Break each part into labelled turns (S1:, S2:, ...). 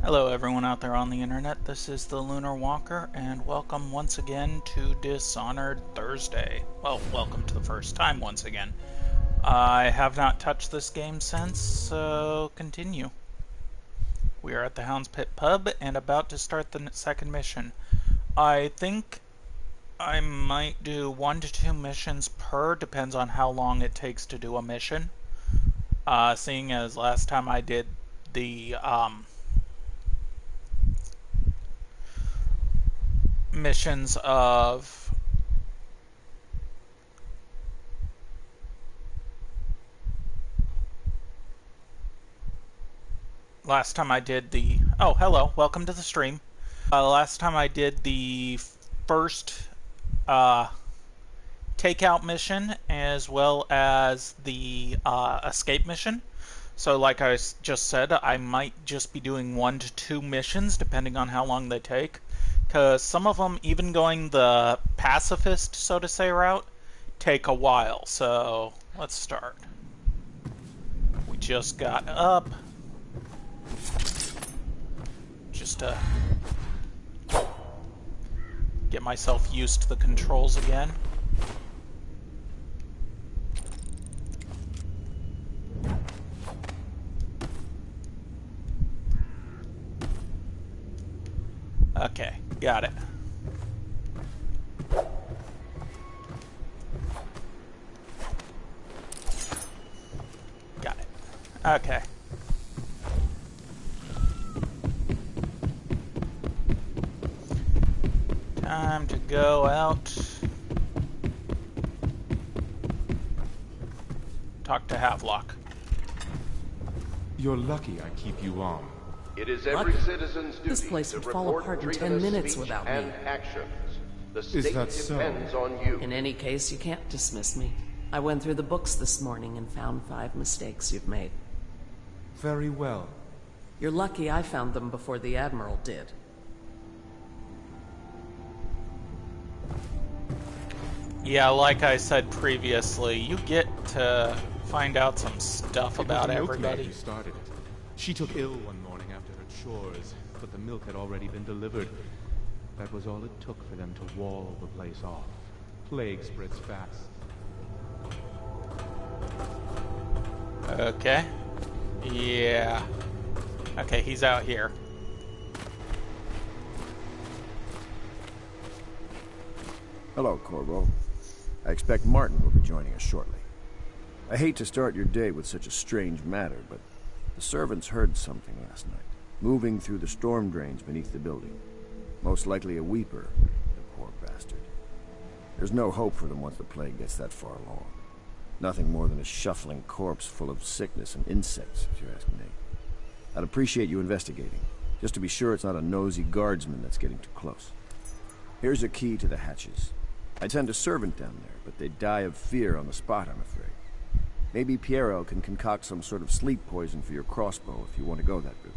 S1: Hello everyone out there on the internet, this is the lunar-walker, and welcome once again to DisHonored Thursday. Well, welcome to the first time once again. I have not touched this game since, so continue. We are at the Hound's Pit pub and about to start the second mission. I think I might do 1 to 2 missions per, depends on how long it takes to do a mission. Seeing as last time I did the missions of last time I did the hello, welcome to the stream. Last time I did the first takeout mission as well as the escape mission. So like I just said, I might just be doing 1 to 2 missions depending on how long they take. Because some of them, even going the pacifist, so to say, route, take a while. So, let's start. We just got up. Just to get myself used to the controls again. Okay, got it. Got it. Okay. Time to go out. Talk to Havelock.
S2: You're lucky I keep you on.
S3: It is every citizen's duty
S4: This place
S3: to
S4: would fall
S3: report
S4: apart in
S3: freedom
S4: 10
S3: of
S4: minutes
S3: speech
S4: without
S3: and
S4: me.
S3: actions. The state
S2: that so?
S3: depends on you.
S4: In any case, you can't dismiss me. I went through the books this morning and found 5 mistakes you've made.
S2: Very well.
S4: You're lucky I found them before the Admiral did.
S1: Yeah, like I said previously, you get to find out some stuff about everybody.
S2: Who started it. She took ill one morning after her chores, but the milk had already been delivered. That was all it took for them to wall the place off. Plague spreads fast.
S1: Okay. Yeah. Okay, he's out here.
S5: Hello, Corvo. I expect Martin will be joining us shortly. I hate to start your day with such a strange matter, but the servants heard something last night, moving through the storm drains beneath the building. Most likely a weeper, the poor bastard. There's no hope for them once the plague gets that far along. Nothing more than a shuffling corpse full of sickness and insects, if you ask me. I'd appreciate you investigating, just to be sure it's not a nosy guardsman that's getting too close. Here's a key to the hatches. I sent a servant down there, but they'd die of fear on the spot, I'm afraid. Maybe Piero can concoct some sort of sleep poison for your crossbow if you want to go that route.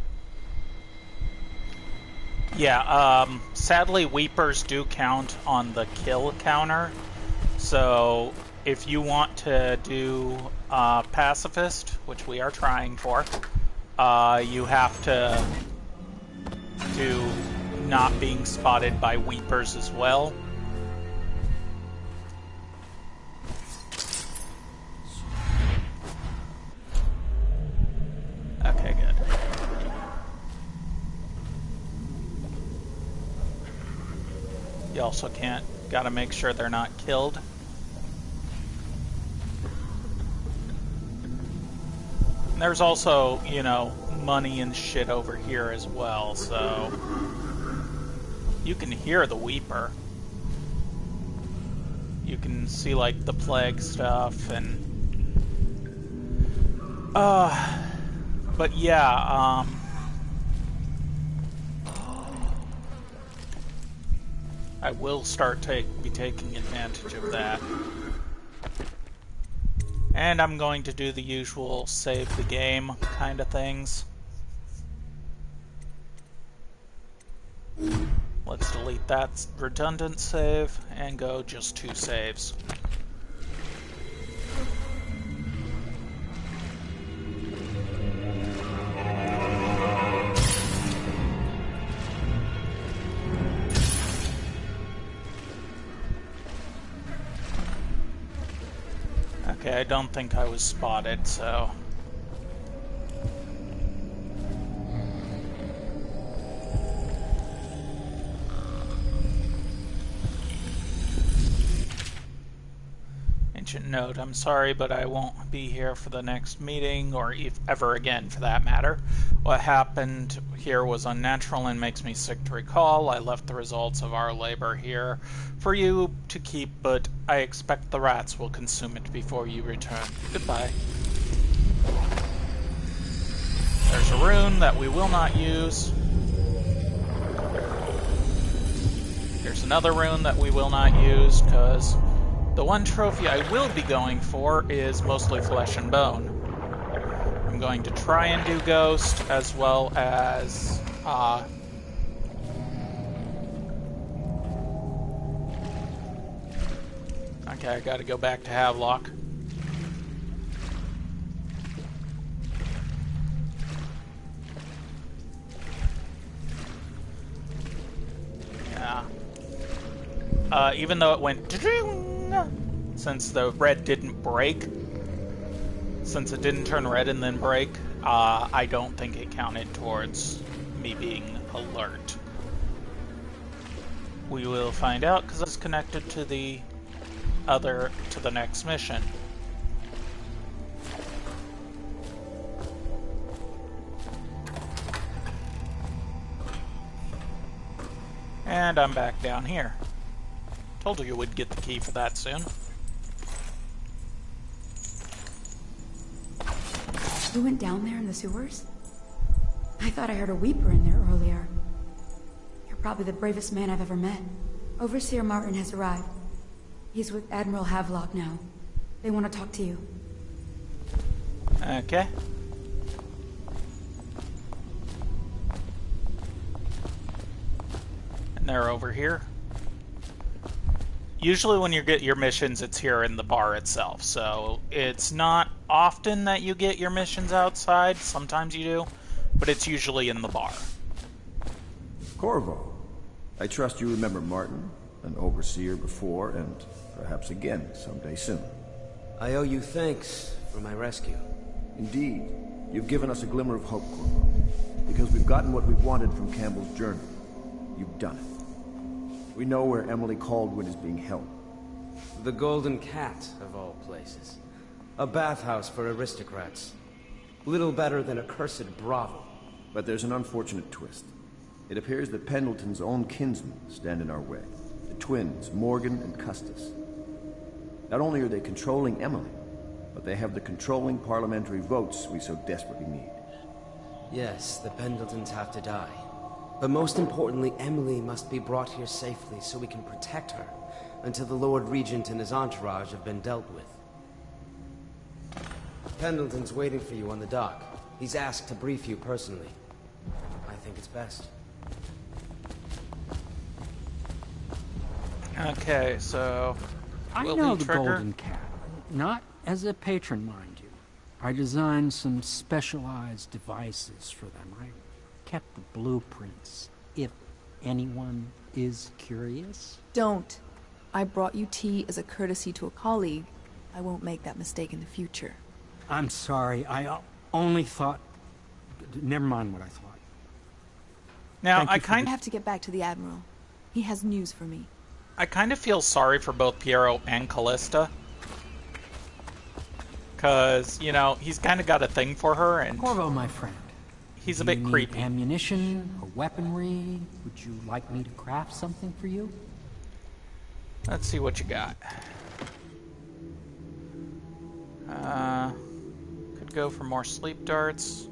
S1: Yeah, sadly Weepers do count on the kill counter, so if you want to do Pacifist, which we are trying for, you have to do not being spotted by Weepers as well. Okay, good. You also gotta make sure they're not killed. And there's also, you know, money and shit over here as well, so you can hear the Weeper. You can see, like, the plague stuff and but yeah, I will start be taking advantage of that. And I'm going to do the usual save the game kind of things. Let's delete that redundant save and go just 2 saves. Okay, I don't think I was spotted, so... Ancient note, I'm sorry, but I won't be here for the next meeting, or if ever again, for that matter. What happened here was unnatural and makes me sick to recall. I left the results of our labor here for you to keep, but I expect the rats will consume it before you return. Goodbye. There's a rune that we will not use. Here's another rune that we will not use, because the one trophy I will be going for is mostly flesh and bone. I'm going to try and do Ghost, as well as... Okay, I gotta go back to Havelock. Yeah. Even though it went... Since the red didn't break, since it didn't turn red and then break, I don't think it counted towards me being alert. We will find out, because it's connected to the next mission. And I'm back down here. Told you you would get the key for that soon.
S6: You went down there in the sewers? I thought I heard a weeper in there earlier. You're probably the bravest man I've ever met. Overseer Martin has arrived. He's with Admiral Havelock now. They want to talk to you.
S1: Okay. And they're over here. Usually when you get your missions, it's here in the bar itself, so it's not often that you get your missions outside. Sometimes you do, but it's usually in the bar.
S5: Corvo, I trust you remember Martin, an overseer before, and perhaps again someday soon.
S7: I owe you thanks for my rescue.
S5: Indeed, you've given us a glimmer of hope, Corvo, because we've gotten what we've wanted from Campbell's journal. You've done it. We know where Emily Caldwin is being held.
S7: The Golden Cat, of all places. A bathhouse for aristocrats. Little better than a cursed brothel.
S5: But there's an unfortunate twist. It appears that Pendleton's own kinsmen stand in our way. The twins, Morgan and Custis. Not only are they controlling Emily, but they have the controlling parliamentary votes we so desperately need.
S7: Yes, the Pendletons have to die. But most importantly, Emily must be brought here safely so we can protect her until the Lord Regent and his entourage have been dealt with. Pendleton's waiting for you on the dock. He's asked to brief you personally. I think it's best.
S1: Okay, so...
S8: I know the Golden Cat. Not as a patron, mind you. I designed some specialized devices for them. I kept the blueprints, if anyone is curious.
S9: Don't. I brought you tea as a courtesy to a colleague. I won't make that mistake in the future.
S8: I'm sorry, I only thought... Never mind what I thought.
S1: Now, I
S9: have to get back to the Admiral. He has news for me.
S1: I kind of feel sorry for both Piero and Callista. Because, you know, he's kind of got a thing for her, and...
S8: Corvo, my friend.
S1: He's a bit creepy.
S8: Ammunition or weaponry? Would you like me to craft something for you?
S1: Let's see what you got. Could go for more sleep darts.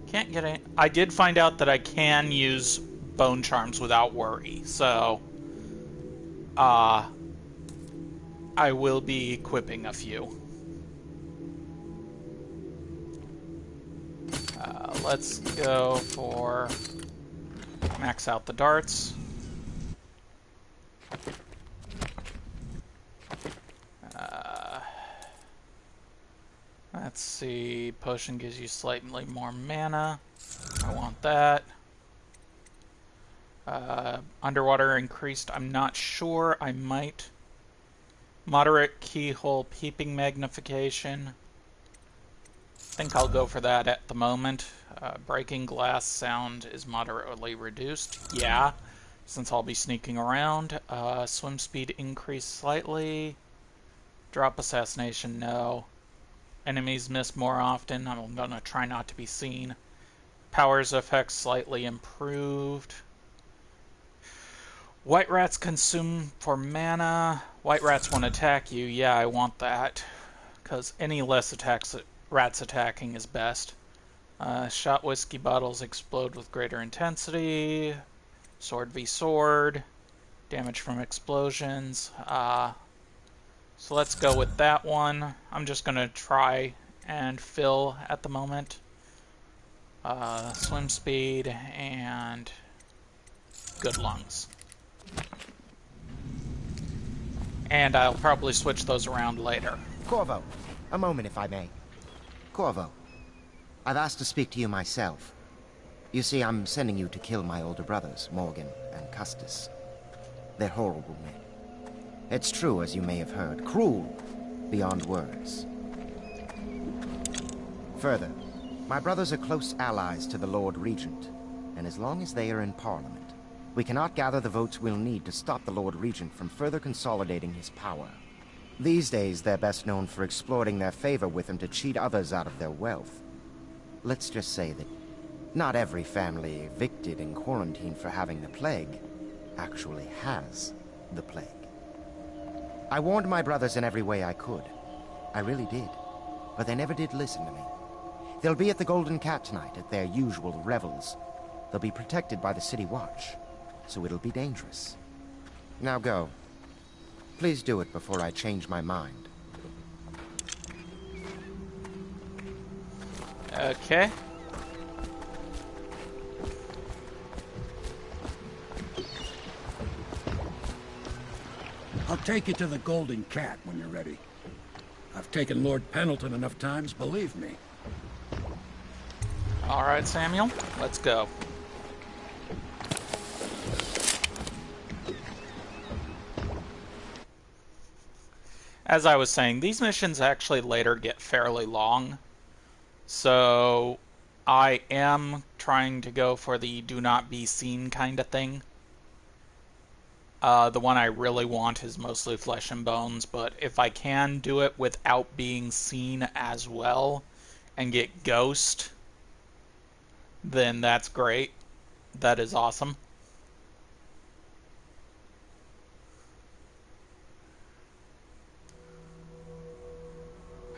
S1: Can't get any... I did find out that I can use bone charms without worry, so... I will be equipping a few. Let's go for max out the darts. Let's see, potion gives you slightly more mana. I want that. Underwater increased, I'm not sure, I might Moderate keyhole peeping magnification. I think I'll go for that at the moment. Breaking glass sound is moderately reduced. Yeah, since I'll be sneaking around. Swim speed increased slightly. Drop assassination, no. Enemies miss more often. I'm gonna try not to be seen. Powers effects slightly improved. White rats consume for mana. White rats won't attack you. Yeah, I want that. Because any less attacks rats attacking is best. Shot whiskey bottles explode with greater intensity. Sword v sword. Damage from explosions. So let's go with that one. I'm just going to try and fill at the moment. Swim speed and good lungs. And I'll probably switch those around later.
S10: Corvo, a moment if I may. Corvo, I've asked to speak to you myself. You see, I'm sending you to kill my older brothers, Morgan and Custis. They're horrible men. It's true, as you may have heard, cruel beyond words. Further, my brothers are close allies to the Lord Regent, and as long as they are in Parliament, we cannot gather the votes we'll need to stop the Lord Regent from further consolidating his power. These days, they're best known for exploiting their favor with him to cheat others out of their wealth. Let's just say that not every family evicted and quarantined for having the plague actually has the plague. I warned my brothers in every way I could. I really did. But they never did listen to me. They'll be at the Golden Cat tonight at their usual revels. They'll be protected by the City Watch, so it'll be dangerous. Now go. Please do it before I change my mind.
S1: Okay.
S11: I'll take you to the Golden Cat when you're ready. I've taken Lord Pendleton enough times, believe me.
S1: All right, Samuel, let's go. As I was saying, these missions actually later get fairly long. So I am trying to go for the do not be seen kind of thing. The one I really want is mostly flesh and bones, but if I can do it without being seen as well and get ghost, then that's great. That is awesome.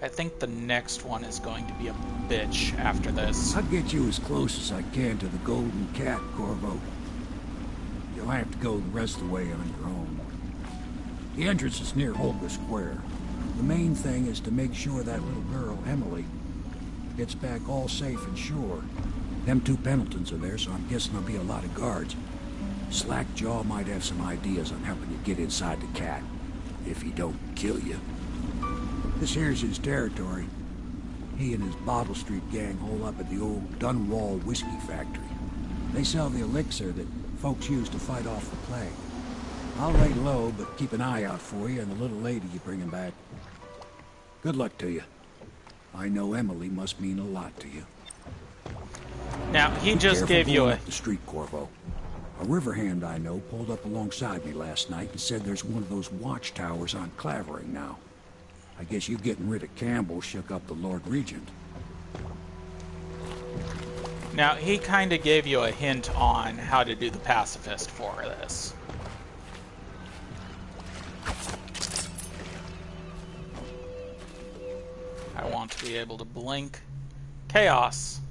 S1: I think the next one is going to be a bitch after this.
S11: I'll get you as close as I can to the Golden Cat, Corvo. You'll have to go the rest of the way on your own. The entrance is near Holger Square. The main thing is to make sure that little girl, Emily, gets back all safe and sure. Them two Pendletons are there, so I'm guessing there'll be a lot of guards. Slackjaw might have some ideas on helping you get inside the cat, if he don't kill you. This here's his territory. He and his Bottle Street gang hole up at the old Dunwall whiskey factory. They sell the elixir that folks use to fight off the plague. I'll lay low, but keep an eye out for you and the little lady you bring him back. Good luck to you. I know Emily must mean a lot to you.
S1: Now, he just gave you a...
S11: the street, Corvo. A river hand I know pulled up alongside me last night and said there's one of those watchtowers on Clavering now. I guess you getting rid of Campbell shook up the Lord Regent.
S1: Now, he kind of gave you a hint on how to do the pacifist for this. I want to be able to blink. Chaos.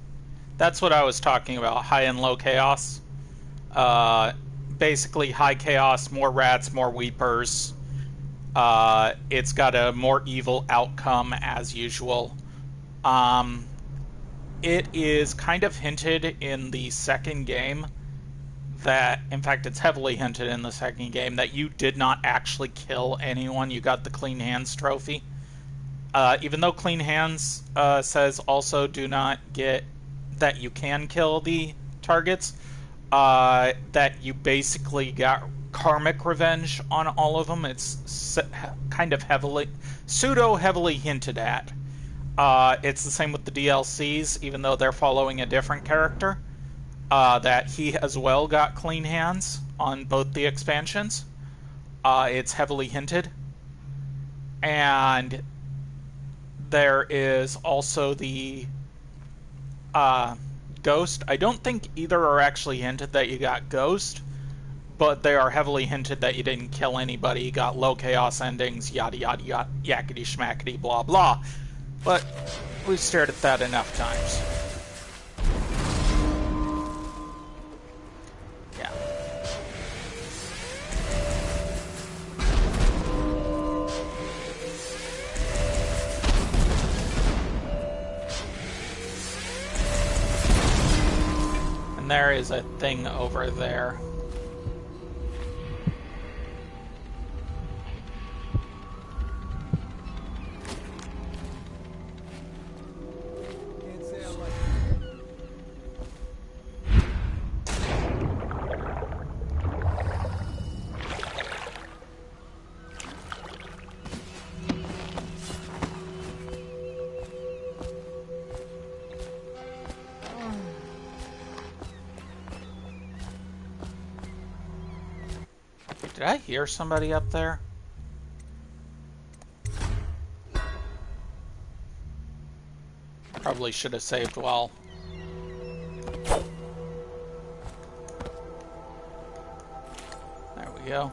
S1: That's what I was talking about, high and low chaos. Basically, high chaos, more rats, more weepers. It's got a more evil outcome as usual. It is kind of hinted in the second game that, in fact, it's heavily hinted in the second game that you did not actually kill anyone. You got the Clean Hands trophy. Even though Clean Hands says also do not get that you can kill the targets, that you basically got karmic revenge on all of them. It's kind of pseudo-heavily hinted at. It's the same with the DLCs, even though they're following a different character. That he as well got clean hands on both the expansions. It's heavily hinted. And there is also the Ghost. I don't think either are actually hinted that you got Ghost, but they are heavily hinted that you didn't kill anybody, you got low chaos endings, yada yada yada, yakety schmackety, blah blah. But we've stared at that enough times. Yeah. And there is a thing over there. Did I hear somebody up there? Probably should have saved well. There we go.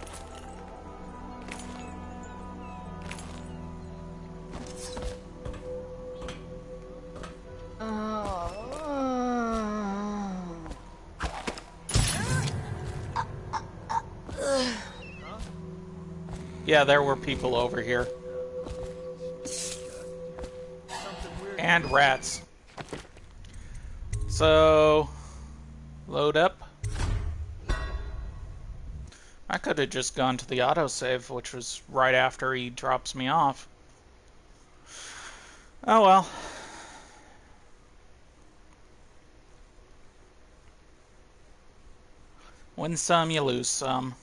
S1: Yeah, there were people over here. And rats. So, load up. I could have just gone to the autosave, which was right after he drops me off. Oh well. Win some, you lose some.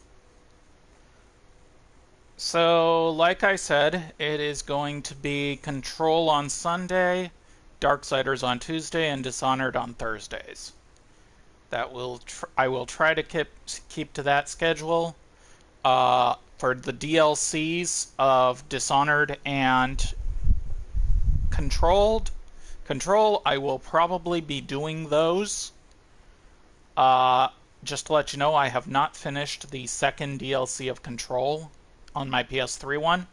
S1: So, like I said, it is going to be Control on Sunday, Darksiders on Tuesday, and Dishonored on Thursdays. That will I will try to keep to that schedule. For the DLCs of Dishonored and Control, I will probably be doing those. Just to let you know, I have not finished the second DLC of Control on my PS3 one.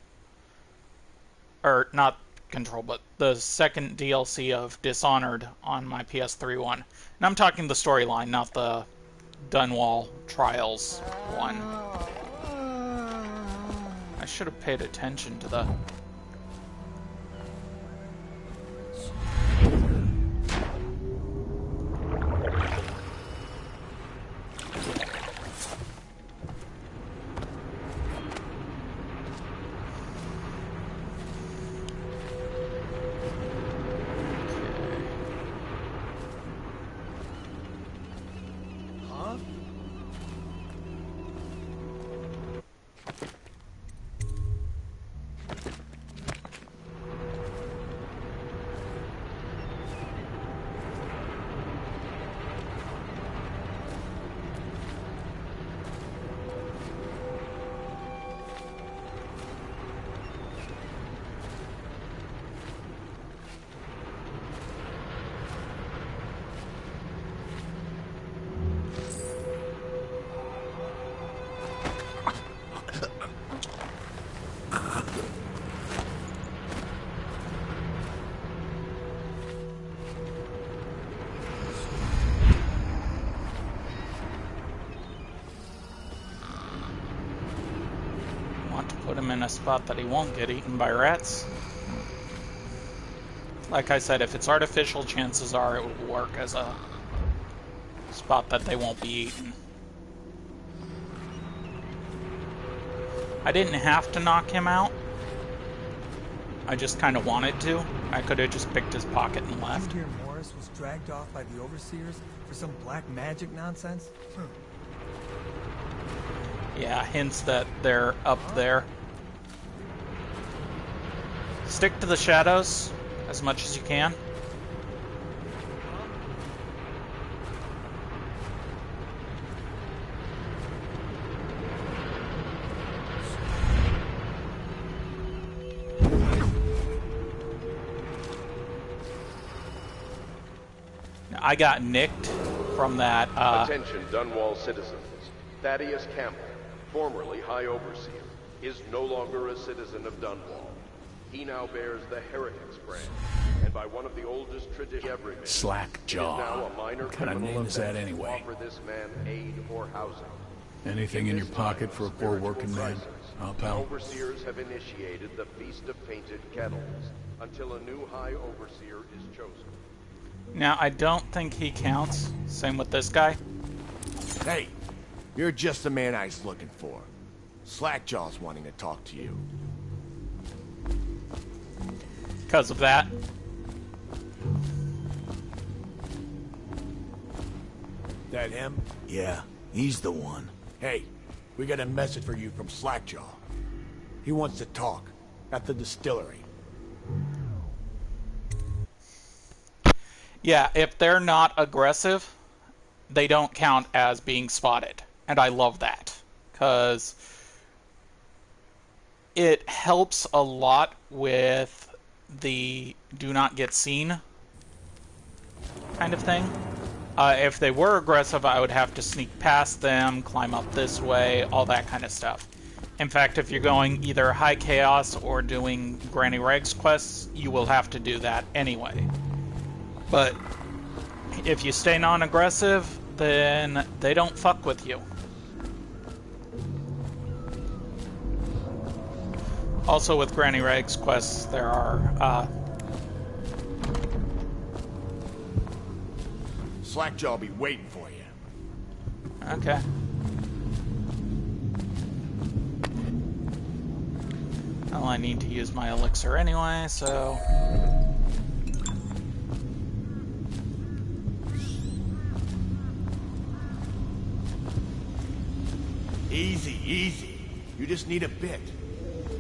S1: Or, not Control, but the second DLC of Dishonored on my PS3 one. And I'm talking the storyline, not the Dunwall Trials one. I should have paid attention to the... Put him in a spot that he won't get eaten by rats. Like I said, if it's artificial, chances are it will work as a spot that they won't be eaten. I didn't have to knock him out. I just kind of wanted to. I could have just picked his pocket and left.
S12: Did you hear Morris was dragged off by the overseers for some black magic nonsense?
S1: Yeah, hints that they're up there. Stick to the shadows as much as you can. I got nicked from that.
S3: Attention, Dunwall citizens. Thaddeus Campbell, formerly High Overseer, is no longer a citizen of Dunwall. He now bears the Heretics brand, and by one of the oldest traditions ever made,
S11: Slackjaw.
S3: now a minor
S11: What kind of name is that anyway?
S3: offer this man aid or housing.
S11: Anything in your pocket for a poor working man? Huh, pal?
S3: Overseers have initiated the Feast of Painted Kettles until a new High Overseer is chosen.
S1: Now, I don't think he counts. Same with this guy.
S13: Hey, you're just the man I was looking for. Slackjaw's wanting to talk to you.
S1: Because of that.
S13: That him?
S11: Yeah, he's the one.
S13: Hey, we got a message for you from Slackjaw. He wants to talk at the distillery.
S1: Yeah, if they're not aggressive, they don't count as being spotted. And I love that. Because it helps a lot with the do not get seen kind of thing. If they were aggressive, I would have to sneak past them, climb up this way, all that kind of stuff. In fact, if you're going either High Chaos or doing Granny Rags quests, you will have to do that anyway. But if you stay non-aggressive, then they don't fuck with you. Also with Granny Rags quests, there are
S13: Slackjaw will be waiting for you.
S1: okay. Well, I need to use my elixir anyway, so...
S13: Easy, easy. You just need a bit.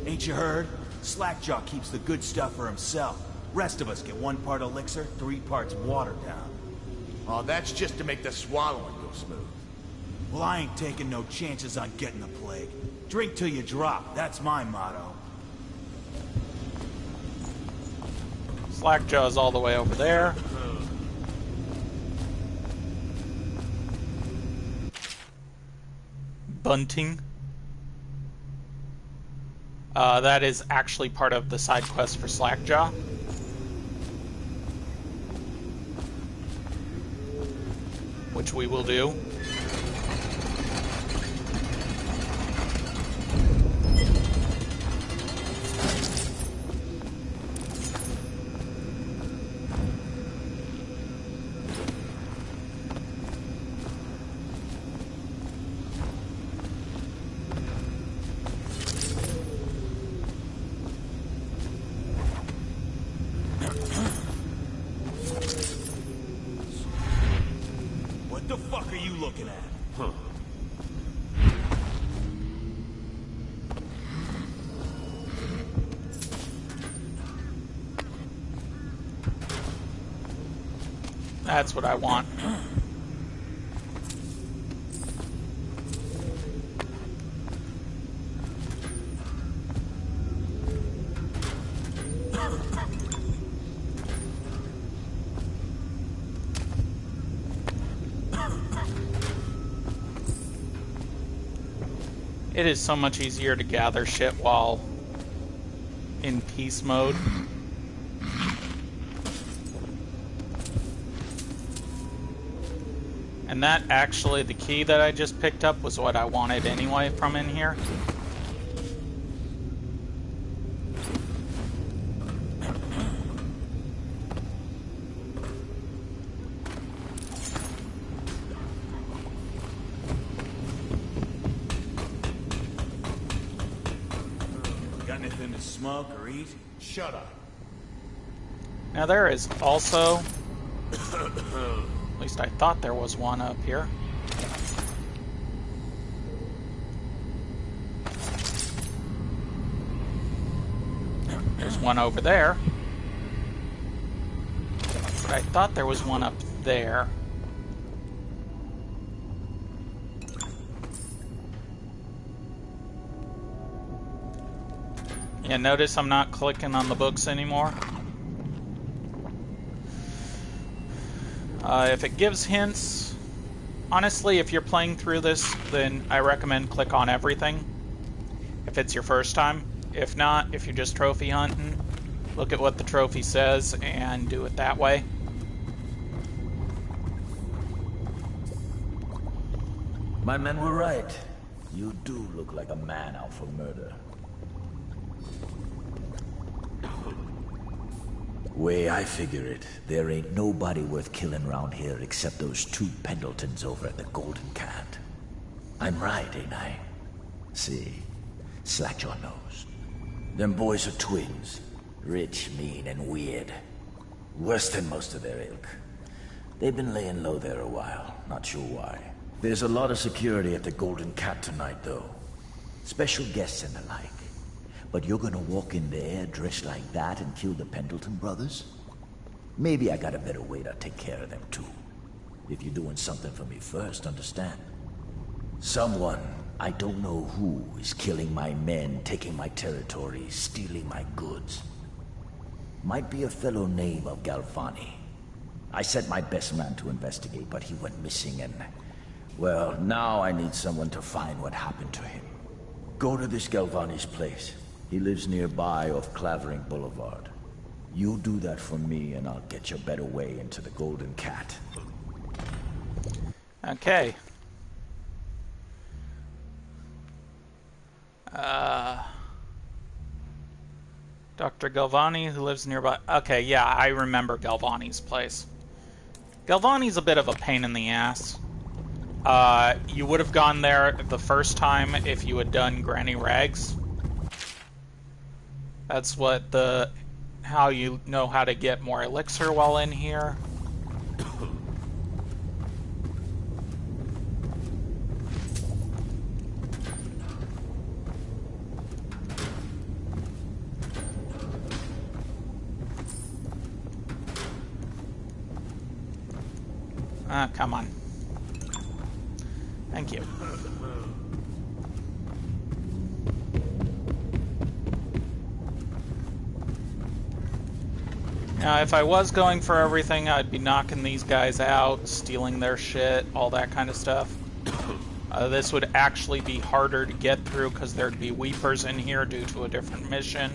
S14: Ain't you heard? Slackjaw keeps the good stuff for himself. Rest of us get 1 part elixir, 3 parts watered down.
S13: Oh, that's just to make the swallowing go smooth.
S14: Well, I ain't taking no chances on getting the plague. Drink till you drop, that's my motto.
S1: Slackjaw's all the way over there. Bunting. That is actually part of the side quest for Slackjaw. Which we will do.
S14: What the fuck are you looking at?
S13: Huh.
S1: That's what I want. It is so much easier to gather shit while in peace mode. And that actually, the key that I just picked up was what I wanted anyway from in here.
S14: Got anything to smoke or eat?
S13: Shut up.
S1: Now there is also, at least I thought there was one up here. one over there. But I thought there was one up there. Yeah, notice I'm not clicking on the books anymore. If it gives hints, honestly, if you're playing through this, then I recommend click on everything. If it's your first time. If not, if you're just trophy hunting, look at what the trophy says and do it that way.
S15: My men were right. You do look like a man out for murder. Way I figure it, there ain't nobody worth killing around here except those two Pendletons over at the Golden Cat. I'm right, ain't I? See, Slackjaw knows. Them boys are twins. Rich, mean, and weird. Worse than most of their ilk. They've been laying low there a while, not sure why. There's a lot of security at the Golden Cat tonight, though. Special guests and the like. But you're gonna walk in there dressed like that and kill the Pendleton brothers? Maybe I got a better way to take care of them, too. If you're doing something for me first, understand? Someone, I don't know who, is killing my men, taking my territory, stealing my goods. Might be a fellow named of Galvani. I sent my best man to investigate, but he went missing and... well, now I need someone to find what happened to him. Go to this Galvani's place. He lives nearby off Clavering Boulevard. You do that for me and I'll get you a better way into the Golden Cat.
S1: Okay. Dr. Galvani, who lives nearby. Okay, yeah, I remember Galvani's place. Galvani's a bit of a pain in the ass. You would have gone there the first time if you had done Granny Rags. That's what how you know how to get more elixir while in here. Come on. Thank you. Now, if I was going for everything, I'd be knocking these guys out, stealing their shit, all that kind of stuff. This would actually be harder to get through because there'd be Weepers in here due to a different mission.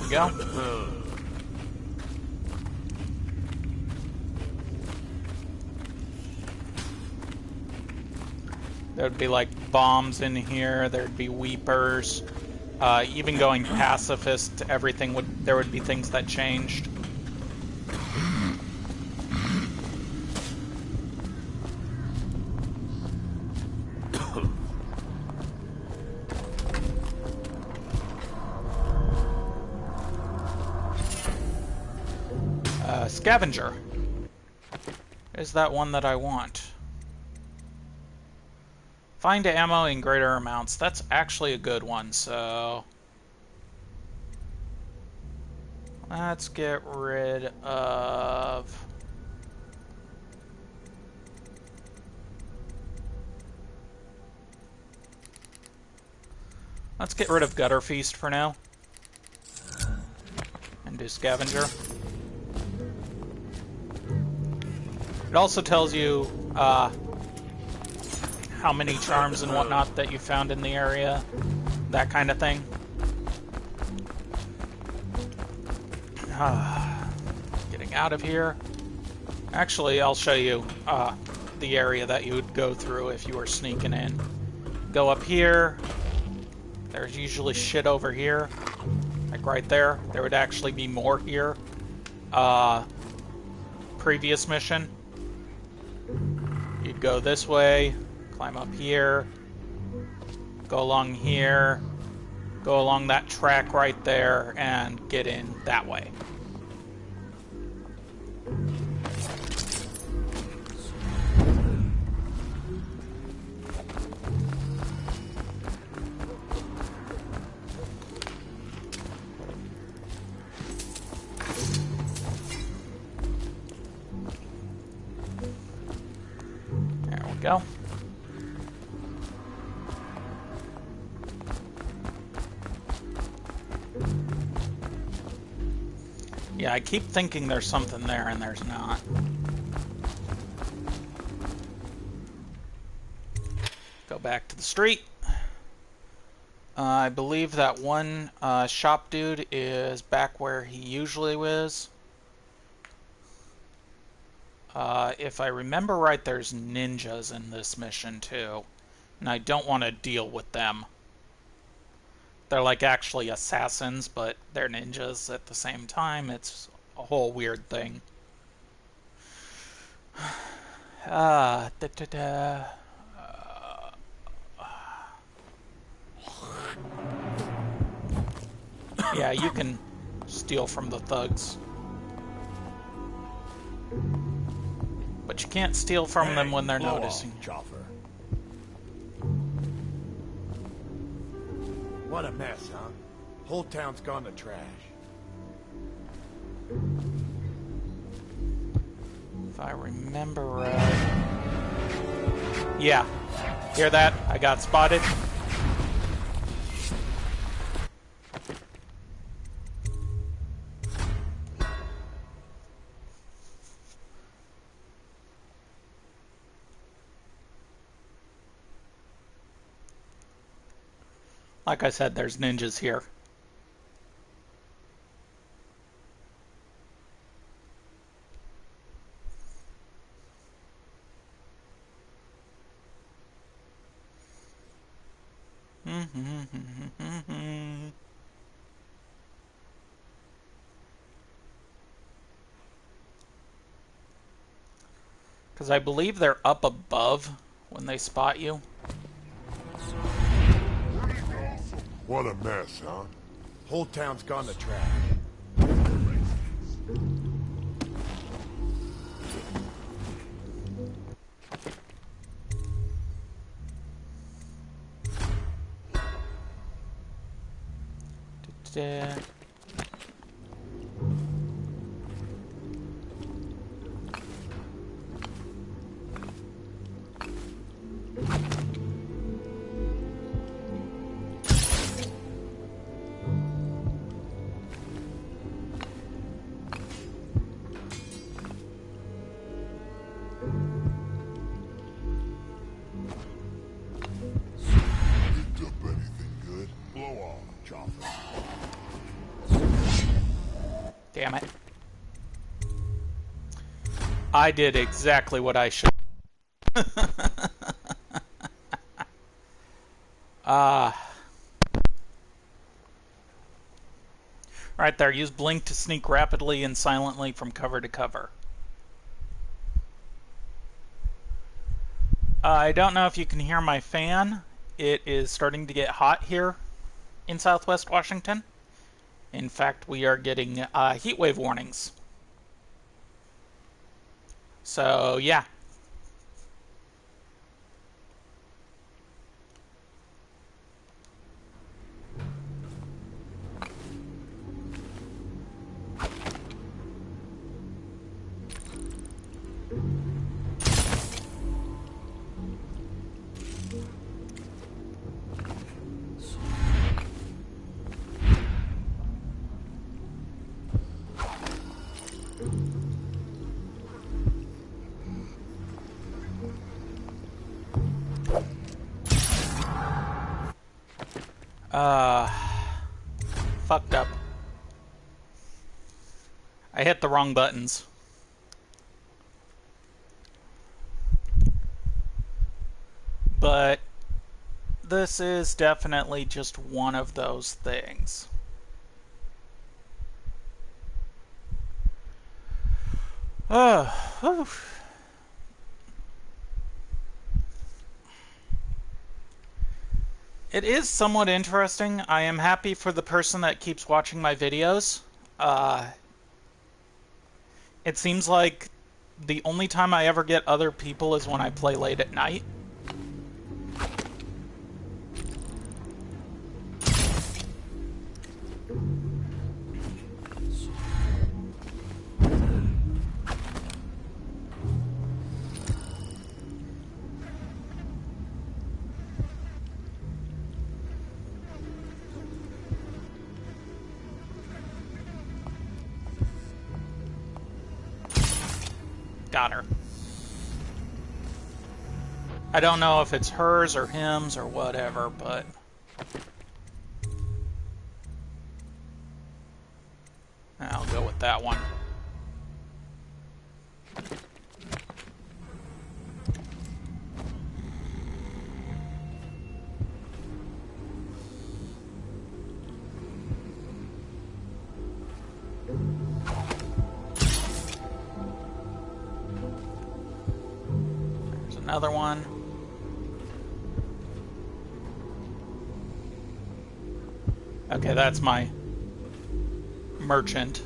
S1: Go. There'd be like bombs in here, there'd be Weepers. Even going pacifist, there would be things that changed. Scavenger. Is that one that I want? Find ammo in greater amounts. That's actually a good one, so... let's get rid of... let's get rid of Gutter Feast for now. And do Scavenger. It also tells you how many charms and whatnot that you found in the area, that kind of thing. Getting out of here. Actually, I'll show you the area that you would go through if you were sneaking in. Go up here. There's usually shit over here. Like right there. There would actually be more here. Previous mission. You'd go this way, climb up here, go along here, go along that track right there and get in that way. There we go. Yeah, I keep thinking there's something there, and there's not. Go back to the street. I believe that one shop dude is back where he usually is. If I remember right, there's ninjas in this mission, too. And I don't want to deal with them. They're like actually assassins, but they're ninjas at the same time. It's a whole weird thing. Yeah, you can steal from the thugs. But you can't steal from them when they're noticing.
S13: Chopper. What a mess, huh? Whole town's gone to trash.
S1: If I remember right. Yeah. Hear that? I got spotted. Like I said, there's ninjas here. Because I believe they're up above when they spot you.
S13: What a mess, huh? Whole town's gone to trash.
S1: Damn it. I did exactly what I should. Right there, use blink to sneak rapidly and silently from cover to cover. I don't know if you can hear my fan. It is starting to get hot here in Southwest Washington. In fact, we are getting heat wave warnings. So, yeah. Fucked up. I hit the wrong buttons. But this is definitely just one of those things. Oh, It is somewhat interesting. I am happy for the person that keeps watching my videos. It seems like the only time I ever get other people is when I play late at night. Got her. I don't know if it's hers or him's or whatever, but... I'll go with that one. There's another one. Okay, that's my merchant.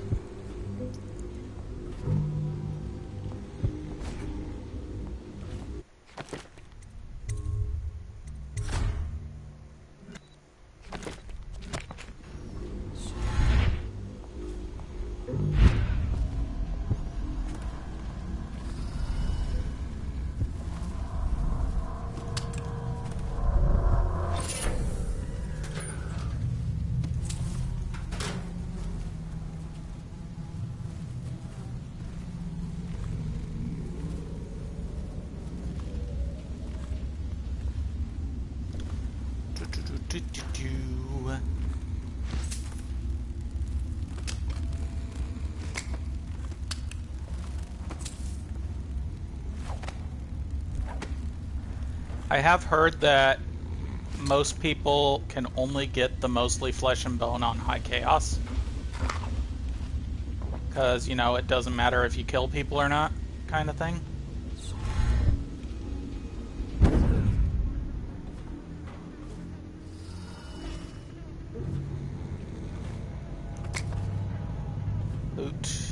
S1: I have heard that most people can only get the mostly flesh and bone on high chaos. Because, you know, it doesn't matter if you kill people or not, kind of thing. Loot.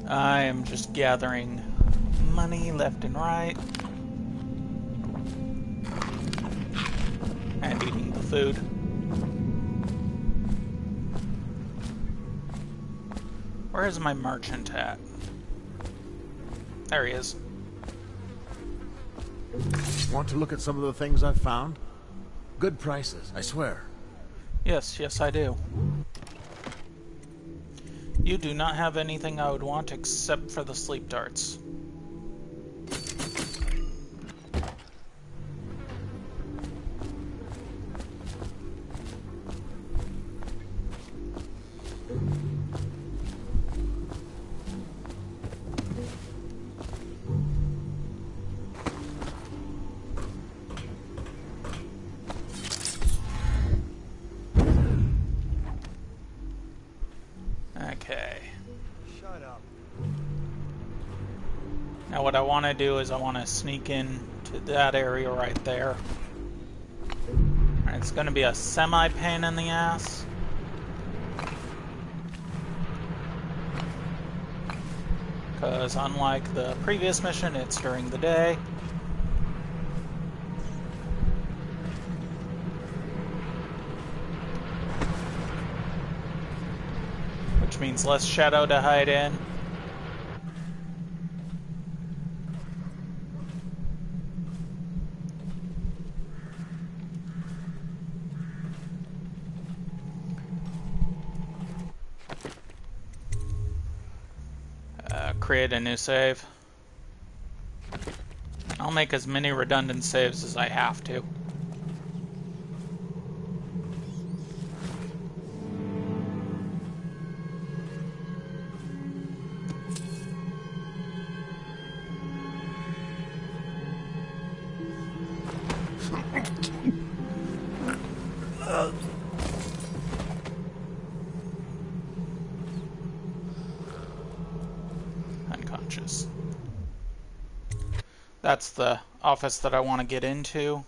S1: I am just gathering money left and right. And eating the food. Where is my merchant at? There he is.
S16: Want to look at some of the things I've found? Good prices, I swear.
S1: Yes, yes I do. You do not have anything I would want except for the sleep darts. Okay.
S12: Shut up.
S1: Now what I want to do is I want to sneak in to that area right there. And it's going to be a semi-pain in the ass. Because unlike the previous mission, it's during the day. Which means less shadow to hide in. create a new save. I'll make as many redundant saves as I have to. Unconscious. That's the office that I want to get into.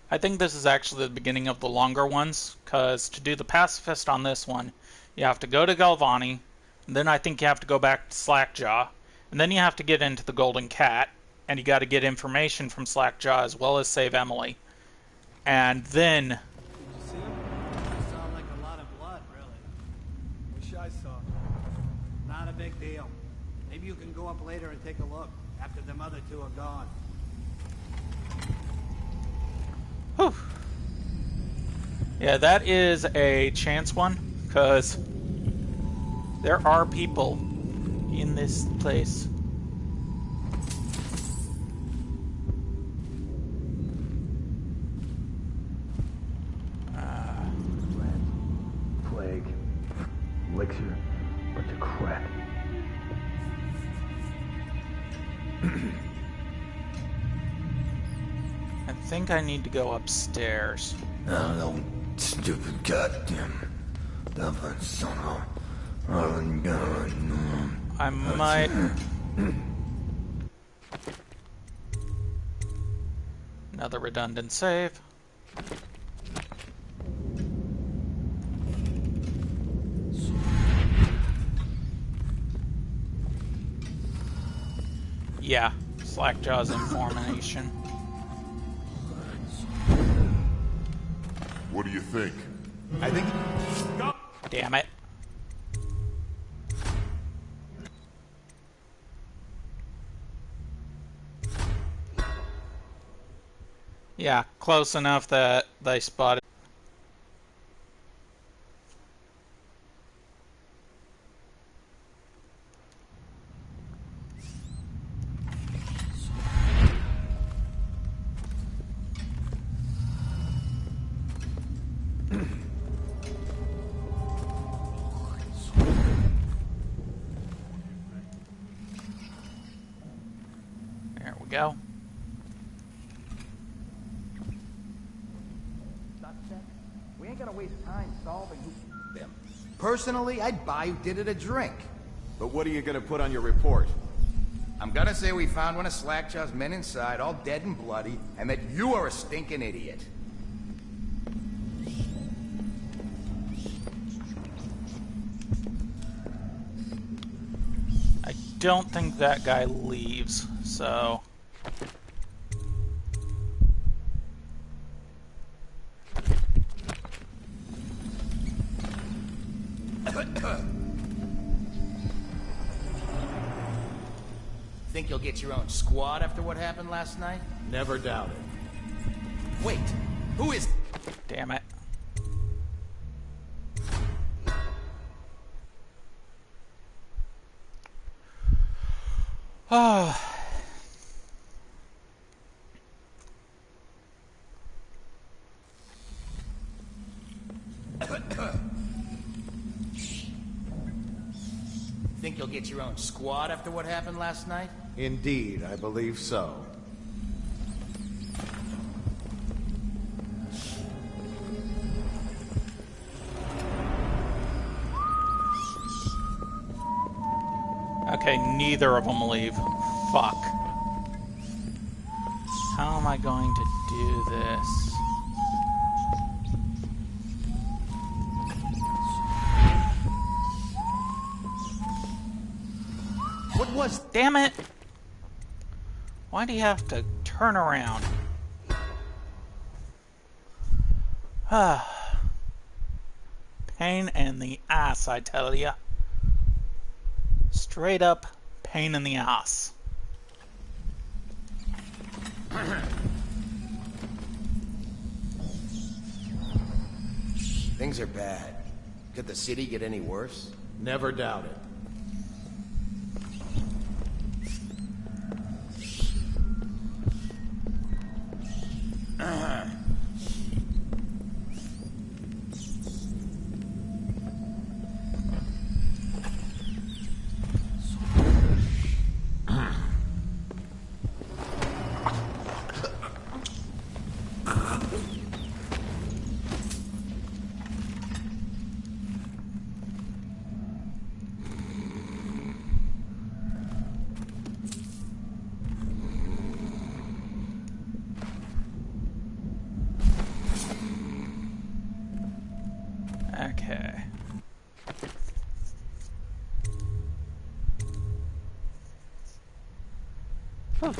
S1: I think this is actually the beginning of the longer ones, because to do the pacifist on this one, you have to go to Galvani, and then I think you have to go back to Slackjaw, and then you have to get into the Golden Cat, and you got to get information from Slackjaw as well as save Emily. And then...
S17: Not a big deal. Maybe you can go up later and take a look after them other two are gone.
S1: Whew. Yeah, that is a chance one, because there are people in this place.
S15: Plague, elixir, bunch of crap.
S1: I think I need to go upstairs.
S15: Oh, no, stupid goddamn dumb son of
S1: I might... Another redundant save. Yeah, Slackjaw's information.
S18: What do you think?
S14: I think...
S1: Damn it. Yeah, close enough that they spotted. There we go.
S19: We ain't gonna waste time solving them.
S14: Personally, I'd buy who did it a drink.
S13: But what are you gonna put on your report?
S19: I'm gonna say we found one of Slackjaw's men inside, all dead and bloody, and that you are a stinking idiot.
S1: I don't think that guy leaves, so...
S19: Think you'll get your own squad after what happened last night?
S16: Never doubt it.
S19: Wait, who is...
S1: Damn it. Oh.
S19: Think you'll get your own squad after what happened last night?
S16: Indeed, I believe so.
S1: Okay, neither of them leave. Fuck. How am I going to do this?
S19: What was...
S1: Damn it! Why do you have to turn around? Pain in the ass, I tell ya. Straight up pain in the ass.
S19: Things are bad. Could the city get any worse?
S16: Never doubt it.
S1: Okay. Huh.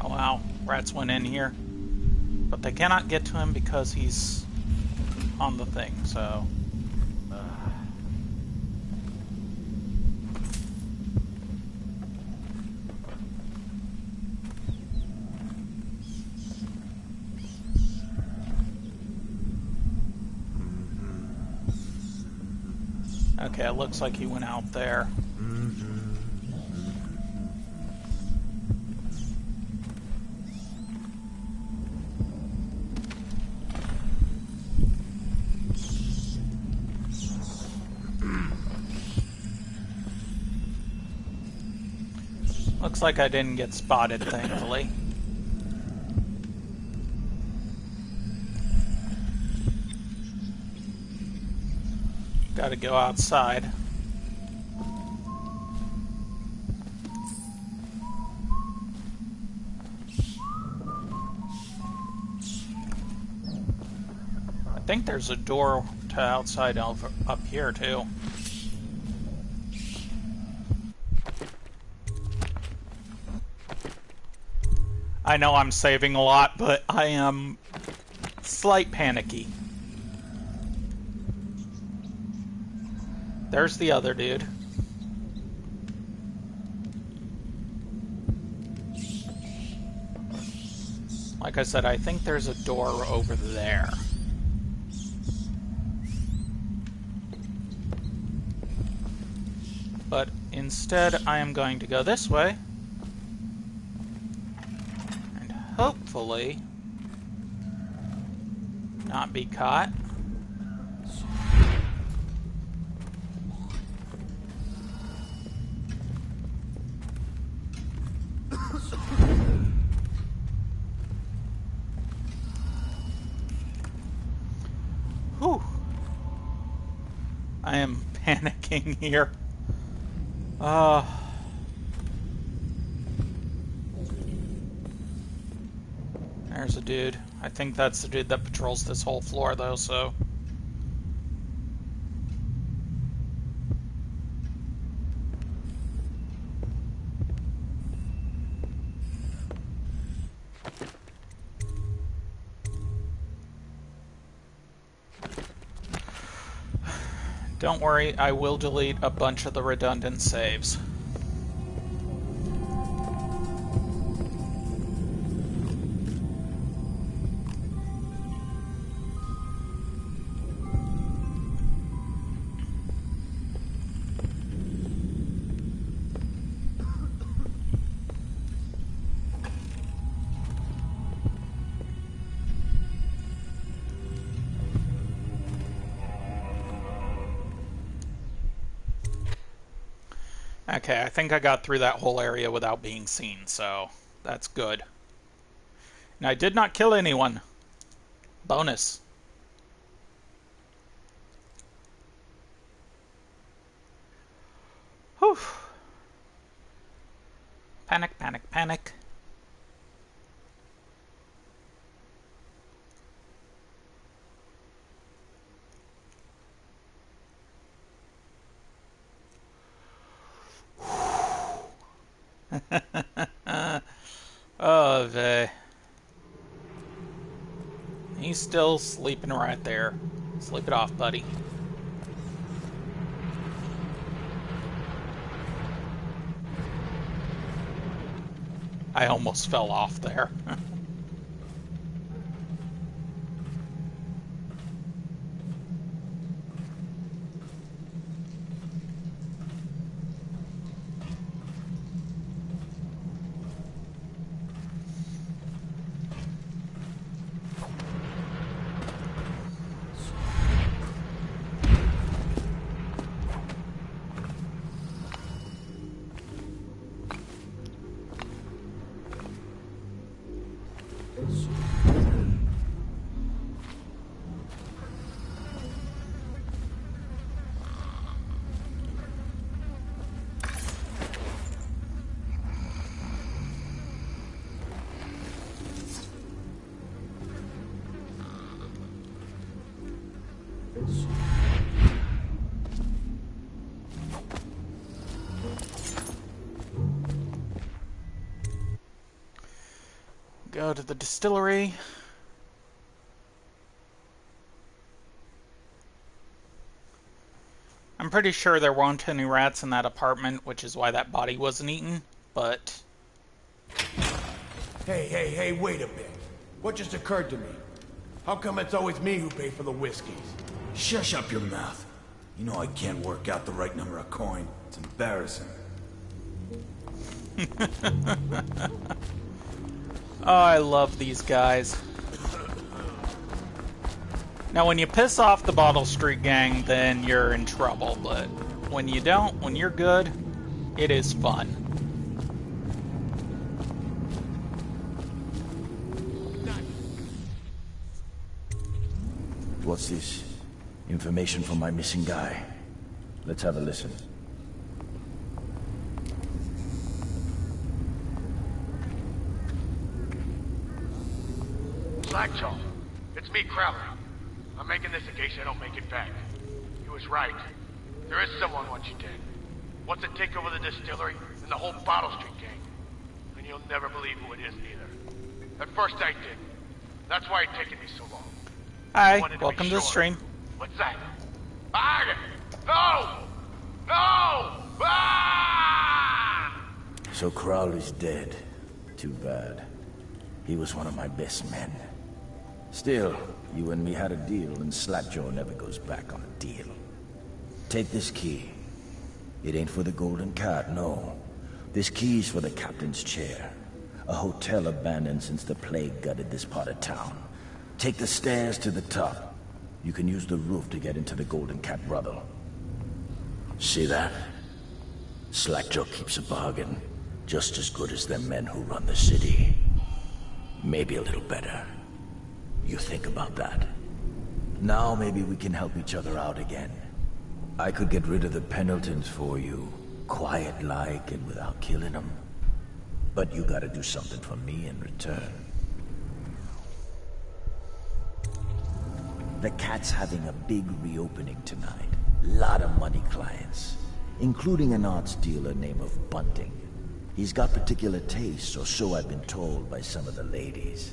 S1: Oh wow, rats went in here. But they cannot get to him because he's on the thing, so... Okay, it looks like he went out there. Looks like I didn't get spotted, thankfully. Gotta go outside. I think there's a door to outside over up here, too. I know I'm saving a lot, but I am slight panicky. There's the other dude. Like I said, I think there's a door over there. But instead, I am going to go this way. And hopefully not be caught. Whew. I am panicking here. There's a dude. I think that's the dude that patrols this whole floor, though, so... Don't worry, I will delete a bunch of the redundant saves. Okay, I think I got through that whole area without being seen, so that's good. And I did not kill anyone. Bonus. Whew. Panic, panic, panic. Oh, vey. He's still sleeping right there. Sleep it off, buddy. I almost fell off there. Go to the distillery. I'm pretty sure there weren't any rats in that apartment, which is why that body wasn't eaten, but...
S13: Hey, wait a bit. What just occurred to me? How come it's always me who pay for the whiskeys?
S14: Shush up your mouth. You know I can't work out the right number of coin. It's embarrassing.
S1: Oh, I love these guys. Now, when you piss off the Bottle Street Gang, then you're in trouble, but when you don't, when you're good, it is fun.
S15: What's this? Information from my missing guy. Let's have a listen.
S18: Slackjaw, it's me, Crowley. I'm making this in case I don't make it back. He was right. There is someone wants you dead. Wants to take over the distillery and the whole Bottle Street gang. And you'll never believe who it is either. At first I did. That's why it's taken me so long.
S1: Hi, welcome to the stream.
S18: What's that? Ah! No! No! Ah!
S15: So Crowley's dead. Too bad. He was one of my best men. Still, you and me had a deal, and Slackjaw never goes back on a deal. Take this key. It ain't for the Golden Cat, no. This key's for the captain's chair. A hotel abandoned since the plague gutted this part of town. Take the stairs to the top. You can use the roof to get into the Golden Cat brothel. See that? Slackjaw keeps a bargain. Just as good as the men who run the city. Maybe a little better. You think about that. Now maybe we can help each other out again. I could get rid of the Pendletons for you, quiet-like and without killing them. But you gotta do something for me in return. The Cat's having a big reopening tonight. Lot of money clients, including an arts dealer named of Bunting. He's got particular tastes, or so I've been told by some of the ladies.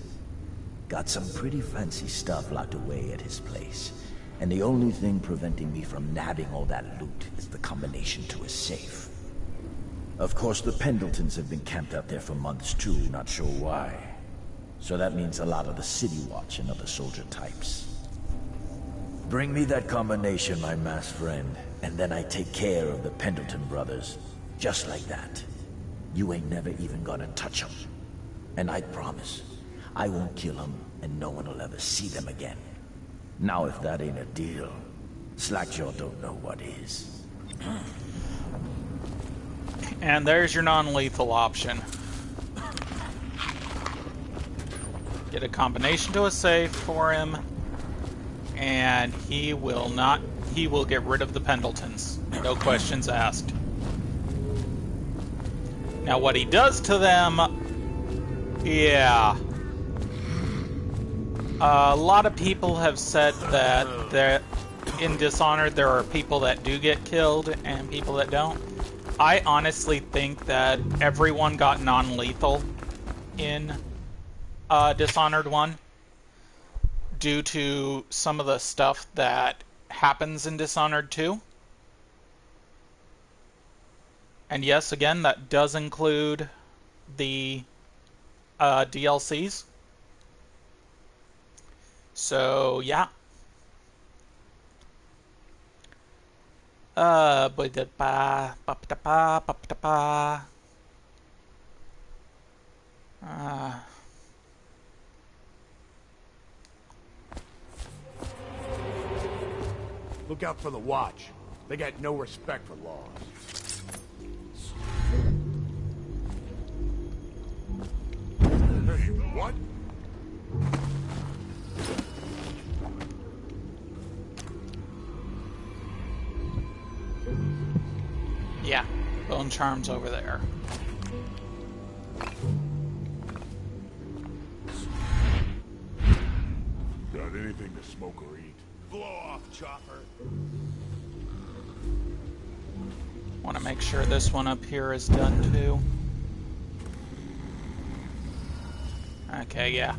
S15: Got some pretty fancy stuff locked away at his place, and the only thing preventing me from nabbing all that loot is the combination to his safe. Of course, the Pendletons have been camped out there for months too, not sure why. So that means a lot of the City Watch and other soldier types. Bring me that combination, my masked friend, and then I take care of the Pendleton brothers. Just like that. You ain't never even gonna touch them. And I promise, I won't kill them, and no one will ever see them again. Now if that ain't a deal, Slackjaw don't know what is.
S1: And there's your non-lethal option. Get a combination to a safe for him, and he will get rid of the Pendletons. No questions asked. Now what he does to them, yeah. A lot of people have said that in Dishonored there are people that do get killed and people that don't. I honestly think that everyone got non-lethal in Dishonored 1 due to some of the stuff that happens in Dishonored 2. And yes, again, that does include the DLCs. So, yeah.
S13: Look out for the Watch. They got no respect for laws. Hey, what?
S1: Yeah, Bone Charm's over there.
S13: Got anything to smoke or eat?
S19: Blow off, Chopper.
S1: Want to make sure this one up here is done too. Okay, yeah.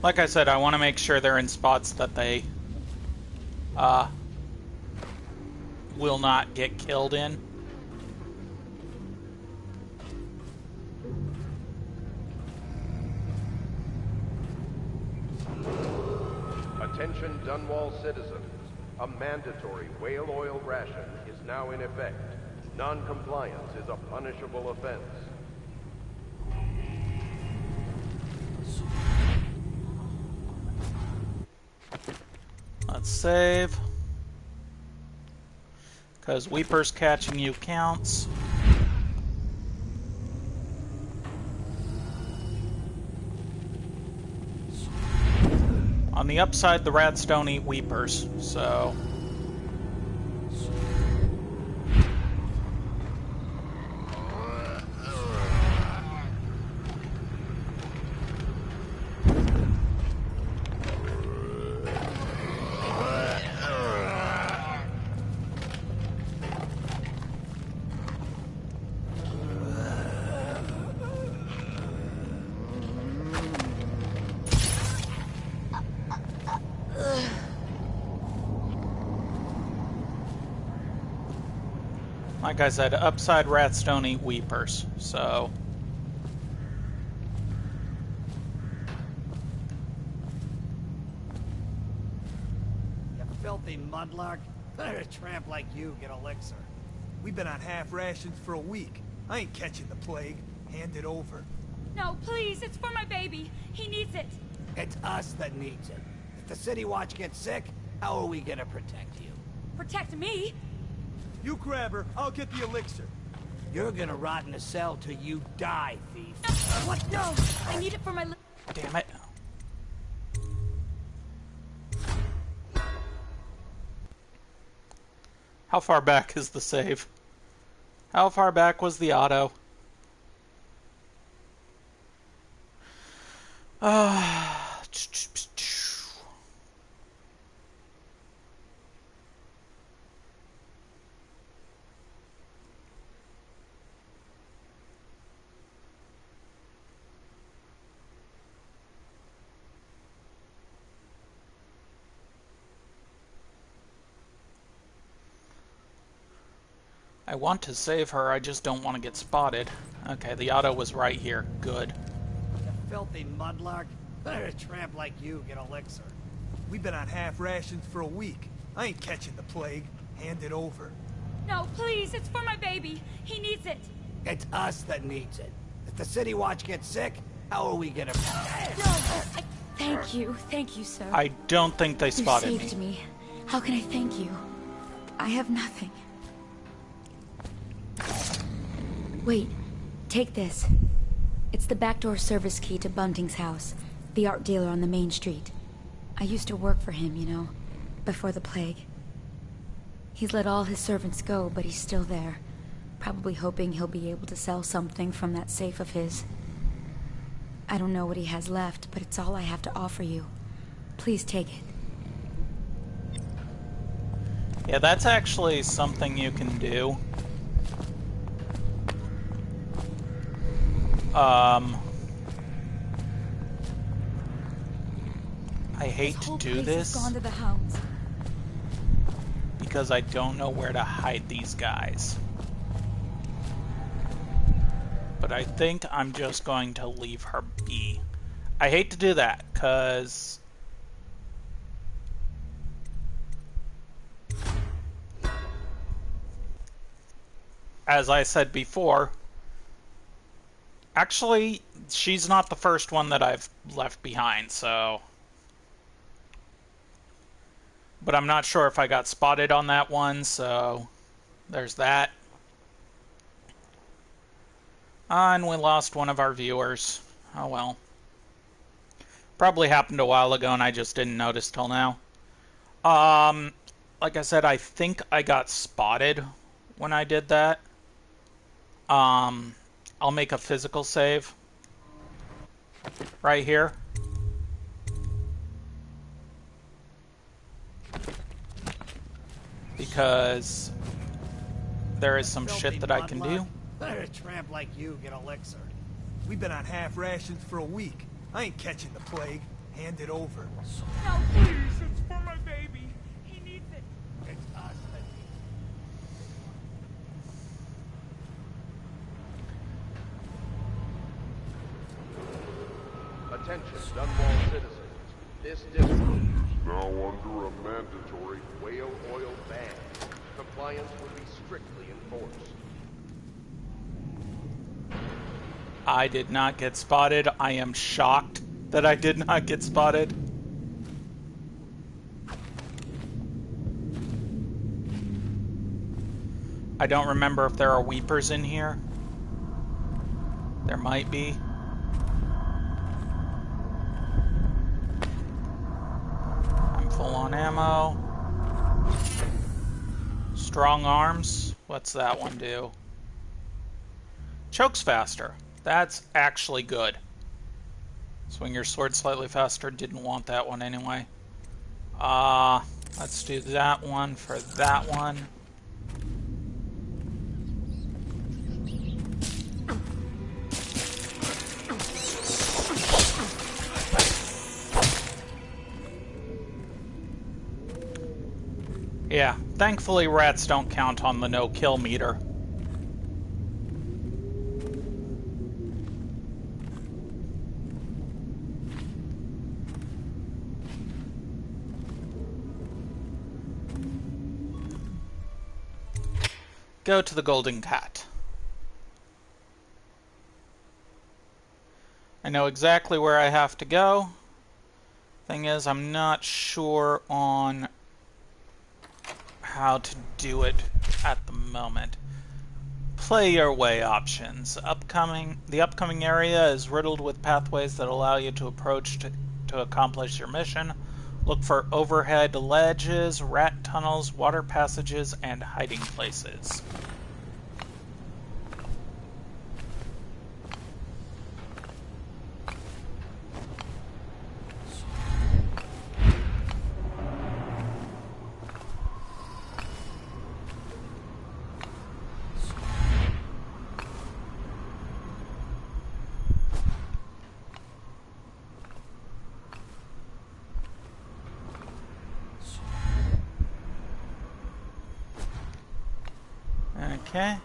S1: Like I said, I want to make sure they're in spots that they will not get killed in.
S3: Attention Dunwall citizens. A mandatory whale oil ration is now in effect. Non-compliance is a punishable offense.
S1: Let's save. Because Weepers catching you counts. On the upside, the rats don't eat Weepers, so... Like I said, upside rats don't eat Weepers, so...
S17: You filthy mudlark. Let a tramp like you get elixir.
S12: We've been on half rations for a week. I ain't catching the plague. Hand it over.
S20: No, please, it's for my baby. He needs it.
S17: It's us that needs it. If the City Watch gets sick, how are we gonna protect you?
S20: Protect me?
S12: You grab her, I'll get the elixir.
S17: You're gonna rot in a cell till you die, thief.
S20: No, what? No! I need it for my...
S1: Damn it. How far back is the save? How far back was the auto? I want to save her, I just don't want to get spotted. Okay, the auto was right here. Good.
S17: You filthy mudlark. Let a tramp like you get elixir.
S12: We've been on half rations for a week. I ain't catching the plague. Hand it over.
S20: No, please, it's for my baby. He needs it.
S17: It's us that needs it. If the City Watch gets sick, how are we gonna...
S20: No, thank you, sir.
S1: I don't think they spotted
S6: You saved me. How can I thank you? I have nothing. Wait, take this. It's the backdoor service key to Bunting's house, the art dealer on the main street. I used to work for him, you know, before the plague. He's let all his servants go, but he's still there, probably hoping he'll be able to sell something from that safe of his. I don't know what he has left, but it's all I have to offer you. Please take it.
S1: Yeah, that's actually something you can do. I hate to do this
S20: gone to the hounds.
S1: because I don't know where to hide these guys. But I think I'm just going to leave her be. I hate to do that, because as I said before, actually, she's not the first one that I've left behind, so... But I'm not sure if I got spotted on that one, so there's that. And we lost one of our viewers. Oh well. Probably happened a while ago and I just didn't notice till now. Like I said, I think I got spotted when I did that. I'll make a physical save. Right here. Because there is some shit that I can do.
S12: Let a tramp like you get elixir. We've been on half rations for a week. I ain't catching the plague. Hand it over.
S20: No, please, it's for my baby. He needs it.
S12: It's us that
S3: Attention, Dunwall citizens. This district is now under a mandatory whale oil ban. Compliance will be strictly enforced.
S1: I did not get spotted. I am shocked that I did not get spotted. I don't remember if there are weepers in here. There might be. I'm full on ammo. Strong arms. What's that one do? Chokes faster. That's actually good. Swing your sword slightly faster. Didn't want that one anyway. Let's do that one for that one. Yeah, thankfully rats don't count on the no-kill meter. Go to the Golden Cat. I know exactly where I have to go. Thing is, I'm not sure on how to do it at the moment. Play your way options. The upcoming area is riddled with pathways that allow you to approach to accomplish your mission. Look for overhead ledges, rat tunnels, water passages, and hiding places. Okay.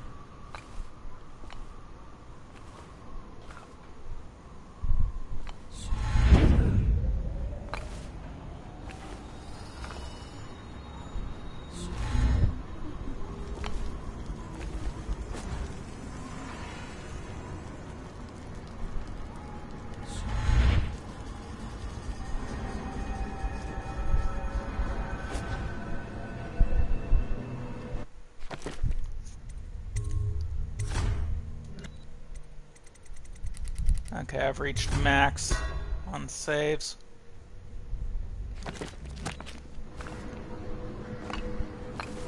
S1: Okay, I've reached max on saves.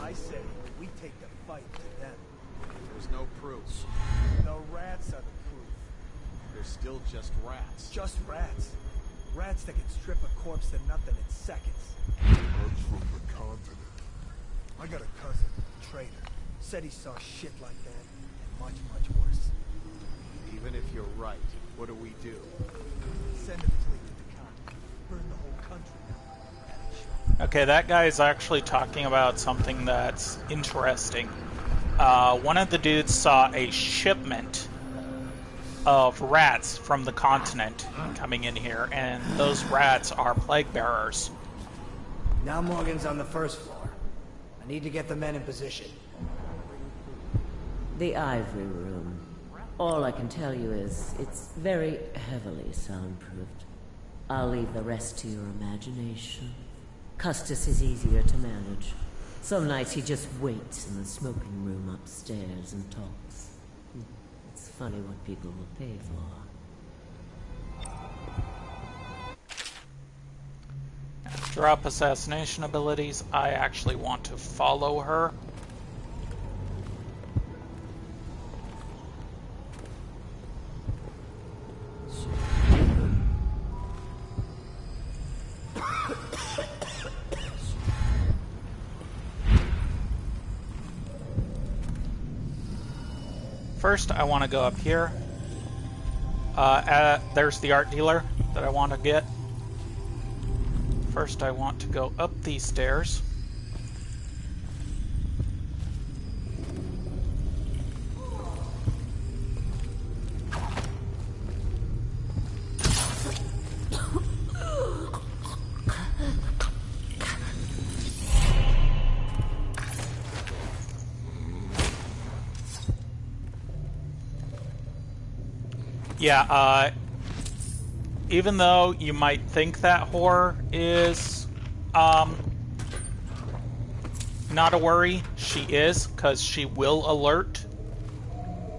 S12: I say we take the fight to them.
S16: There's no proof.
S12: The rats are the proof.
S16: They're still just rats.
S12: Just rats. Rats that can strip a corpse to nothing in seconds.
S21: Rats from the continent.
S12: I got a cousin, traitor. Said he saw shit like that, and much, much worse.
S16: He
S12: Even if you're right, what do we do? Send a fleet to the continent. Burn the whole country down.
S1: Okay, that guy is actually talking about something that's interesting. One of the dudes saw a shipment of rats from the continent coming in here, and those rats are plague bearers.
S17: Now Morgan's on the first floor. I need to get the men in position.
S4: The ivory room. All I can tell you is it's very heavily soundproofed. I'll leave the rest to your imagination. Custis is easier to manage. Some nights he just waits in the smoking room upstairs and talks. It's funny what people will pay for.
S1: Drop assassination abilities. I actually want to follow her. First, I want to go up here. There's the art dealer that I want to get. First, I want to go up these stairs. Yeah, even though you might think that horror is, not a worry, she is, because she will alert.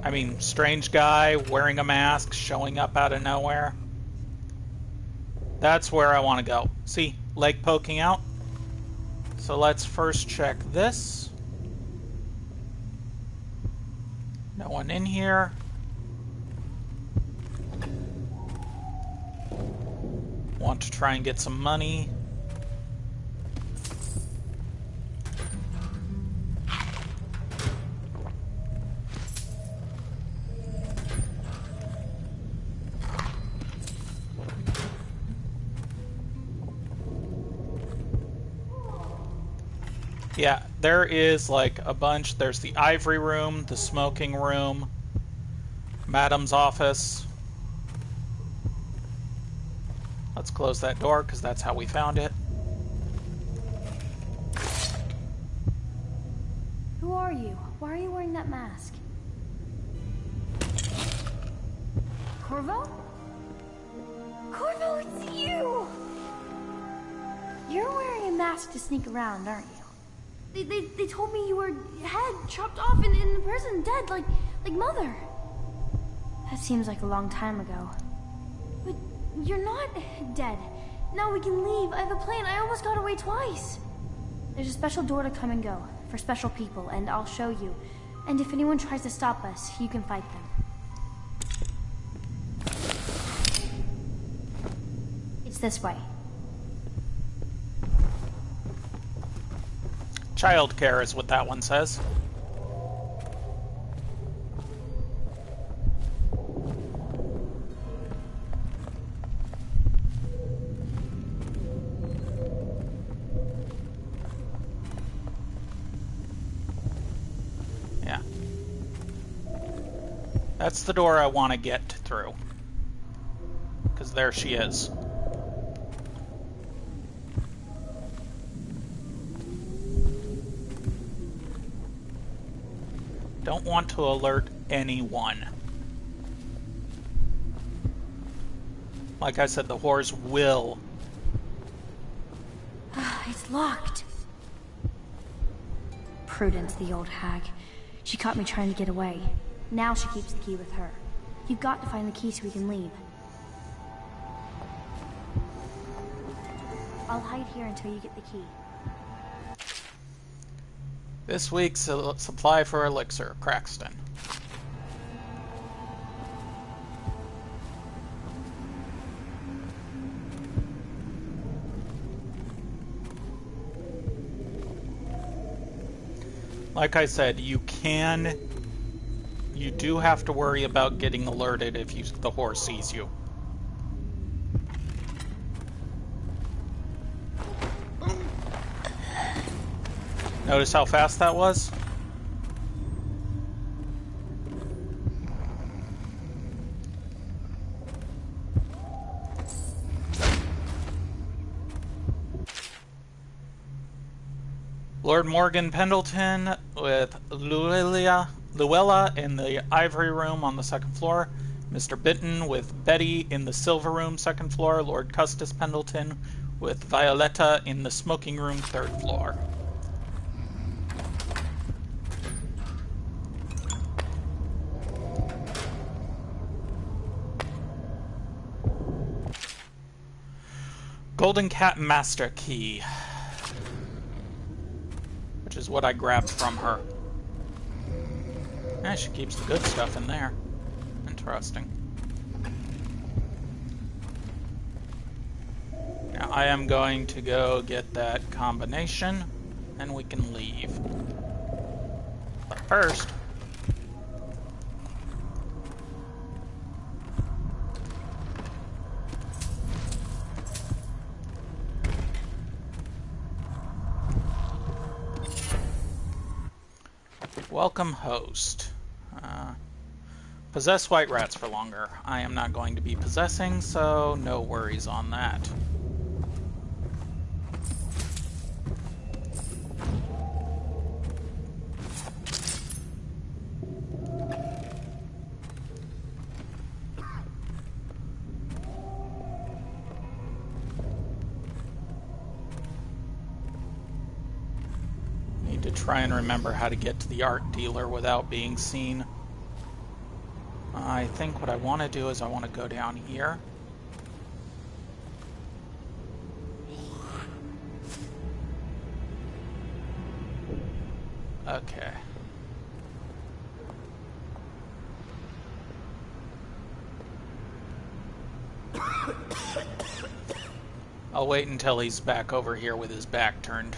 S1: I mean, strange guy, wearing a mask, showing up out of nowhere. That's where I want to go. See, leg poking out. So let's first check this. No one in here. Want to try and get some money. Yeah, there is like a bunch. There's the ivory room, the smoking room, Madam's office. Let's close that door, because that's how we found it.
S22: Who are you? Why are you wearing that mask? Corvo? Corvo, it's you! You're wearing a mask to sneak around, aren't you? They told me you were head chopped off in the prison, dead, like Mother. That seems like a long time ago. But you're not dead. Now we can leave. I have a plan. I almost got away twice. There's a special door to come and go for special people, and I'll show you. And if anyone tries to stop us, you can fight them. It's this way.
S1: Childcare is what that one says. Yeah. That's the door I want to get through. Because there she is. Don't want to alert anyone. Like I said, the whores will.
S22: It's locked. Prudence, the old hag. She caught me trying to get away. Now she keeps the key with her. You've got to find the key so we can leave. I'll hide here until you get the key.
S1: This week's supply for elixir, Craxton. Like I said, you can you do have to worry about getting alerted if the horse sees you. Notice how fast that was? Lord Morgan Pendleton with Luella in the ivory room on the second floor. Mr. Benton with Betty in the silver room, second floor. Lord Custis Pendleton with Violetta in the smoking room, third floor. Golden Cat Master Key, which is what I grabbed from her. Yeah, she keeps the good stuff in there. Interesting. Now I am going to go get that combination, and we can leave. But first, welcome host. Possess white rats for longer. I am not going to be possessing, so no worries on that. Need to try and remember how to get to the art dealer without being seen. I think what I want to do is I want to go down here. Okay. I'll wait until he's back over here with his back turned.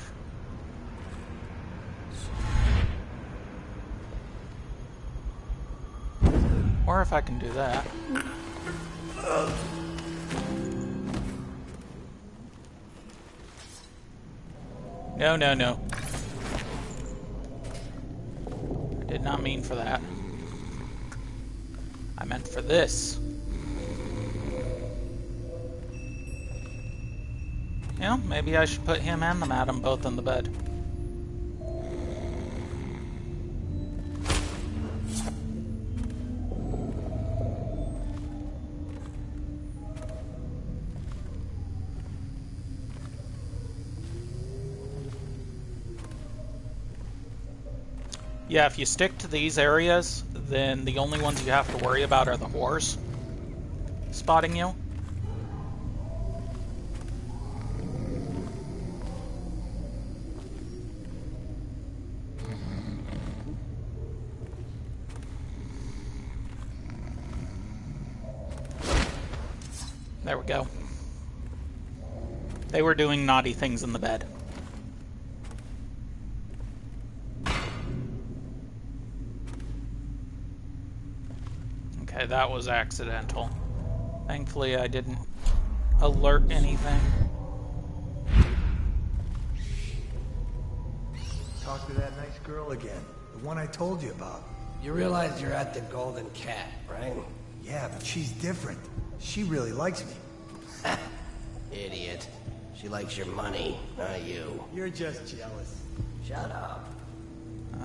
S1: Or if I can do that. No, no, no. I did not mean for that. I meant for this. You know, maybe I should put him and the madam both in the bed. Yeah, if you stick to these areas, then the only ones you have to worry about are the whores spotting you. There we go. They were doing naughty things in the bed. Okay, that was accidental. Thankfully, I didn't alert anything.
S12: Talk to that nice girl again. The one I told you about.
S17: You realize you're at the Golden Cat, right?
S12: Yeah, but she's different. She really likes me.
S17: Idiot. She likes your money, not you.
S12: You're just jealous.
S17: Shut up.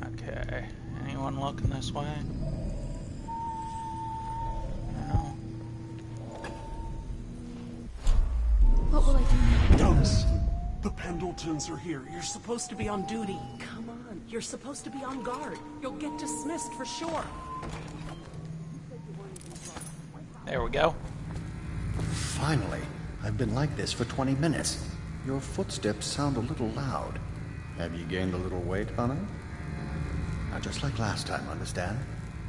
S1: Okay. Anyone looking this way? No.
S22: What will I do now?
S2: Don't. The Pendletons are here. You're supposed to be on duty. Come on. You're supposed to be on guard. You'll get dismissed for sure.
S1: There we go.
S16: Finally. I've been like this for 20 minutes. Your footsteps sound a little loud. Have you gained a little weight, honey? Now, just like last time, understand?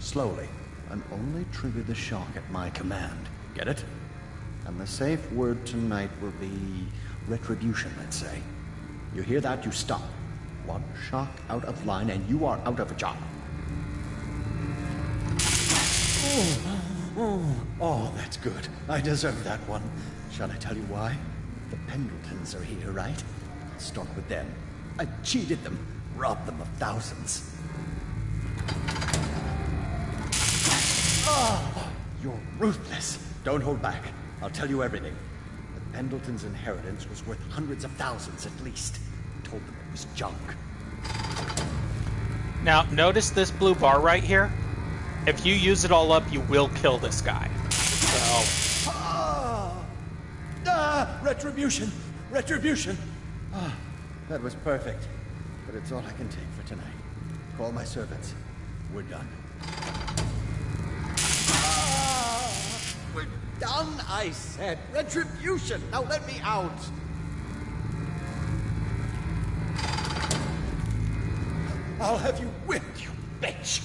S16: Slowly, and only trigger the shock at my command. Get it? And the safe word tonight will be retribution, let's say. You hear that, you stop. One shock out of line, and you are out of a job. Oh, that's good. I deserve that one. Shall I tell you why? The Pendletons are here, right? Let's start with them. I cheated them, robbed them of thousands. Oh, you're ruthless. Don't hold back. I'll tell you everything. The Pendletons' inheritance was worth hundreds of thousands at least. I told them it was junk.
S1: Now, notice this blue bar right here? If you use it all up, you will kill this guy. So...
S16: Retribution! Retribution! Ah, that was perfect. But it's all I can take for tonight. Call my servants. We're done. We're done, I said. Retribution! Now let me out! I'll have you whipped, you bitch!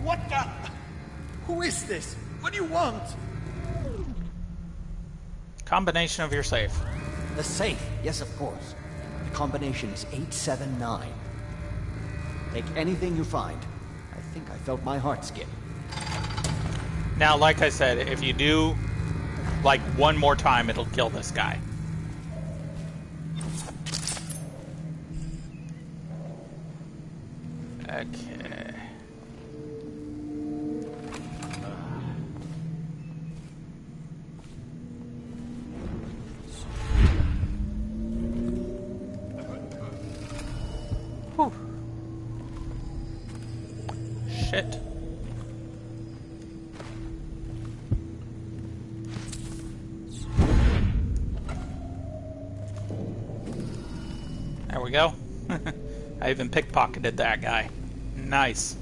S16: What the... Who is this? What do you want?
S1: Combination of your safe.
S16: The safe, yes, of course. The combination is 879. Take anything you find. I think I felt my heart skip.
S1: Now, like I said, if you do, like, one more time, it'll kill this guy. Okay. Whew. Shit. There we go. I even pickpocketed that guy. Nice.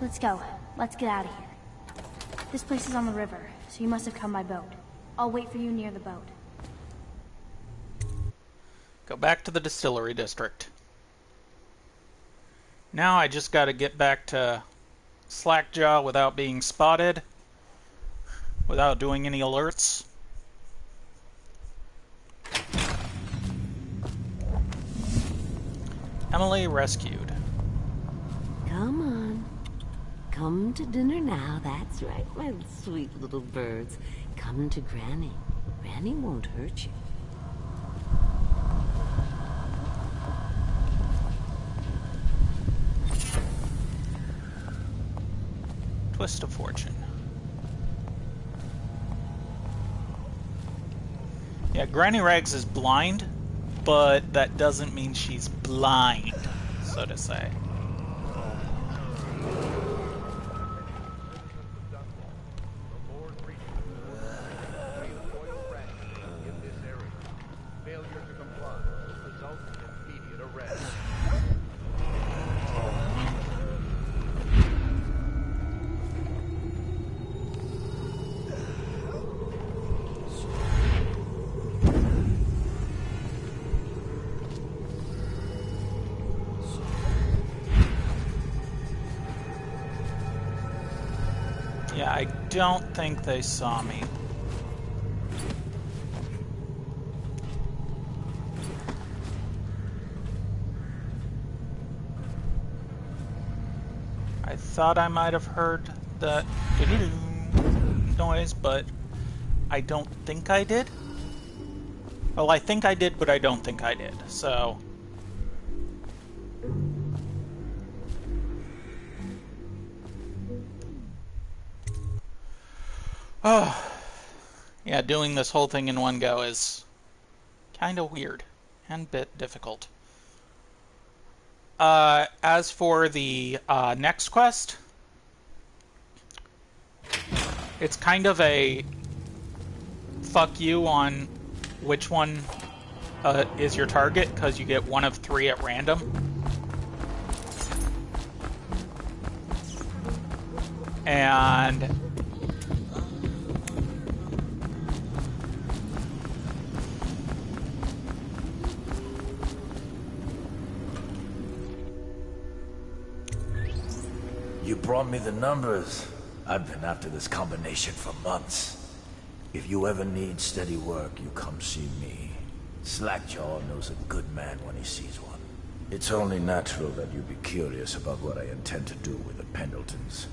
S22: Let's go. Let's get out of here. This place is on the river, so you must have come by boat. I'll wait for you near the boat.
S1: Go back to the distillery district. Now I just gotta get back to Slackjaw without being spotted, without doing any alerts. Emily rescued.
S4: Come on. Come to dinner now. That's right, my sweet little birds. Come to Granny. Granny won't hurt you.
S1: Twist of fortune. Yeah, Granny Rags is blind, but that doesn't mean she's blind, so to say. Yeah, I don't think they saw me. I thought I might have heard that noise, but I don't think I did. Well, I think I did, but I don't think I did, so... Oh, yeah, doing this whole thing in one go is kind of weird and a bit difficult. As for the next quest, it's kind of a fuck you on which one is your target, because you get one of 3 at random. And...
S15: You brought me the numbers. I've been after this combination for months. If you ever need steady work, you come see me. Slackjaw knows a good man when he sees one. It's only natural that you be curious about what I intend to do with the Pendletons.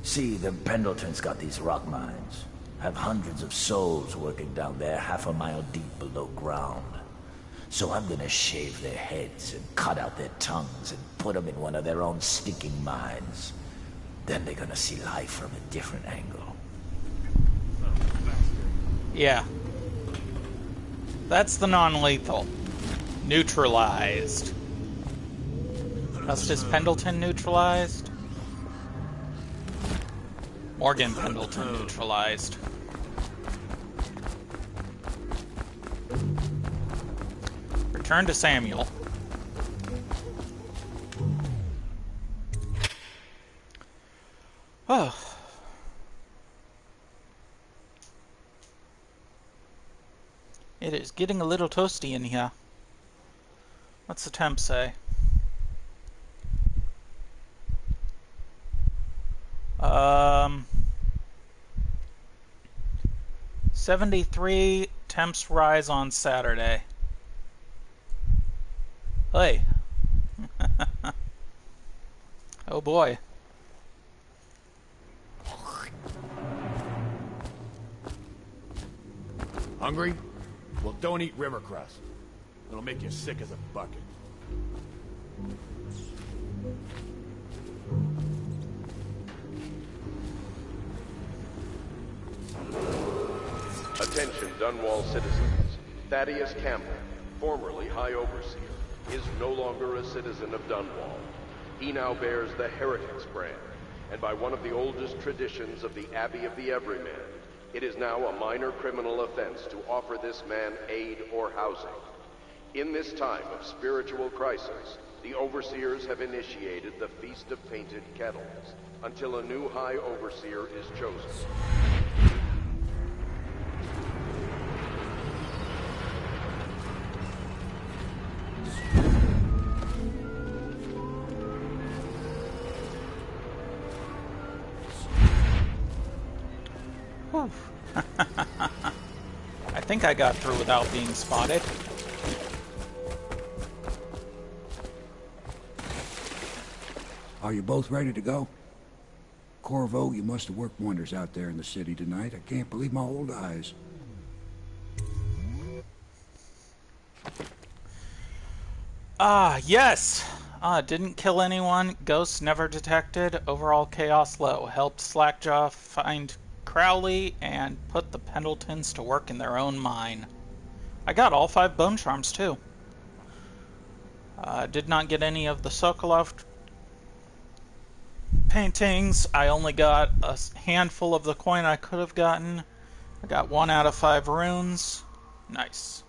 S15: See, the Pendletons got these rock mines. Have hundreds of souls working down there 1/2 mile deep below ground. So I'm gonna shave their heads and cut out their tongues and put them in one of their own stinking mines. Then they're gonna see life from a different angle.
S1: Yeah. That's the non-lethal. Neutralized. Justice Pendleton neutralized. Morgan Pendleton neutralized. Return to Samuel. Oh. It is getting a little toasty in here. What's the temp say? 73, temps rise on Saturday. Hey. Oh boy.
S13: Hungry? Well, don't eat river crust. It'll make you sick as a bucket.
S3: Attention, Dunwall citizens. Thaddeus Campbell, formerly High Overseer, is no longer a citizen of Dunwall. He now bears the Heretics brand, and by one of the oldest traditions of the Abbey of the Everyman, it is now a minor criminal offense to offer this man aid or housing. In this time of spiritual crisis, the Overseers have initiated the Feast of Painted Kettles, until a new High Overseer is chosen.
S1: I think I got through without being spotted.
S11: Are you both ready to go? Corvo, you must have worked wonders out there in the city tonight. I can't believe my old eyes.
S1: Yes! Didn't kill anyone. Ghosts never detected. Overall chaos low. Helped Slackjaw find Crowley and put the Pendletons to work in their own mine. I got all 5 bone charms too. Did not get any of the Sokolov paintings. I only got a handful of the coin I could have gotten. I got 1 out of 5 runes. Nice.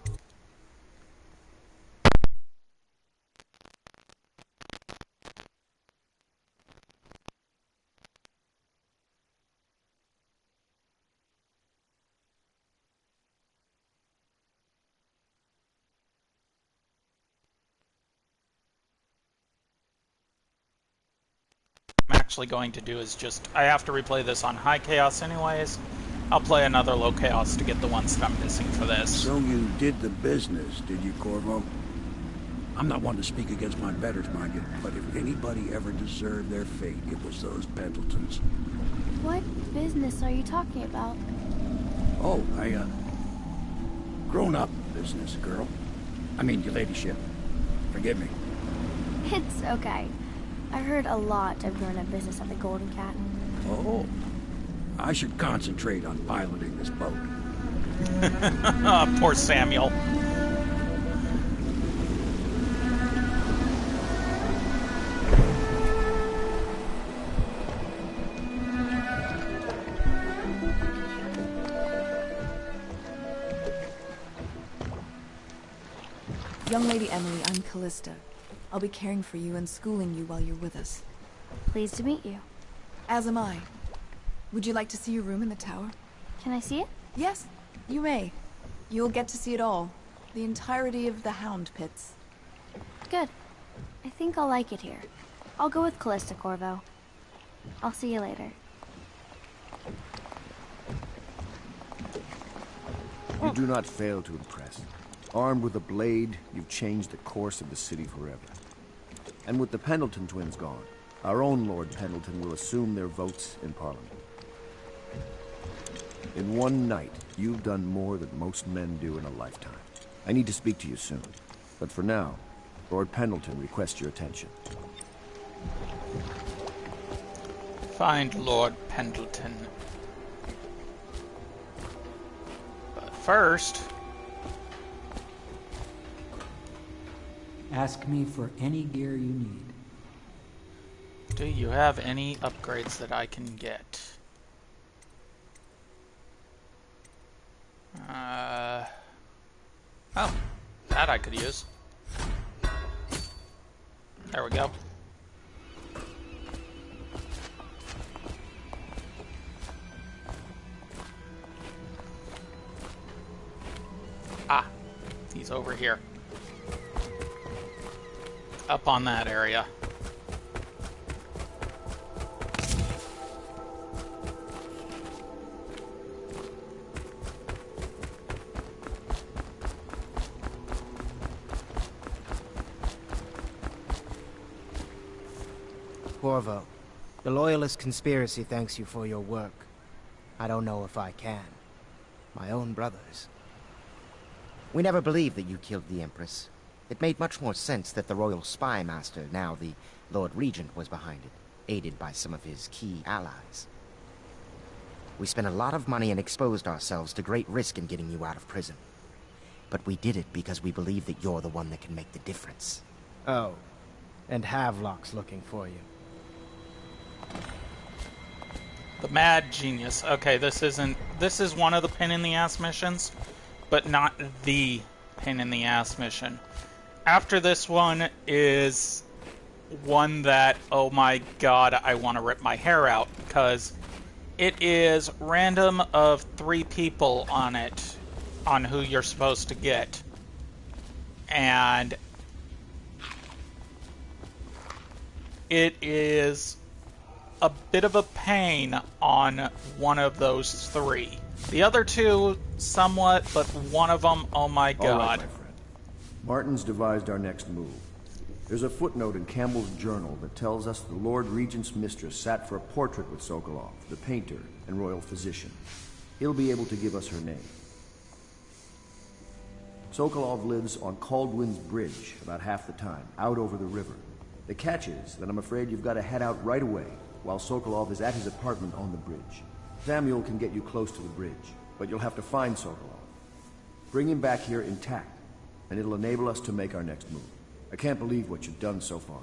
S1: I'm actually going to do is just, I have to replay this on high chaos anyways. I'll play another low chaos to get the ones that I'm missing for this.
S11: So you did the business, did you, Corvo? I'm not one to speak against my betters, mind you, but if anybody ever deserved their fate, it was those Pendletons.
S22: What business are you talking about?
S11: Oh, grown-up business, girl. I mean, your ladyship. Forgive me.
S22: It's okay. I've heard a lot of grown-up business at the Golden Cat.
S11: Oh. I should concentrate on piloting this boat.
S1: Oh, poor Samuel.
S9: Young Lady Emily, I'm Callista. I'll be caring for you and schooling you while you're with us.
S22: Pleased to meet you.
S9: As am I. Would you like to see your room in the tower?
S22: Can I see it?
S9: Yes, you may. You'll get to see it all. The entirety of the Hound Pits.
S22: Good. I think I'll like it here. I'll go with Callista, Corvo. I'll see you later.
S13: You do not fail to impress. Armed with a blade, you've changed the course of the city forever. And with the Pendleton twins gone, our own Lord Pendleton will assume their votes in Parliament. In one night, you've done more than most men do in a lifetime. I need to speak to you soon. But for now, Lord Pendleton requests your attention.
S1: Find Lord Pendleton. But first...
S8: Ask me for any gear you need.
S1: Do you have any upgrades that I can get? Oh, that I could use. There we go. Ah, he's over here. Up on that area.
S5: Corvo, the Loyalist conspiracy thanks you for your work. I don't know if I can. My own brothers.
S10: We never believed that you killed the Empress. It made much more sense that the Royal Spy Master, now the Lord Regent, was behind it, aided by some of his key allies. We spent a lot of money and exposed ourselves to great risk in getting you out of prison. But we did it because we believe that you're the one that can make the difference.
S5: Oh, and Havelock's looking for you.
S1: The Mad Genius. Okay, this is one of the pain-in-the-ass missions, but not the pain-in-the-ass mission. After this one is one that, oh my god, I want to rip my hair out, because it is random of 3 people on it, on who you're supposed to get. And it is a bit of a pain on one of those 3. The other 2, somewhat, but one of them, oh my god.
S13: All right, my friend. Martin's devised our next move. There's a footnote in Campbell's journal that tells us the Lord Regent's mistress sat for a portrait with Sokolov, the painter and royal physician. He'll be able to give us her name. Sokolov lives on Caldwin's Bridge about half the time, out over the river. The catch is that I'm afraid you've got to head out right away, while Sokolov is at his apartment on the bridge. Samuel can get you close to the bridge, but you'll have to find Sokolov. Bring him back here intact, and it'll enable us to make our next move. I can't believe what you've done so far.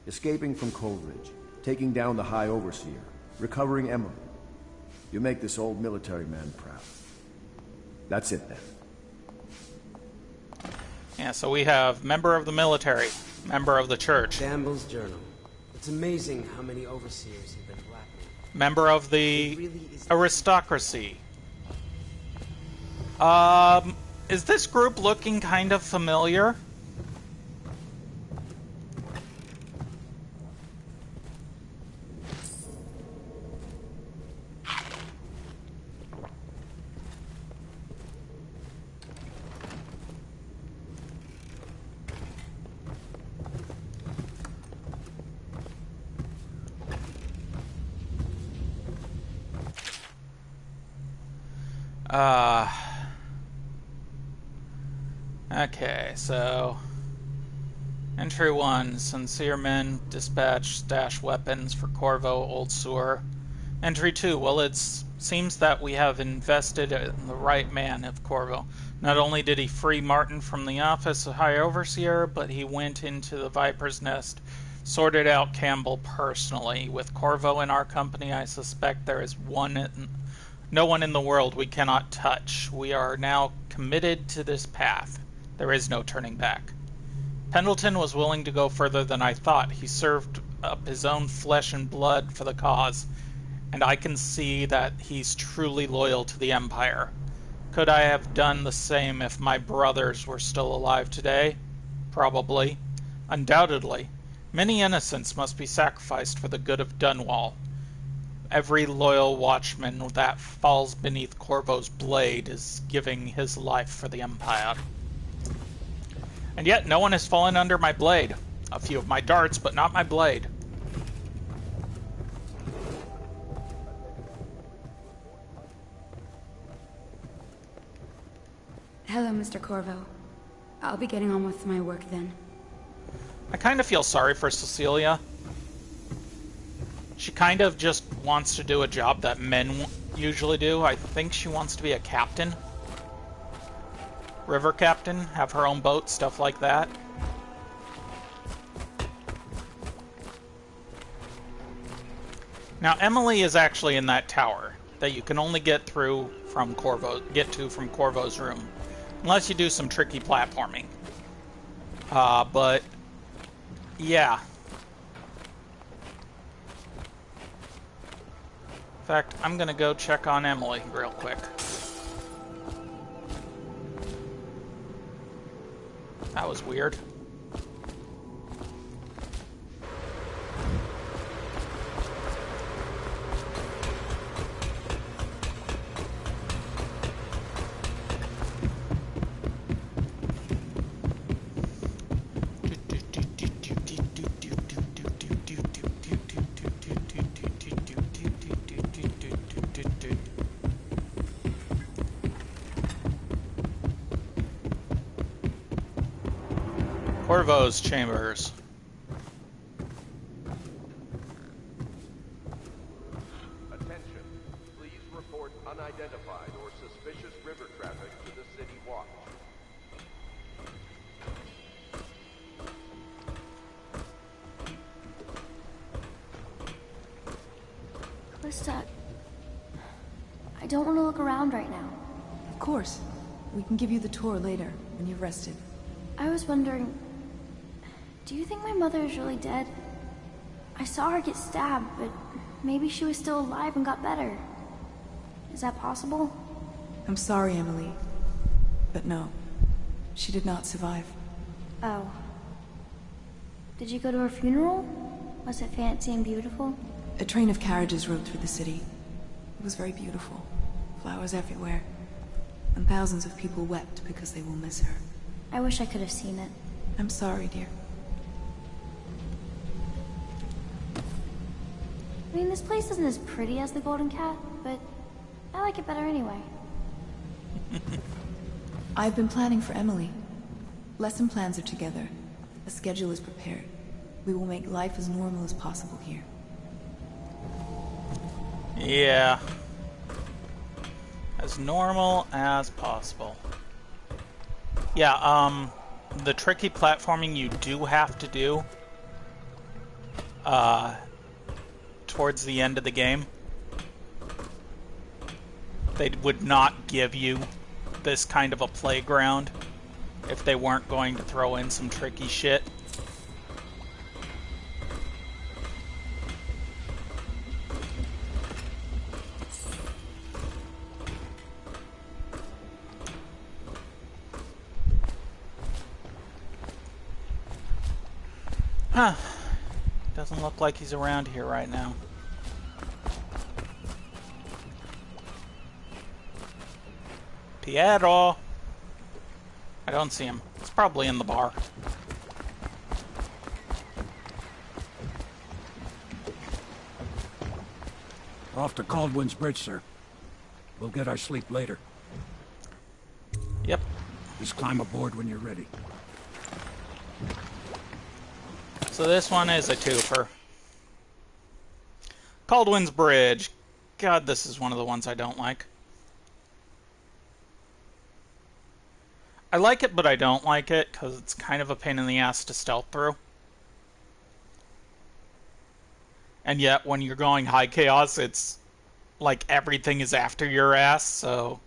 S13: Escaping from Coleridge, taking down the High Overseer, recovering Emily. You make this old military man proud. That's it then.
S1: Yeah, so we have member of the military, member of the church.
S7: Campbell's journal. It's amazing how many overseers have been blackmailed.
S1: Member of the aristocracy. Is this group looking kind of familiar? Okay, so entry 1, sincere men dispatch stash weapons for Corvo, Old Sewer. Entry 2, well, it seems that we have invested in the right man of Corvo. Not only did he free Martin from the office of High Overseer, but he went into the Viper's Nest, sorted out Campbell personally. With Corvo in our company, I suspect there is no one in the world we cannot touch. We are now committed to this path. There is no turning back. Pendleton was willing to go further than I thought. He served up his own flesh and blood for the cause, and I can see that he's truly loyal to the Empire. Could I have done the same if my brothers were still alive today? Probably. Undoubtedly. Many innocents must be sacrificed for the good of Dunwall. Every loyal watchman that falls beneath Corvo's blade is giving his life for the Empire. And yet no one has fallen under my blade. A few of my darts, but not my blade.
S6: Hello, Mr. Corvo. I'll be getting on with my work then.
S1: I kind of feel sorry for Cecilia. She kind of just wants to do a job that men usually do. I think she wants to be a captain. River captain, have her own boat, stuff like that. Now, Emily is actually in that tower that you can only get to from Corvo's room. Unless you do some tricky platforming. But, yeah. In fact, I'm gonna go check on Emily real quick. That was weird. Corvo's chambers.
S3: Attention. Please report unidentified or suspicious river traffic to the City Watch.
S22: Krista, I don't want to look around right now.
S9: Of course. We can give you the tour later, when you've rested.
S22: I was wondering, do you think my mother is really dead? I saw her get stabbed, but maybe she was still alive and got better. Is that possible?
S9: I'm sorry, Emily. But no. She did not survive.
S22: Oh. Did you go to her funeral? Was it fancy and beautiful?
S9: A train of carriages rode through the city. It was very beautiful. Flowers everywhere. And thousands of people wept because they will miss her.
S22: I wish I could have seen it.
S9: I'm sorry, dear.
S22: I mean, this place isn't as pretty as the Golden Cat, but I like it better anyway.
S9: I've been planning for Emily. Lesson plans are together. A schedule is prepared. We will make life as normal as possible here.
S1: Yeah. As normal as possible. Yeah, the tricky platforming you do have to do towards the end of the game. They would not give you this kind of a playground if they weren't going to throw in some tricky shit. Huh. Doesn't look like he's around here right now. Pietro! I don't see him. He's probably in the bar.
S11: Off to Caldwin's Bridge, sir. We'll get our sleep later.
S1: Yep.
S11: Just climb aboard when you're ready.
S1: So this one is a twofer. Caldwin's Bridge. God, this is one of the ones I don't like. I like it, but I don't like it, because it's kind of a pain in the ass to stealth through. And yet, when you're going high chaos, it's like everything is after your ass, so...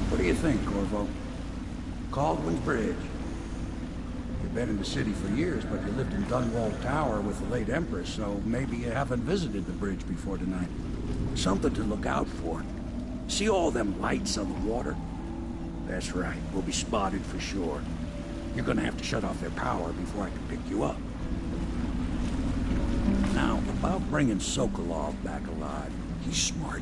S11: What do you think, Corvo? Caldwin's Bridge. You're been in the city for years, but you lived in Dunwall Tower with the late Empress, so maybe you haven't visited the bridge before tonight. Something to look out for. See all them lights on the water? That's right, we'll be spotted for sure. You're gonna have to shut off their power before I can pick you up. Now, about bringing Sokolov back alive, he's smart.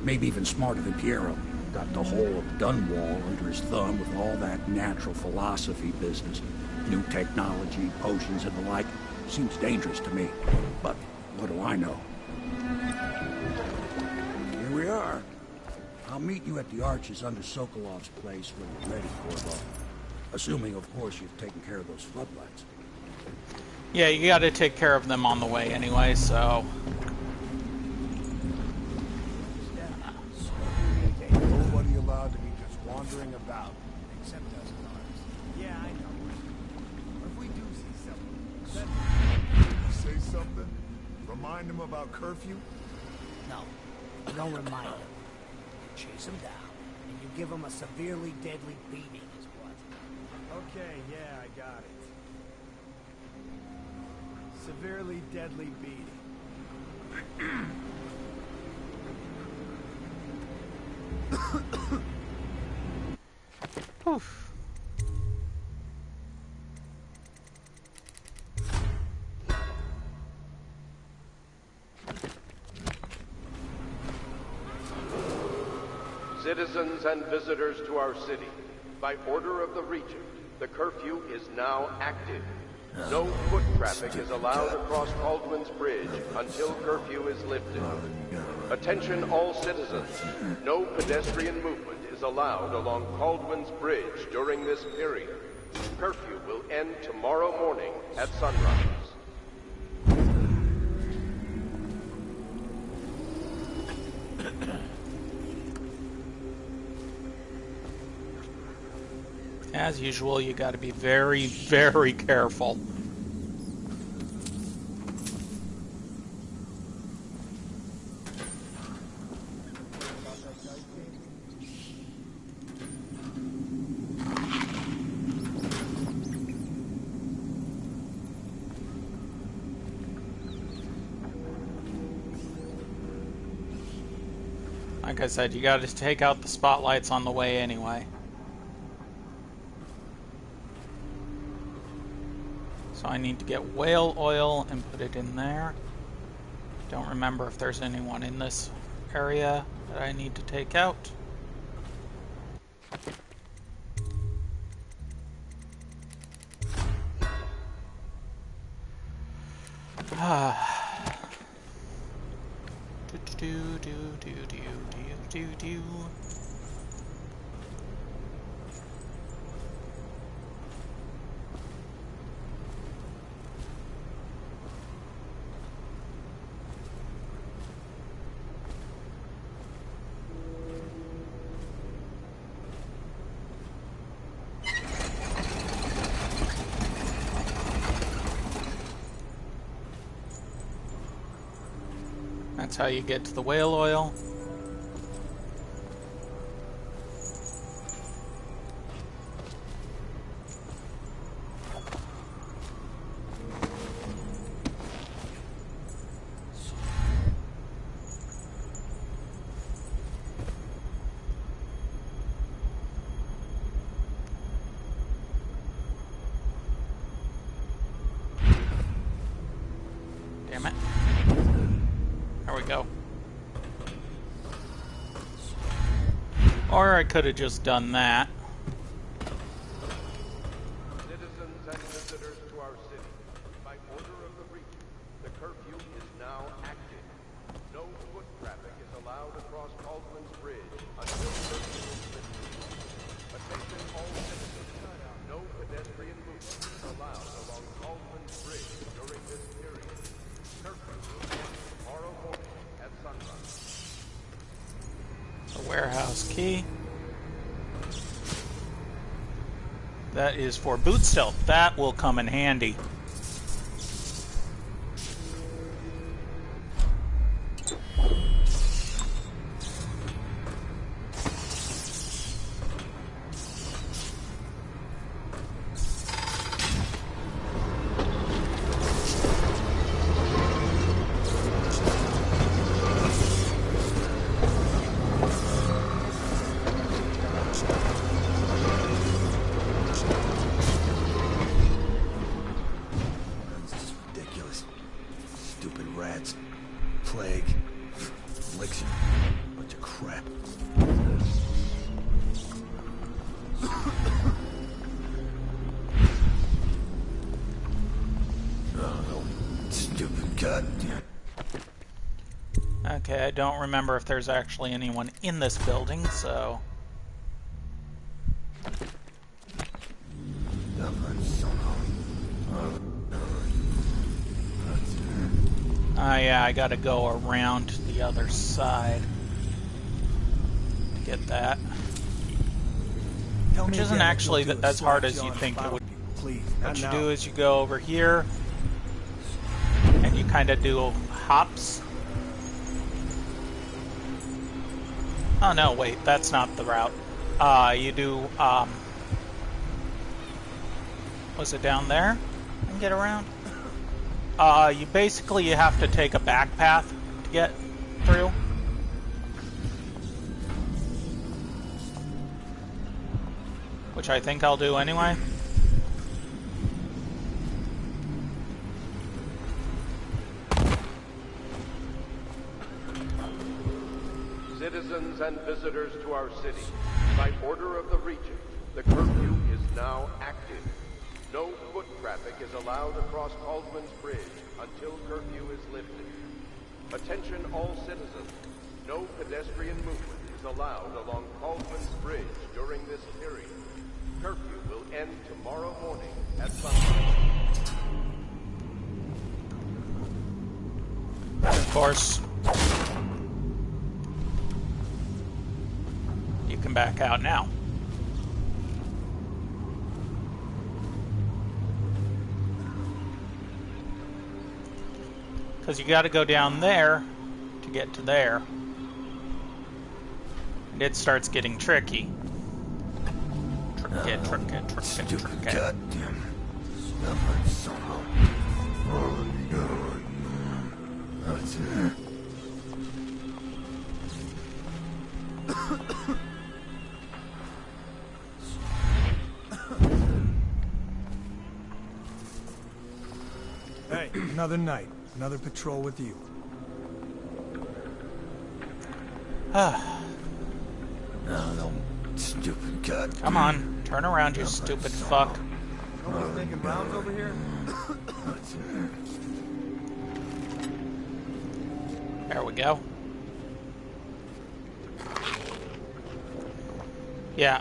S11: Maybe even smarter than Piero. Got the whole of Dunwall under his thumb with all that natural philosophy business. New technology, potions, and the like. Seems dangerous to me. But what do I know? Here we are. I'll meet you at the arches under Sokolov's place when you're ready, Corvo. Assuming, of course, you've taken care of those floodlights.
S1: Yeah, you gotta take care of them on the way anyway, so...
S12: Nobody allowed to be just wandering about, except us guards. Yeah, I know. But if we do see something,
S21: Say something? Remind him about curfew?
S17: No, you don't remind him. You chase him down, and you give him a severely deadly beating is what.
S12: Okay, yeah, I got it. Severely deadly beating.
S1: Oof.
S3: Citizens and visitors to our city, by order of the Regent, the curfew is now active. No foot traffic is allowed across Caldwin's Bridge until curfew is lifted. Attention all citizens. No pedestrian movement is allowed along Caldwin's Bridge during this period. Curfew will end tomorrow morning at sunrise.
S1: As usual, you gotta be very, very careful. Like I said, you gotta take out the spotlights on the way anyway. So I need to get whale oil and put it in there. Don't remember if there's anyone in this area that I need to take out. Do. That's how you get to the whale oil. Damn it. There we go. Or I could have just done that.
S3: Citizens and visitors to our city, by order of the Regent, the curfew is now active. No foot traffic is allowed across Caldwin's Bridge until curfew is lifted. Attention all citizens, no pedestrian movement is allowed along Caldwin's Bridge during this period. Curfew will end tomorrow morning at sunrise.
S1: A warehouse key. That is for boot stealth. That will come in handy.
S15: goddamn.
S1: Okay, I don't remember if there's actually anyone in this building, so... yeah, I gotta go around the other side to get that. Which isn't actually as hard as you think it would. What you do is you go over here, and you kind of do hops. Oh no, wait, that's not the route. You do, was it down there? And get around? You basically have to take a back path to get through. Which I think I'll do anyway.
S3: Citizens and visitors to our city, by order of the Regent, the curfew is now active. No foot traffic is allowed across Caldwell's Bridge until curfew is lifted. Attention all citizens, no pedestrian movement is allowed along Caldwell's Bridge during this period. Curfew will end tomorrow morning at sunrise.
S1: Of course, you can back out now. Because you got to go down there to get to there. And it starts getting tricky. Tricky.
S15: Goddamn.
S12: Hey, another night. Another patrol with you.
S15: No, stupid god.
S1: Come on, turn around, you stupid fuck.
S12: No one's making rounds over here?
S1: There we go. Yeah,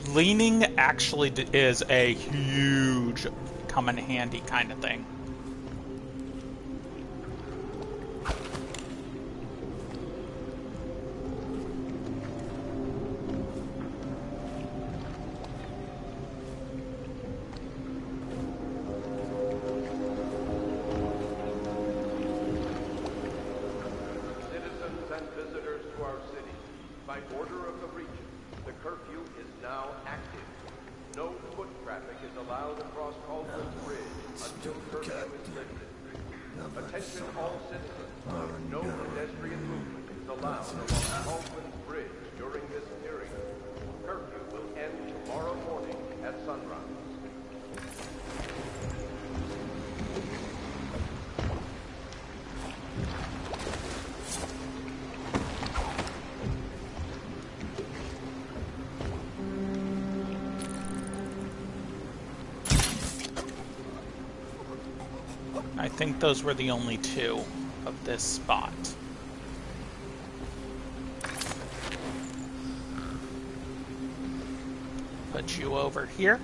S1: leaning actually is a huge come in handy kind of thing. I think those were the only two of this spot. Put you over here.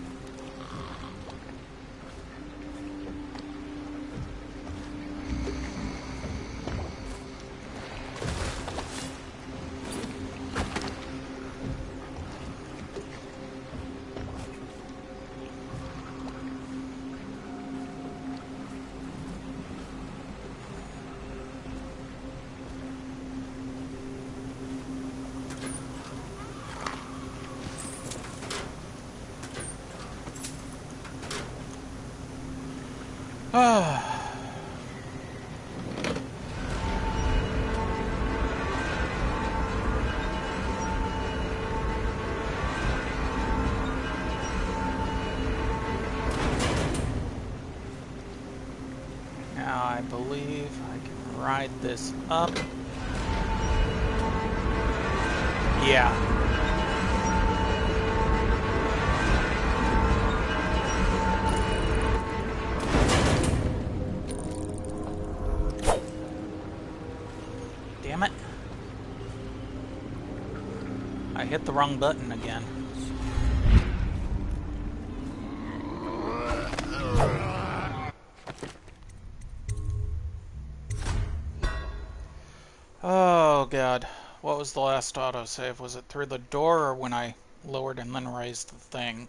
S1: Now I believe I can ride this up. Yeah. hit the wrong button again. Oh god. What was the last autosave? Was it through the door or when I lowered and then raised the thing?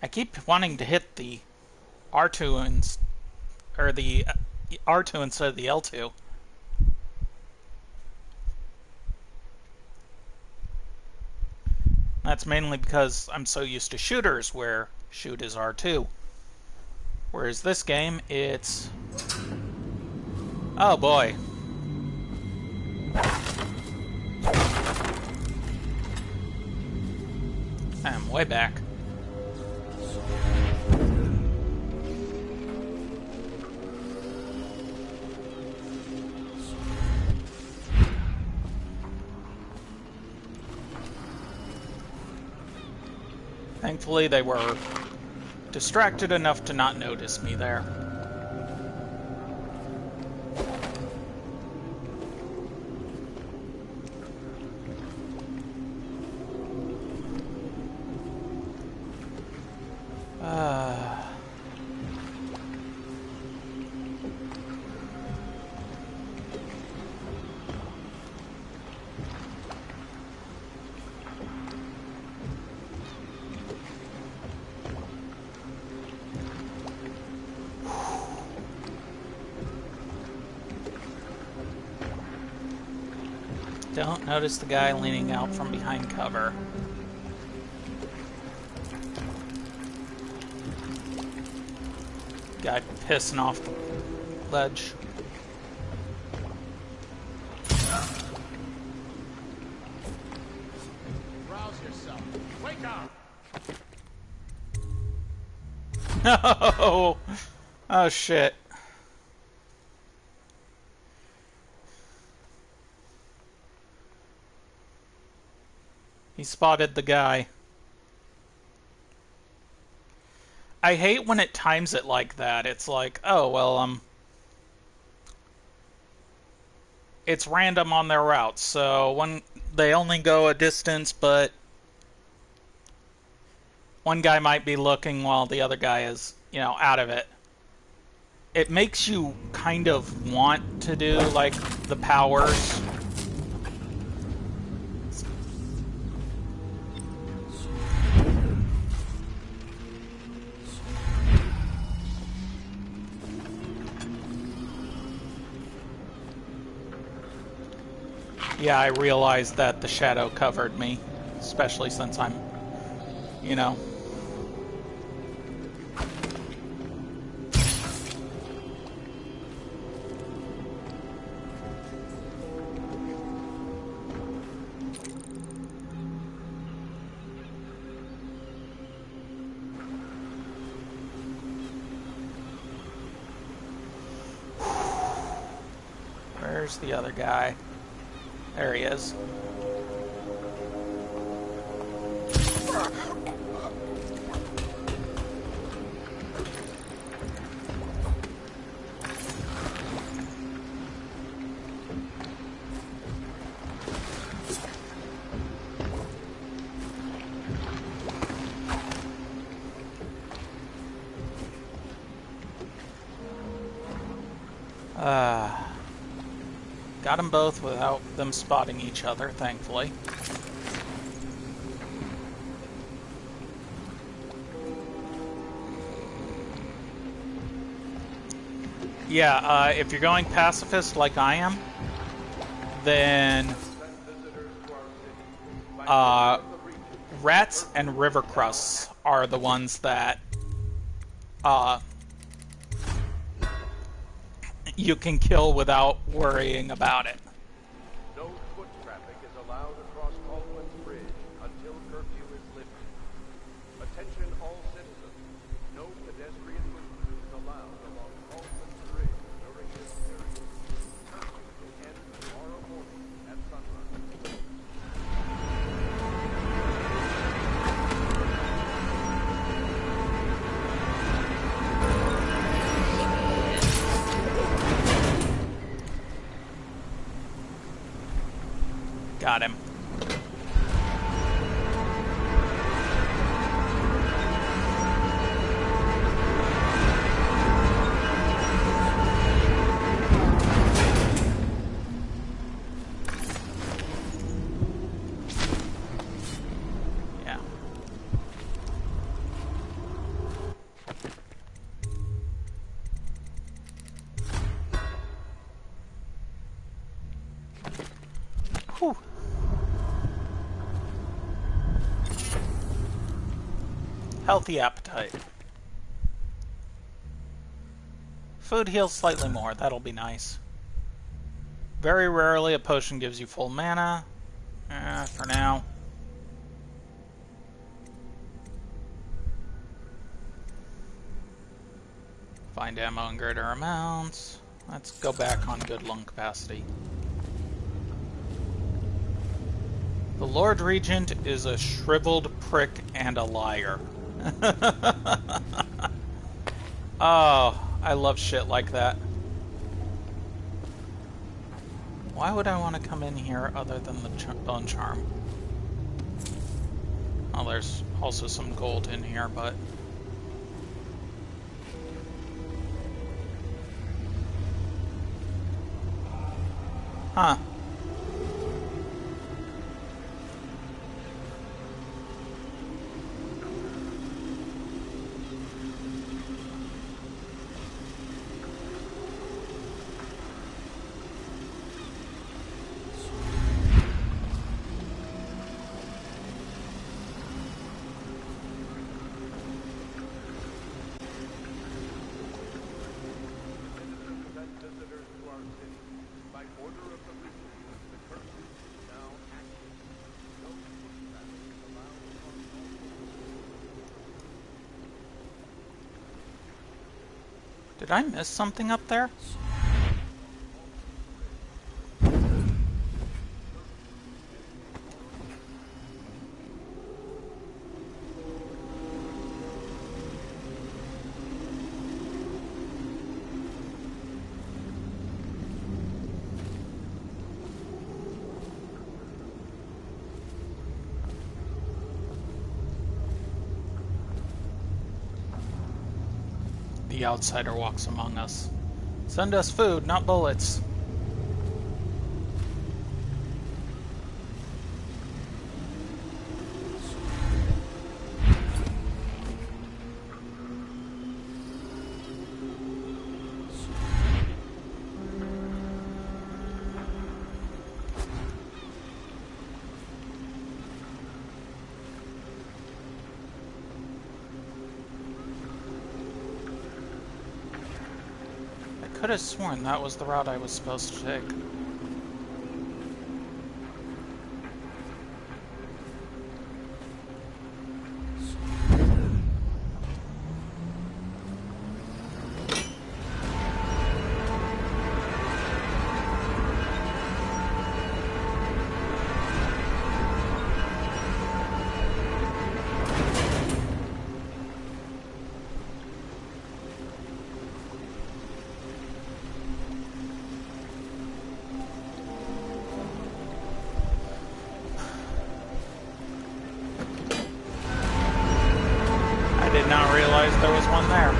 S1: I keep wanting to hit the R2 or the R2 instead of the L2. That's mainly because I'm so used to shooters where shoot is R2. Whereas this game, it's... Oh boy. I'm way back. Thankfully, they were distracted enough to not notice me there. Don't notice the guy leaning out from behind cover. Guy pissing off the ledge.
S20: Rouse yourself. Wake up!
S1: No! Oh shit. He spotted the guy. I hate when it times it like that. It's like, oh, well, it's random on their routes, so when they only go a distance, but one guy might be looking while the other guy is, you know, out of it. It makes you kind of want to do, like, the powers. Yeah, I realized that the shadow covered me, especially since I'm, you know. Where's the other guy? There he is. Got them both without them spotting each other, thankfully. Yeah, if you're going pacifist like I am, then rats and river crusts are the ones that you can kill without worrying about it.
S3: No foot traffic is allowed across Caldwell's Bridge until curfew is lifted. Attention all citizens. No pedestrian movement is allowed along Caldwell's Bridge during this period. Curfew will end tomorrow morning at sunrise.
S1: Got him. Yeah. Whew. Healthy appetite. Food heals slightly more. That'll be nice. Very rarely a potion gives you full mana. For now. Find ammo in greater amounts. Let's go back on good lung capacity. The Lord Regent is a shriveled prick and a liar. Oh, I love shit like that. Why would I want to come in here other than the bone charm? Well, there's also some gold in here, but... Huh. Did I miss something up there? The outsider walks among us. Send us food, not bullets. I could have sworn that was the route I was supposed to take. Did not realize there was one there.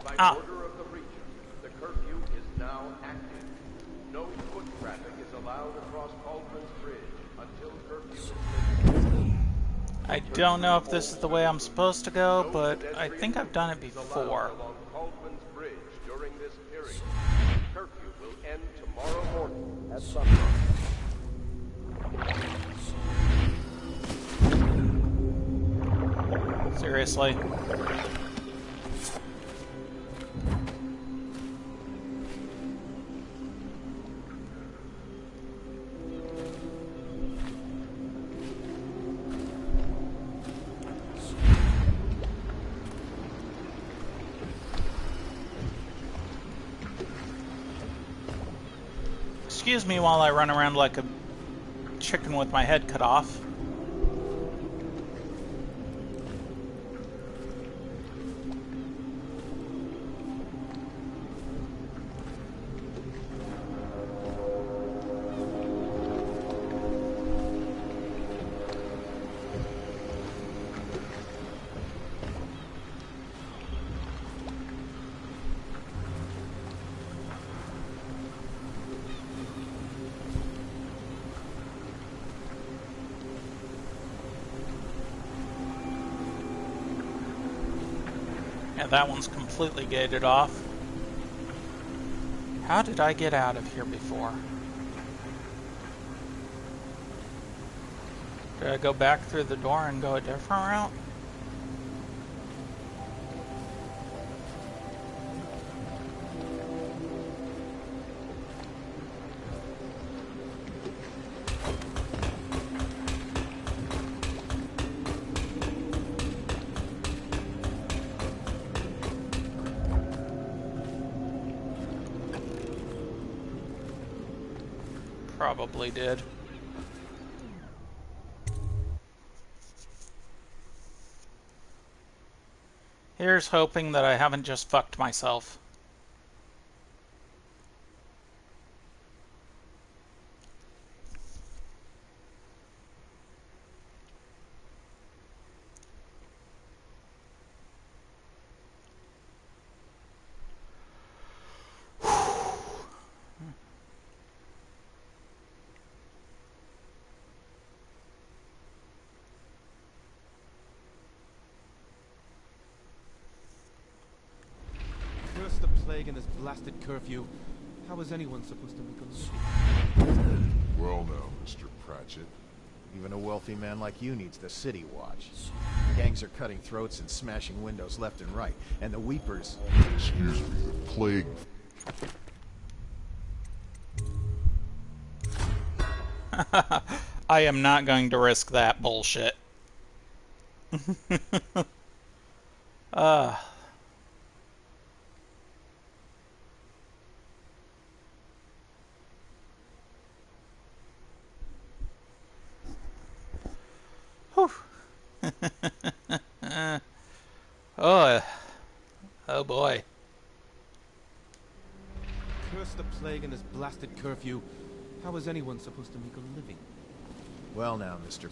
S3: By order of the Regent, the curfew is now active. No foot traffic is allowed across Cauldron's Bridge until curfew is lifted.
S1: I don't know if this is the way I'm supposed to go, but I think I've done it before.
S3: Along Cauldron's Bridge during this period. Curfew will end tomorrow morning at sunrise.
S1: Seriously? Excuse me while I run around like a chicken with my head cut off. Yeah, that one's completely gated off. How did I get out of here before? Did I go back through the door and go a different route? Probably did. Here's hoping that I haven't just fucked myself.
S14: Curse the plague and this blasted curfew. How is anyone supposed to make a living?
S21: Well now, Mr. Pratchett.
S18: Even a wealthy man like you needs the city watch. Gangs are cutting throats and smashing windows left and right, and the Weepers...
S21: Excuse me, the plague...
S1: I am not going to risk that bullshit. Whew. Oh boy.
S14: Curse the plague and this blasted curfew. How is anyone supposed to make a living?
S18: Well now, Mr.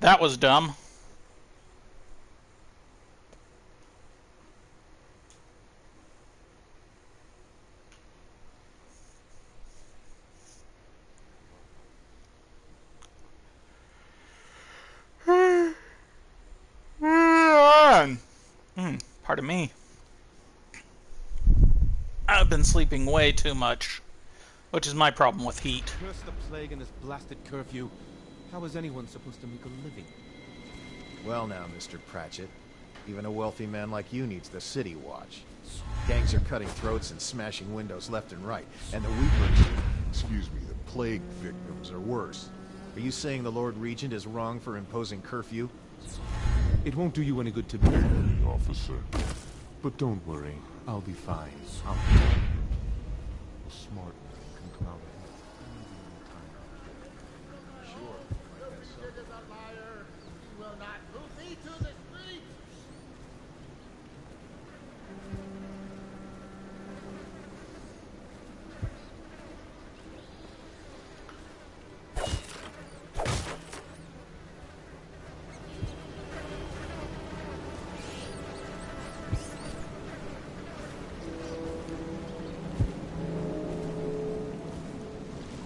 S1: That was dumb. Pardon me. I've been sleeping way too much, which is my problem with heat.
S14: Curse the plague and this blasted curfew. How is anyone supposed to make a living?
S18: Well now, Mr. Pratchett. Even a wealthy man like you needs the city watch. Gangs are cutting throats and smashing windows left and right, and the Weepers...
S21: Excuse me, the plague victims are worse.
S18: Are you saying the Lord Regent is wrong for imposing curfew?
S14: It won't do you any good to be...
S21: Officer. But don't worry, I'll be fine. A smart man can come out of it. Sure.
S23: Is a liar. He will not move me to the street.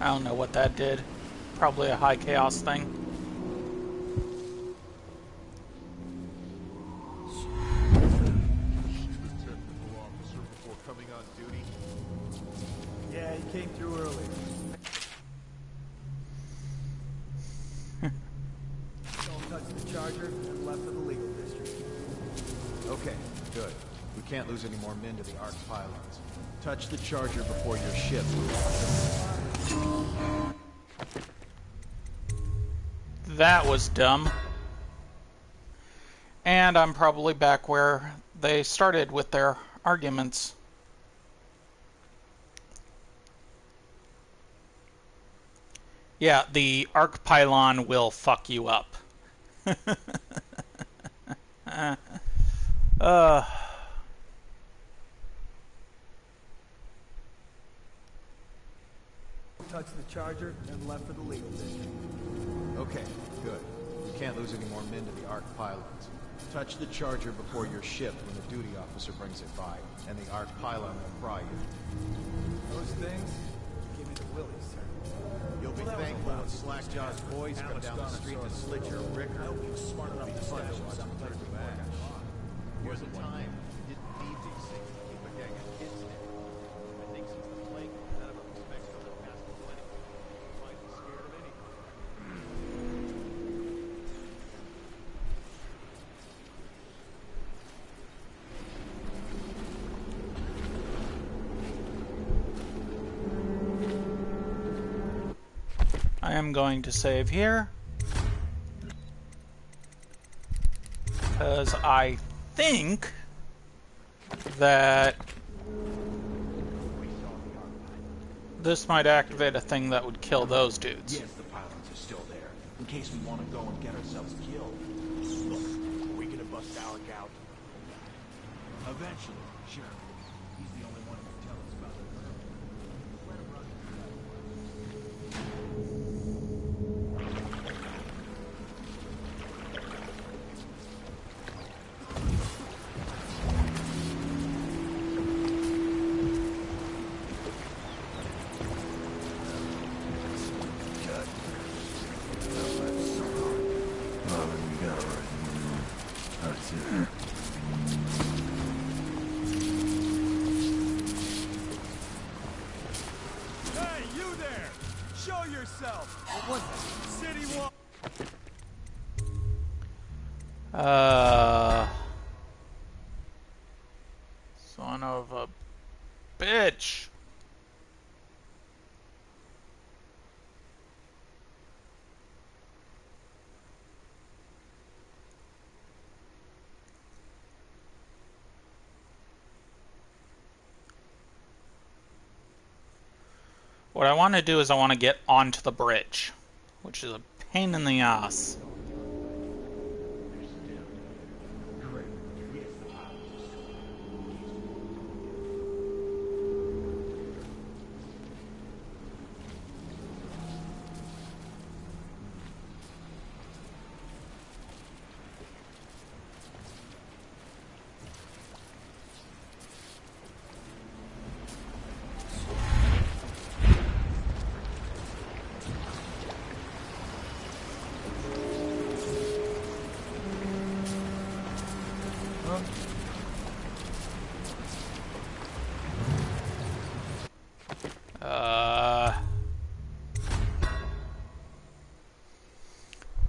S1: I don't know what that did. Probably a high chaos thing.
S18: Before coming on duty?
S12: Yeah, he came through early. Don't touch the charger and left of the legal district.
S18: Okay, good. We can't lose any more men to the arc pylons. Touch the charger before your ship.
S1: That was dumb. And I'm probably back where they started with their arguments. Yeah, the arc pylon will fuck you up.
S12: Touch the charger and left for the legal district.
S18: Okay, good. We can't lose any more men to the arc pylons. Touch the charger before you're shipped when the duty officer brings it by, and the arc pylon will pry you.
S12: Those things give me the willies, sir.
S18: You'll be thankful when Slack
S14: John's boys come down the street to slit your ricker. Smart enough to fun to watch them play for back. There was a time you didn't need these things to keep a gang of kids there. I think since the plague, none of them expects to live past the wedding. Might be scared of anything.
S1: I am going to save here, because I think that this might activate a thing that would kill those dudes.
S11: Yes, the pilots are still there, in case we want to go and get ourselves killed. Look, are we gonna bust Alec out? Eventually, sure. He's the only one who can tell us about it.
S12: Hey, you there! Show yourself! What was it? City Walk.
S1: Son of a bitch. What I want to do is I want to get onto the bridge, which is a pain in the ass.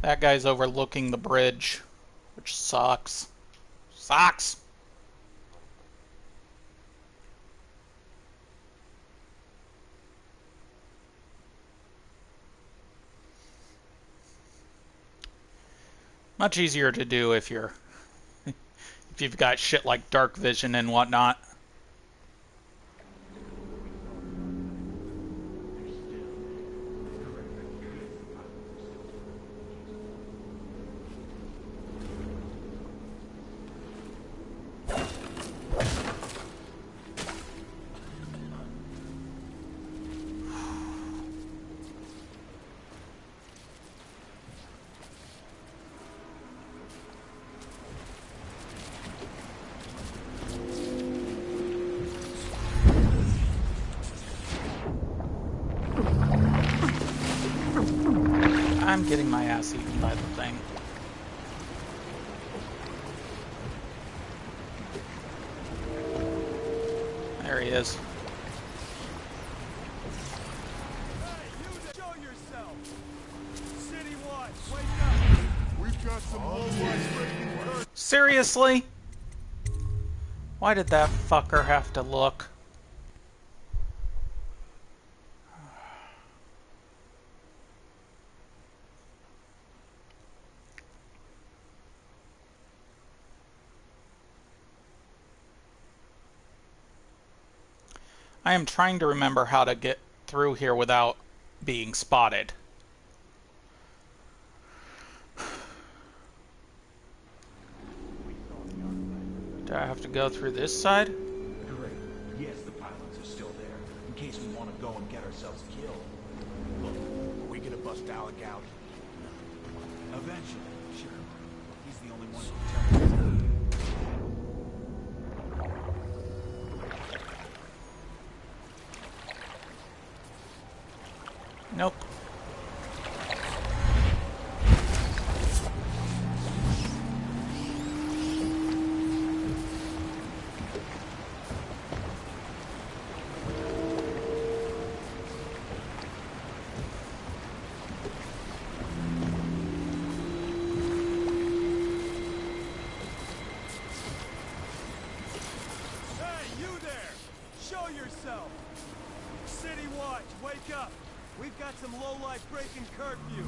S1: That guy's overlooking the bridge, which sucks. Sucks! Much easier to do if you're if you've got shit like dark vision and whatnot. I'm getting my ass eaten by the thing. There he is.
S12: Show yourself! City Watch, wake up! We've got some low-life.
S1: Seriously? Why did that fucker have to look? I am trying to remember how to get through here without being spotted. Do I have to go through this side?
S11: Great. Yes, the pilots are still there, in case we want to go and get ourselves killed. Look, are we gonna bust Alec out? Eventually, sure. He's the only one who can tell us.
S1: Nope.
S12: yourself. City Watch, wake up. We've got some lowlife breaking curfew.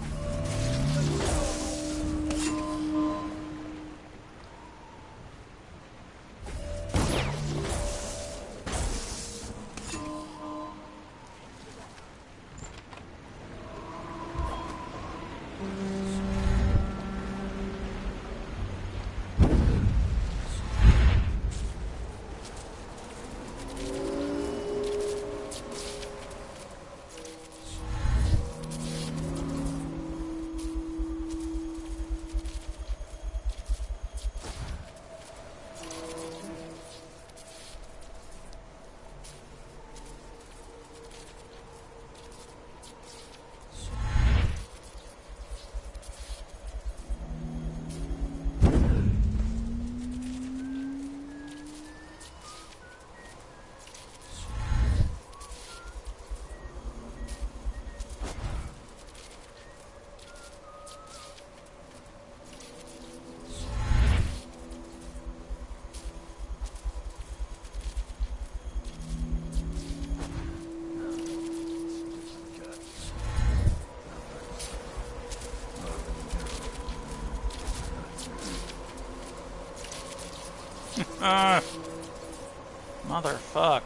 S1: Motherfuck.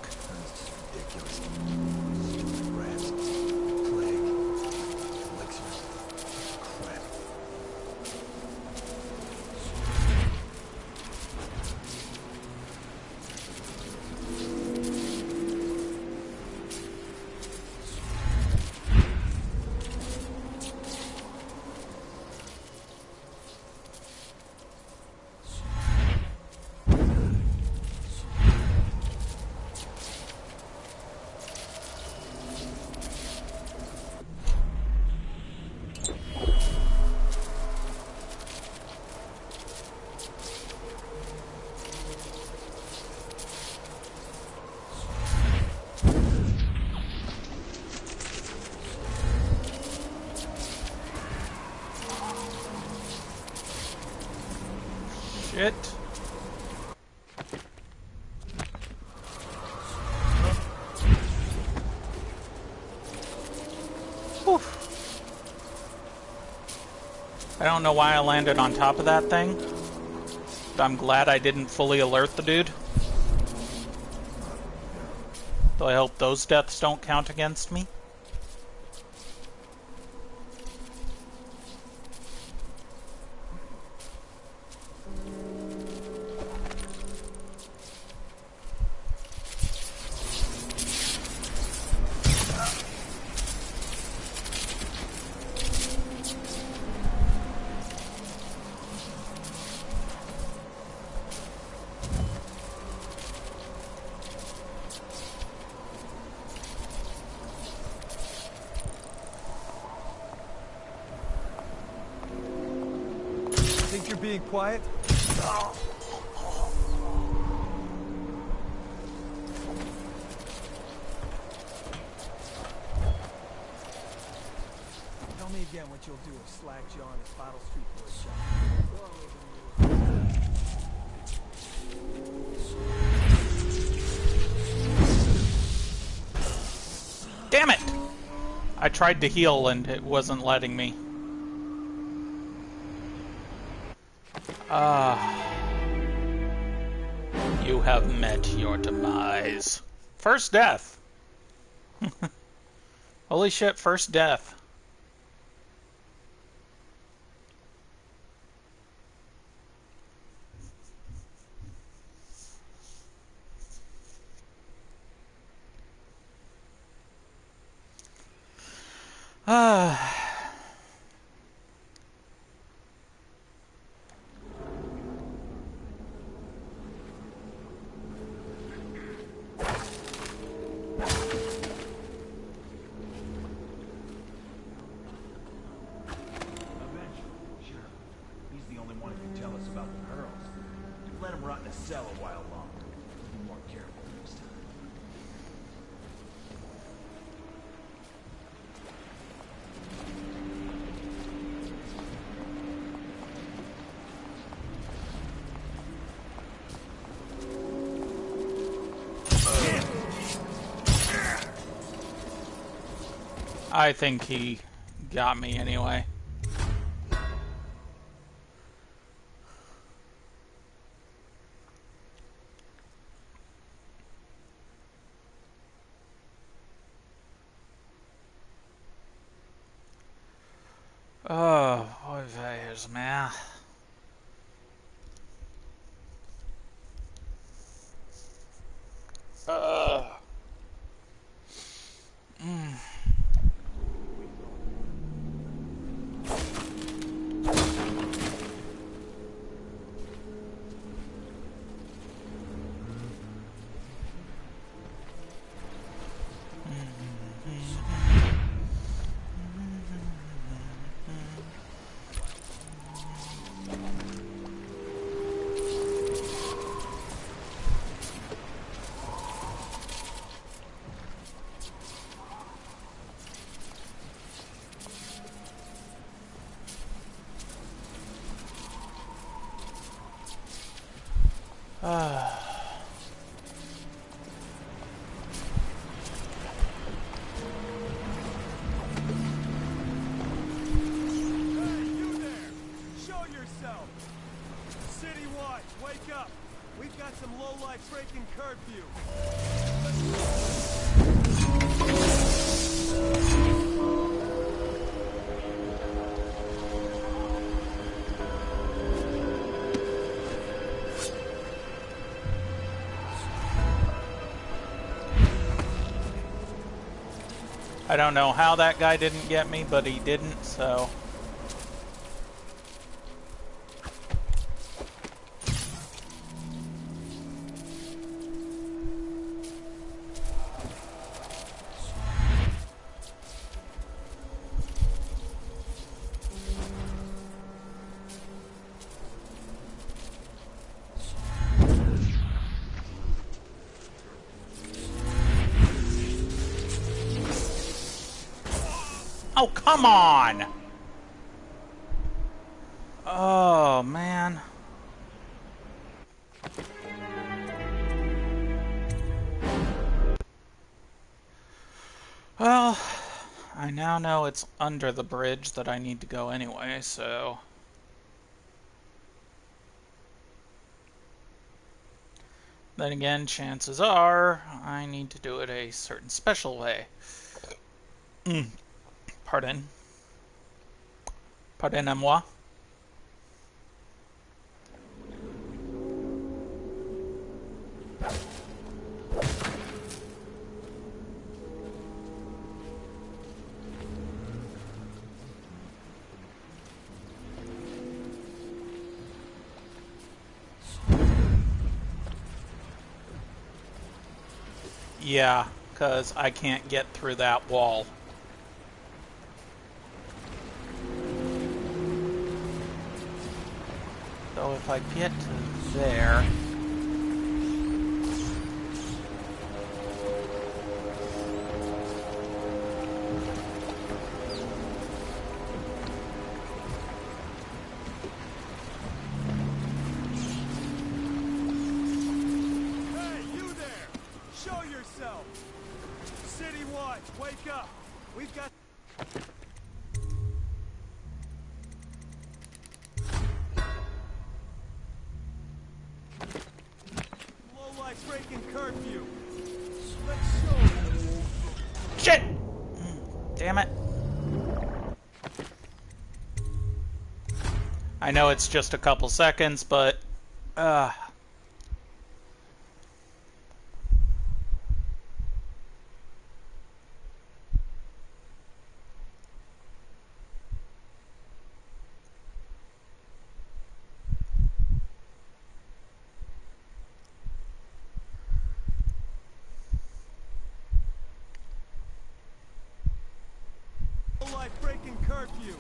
S1: Shit. Whew. I don't know why I landed on top of that thing, but I'm glad I didn't fully alert the dude. Though I hope those deaths don't count against me.
S12: Think you're being quiet? Tell me again what you'll do if Slack John is Bottle Street Boys shot.
S1: Damn it! I tried to heal and it wasn't letting me. You have met your demise. First death. Holy shit, first death.
S14: Cell a while longer. Be more careful next time.
S1: I think he got me anyway. Oh, boy, veirs, man. I don't know how that guy didn't get me, but he didn't, so... Oh, come on! Oh, man. Well, I now know it's under the bridge that I need to go anyway, so... Then again, chances are I need to do it a certain special way. Pardon. Pardonnez-moi. Yeah, because I can't get through that wall. So if I get to there...
S2: Hey, you there! Show yourself! City Watch, wake up! We've got... Lowlife's breaking curfew. Let's show.
S1: Shit! Damn it. I know it's just a couple seconds, but...
S2: Lowlife breaking curfew.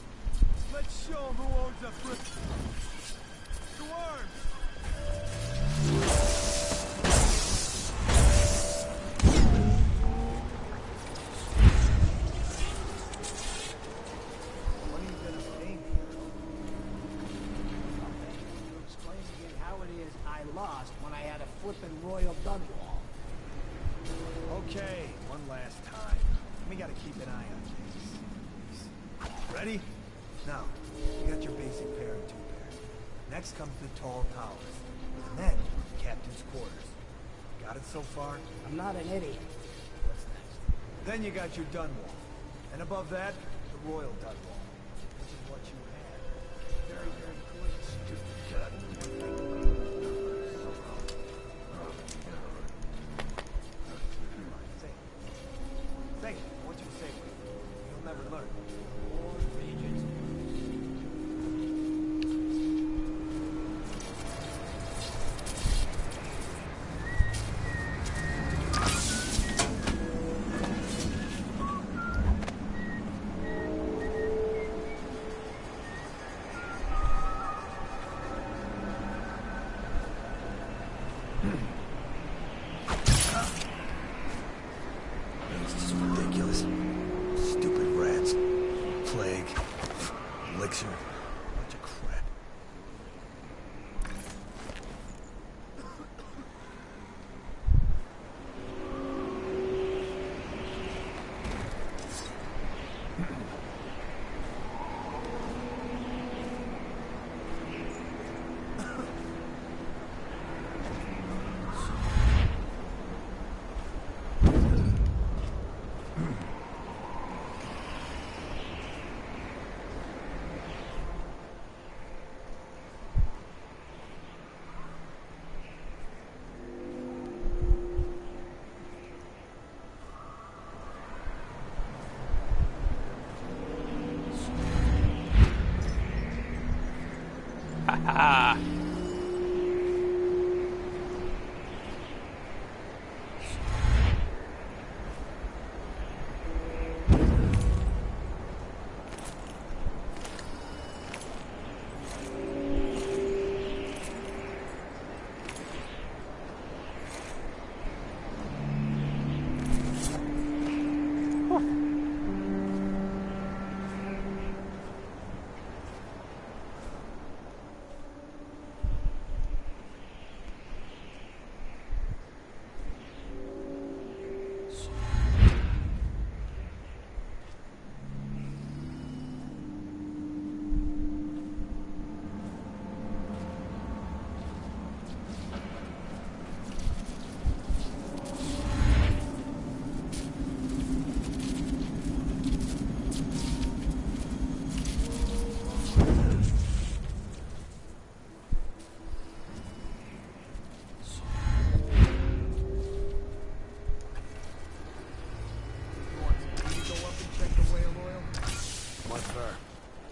S2: Let's show 'em who owns a brick. To arms!
S17: What are you gonna pay me, hero? You explain again how it is I lost when I had a flippin' Royal Dunwall.
S12: Okay, one last time. We gotta keep an eye on things. Ready? Now, you got your basic pair and 2 pair. Next comes the tall towers. And then, captain's quarters. Got it so far?
S17: I'm not an idiot. What's next?
S12: Then you got your dun wall. And above that, the royal dun wall. Which is what you had. Very, very good. Stupid gun. Say it. I want you to say it. You'll never learn. Lord Regent.
S13: This is ridiculous. Stupid rats. Plague. Elixir. Bunch of crap.
S1: Ah.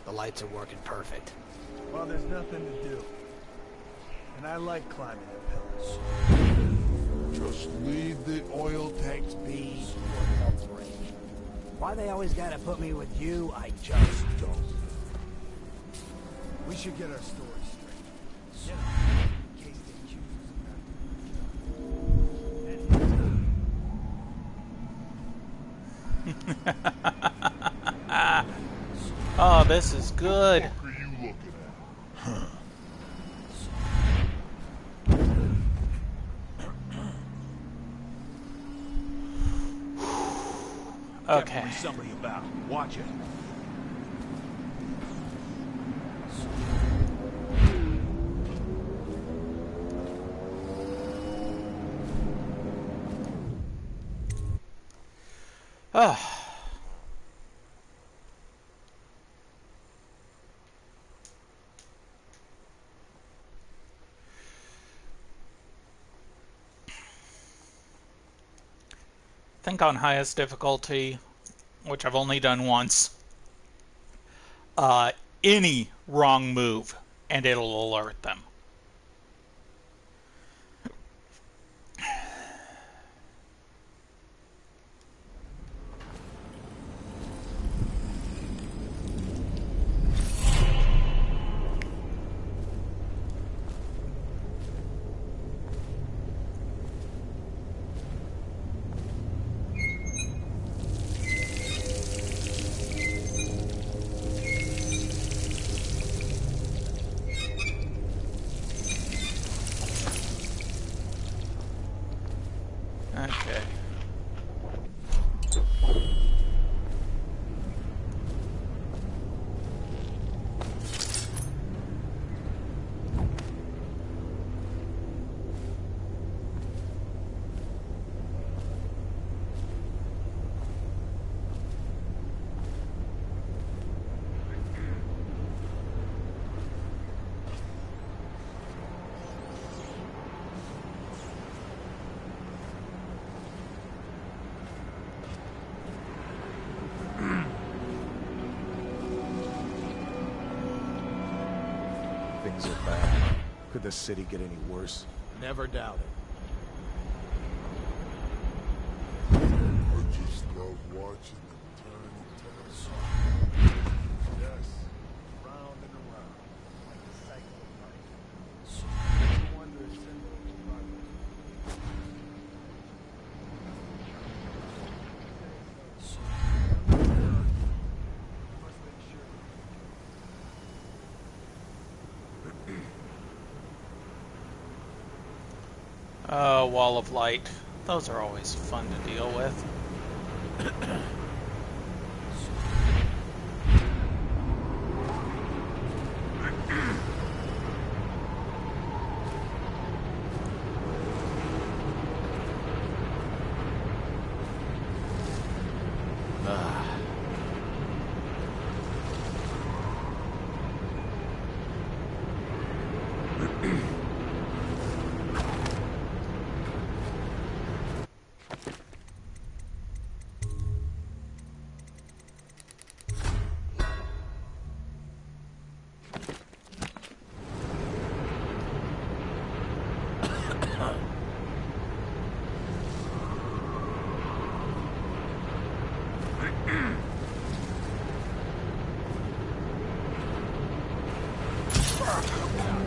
S17: The lights are working perfect.
S12: Well, there's nothing to do. And I like climbing the pillars.
S21: Just leave the oil tanks be.
S17: Why they always gotta put me with you, I just don't.
S12: We should get our story straight. Yeah. In case they choose
S1: Oh, this is good.
S21: What are you looking at? Huh.
S1: Okay.
S21: Definitely somebody about. Watch it.
S1: Ah. I think on highest difficulty, which I've only done once, any wrong move and it'll alert them.
S18: Things are bad. Could the city get any worse?
S14: Never doubt it.
S21: I just love watching them turn and turn. Yes, round and around, like the cycle of life. No wonder it's symbol of progress. Must make sure.
S1: Wall of light. Those are always fun to deal with.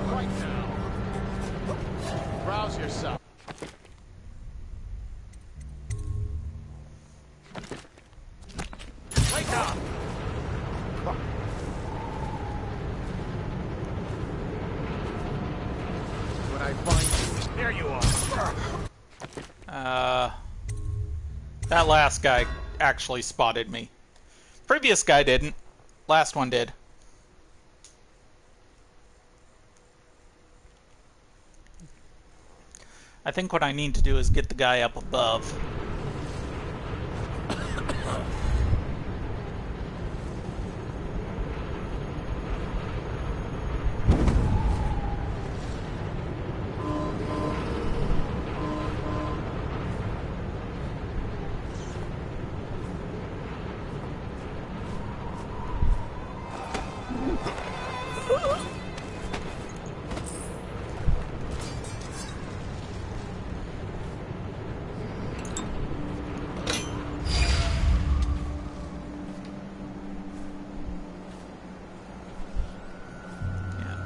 S14: Right now. Rouse yourself. Wake up! When I find you, there you are.
S1: That last guy actually spotted me. Previous guy didn't. Last one did. I think what I need to do is get the guy up above.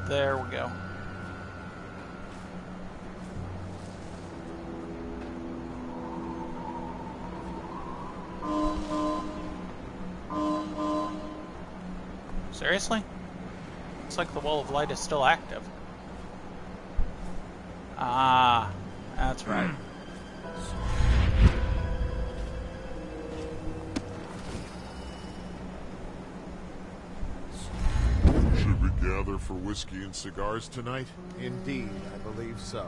S1: There we go. Seriously? Looks like the wall of light is still active. Ah, that's right.
S21: Gather for whiskey and cigars tonight?
S18: Indeed, I believe so.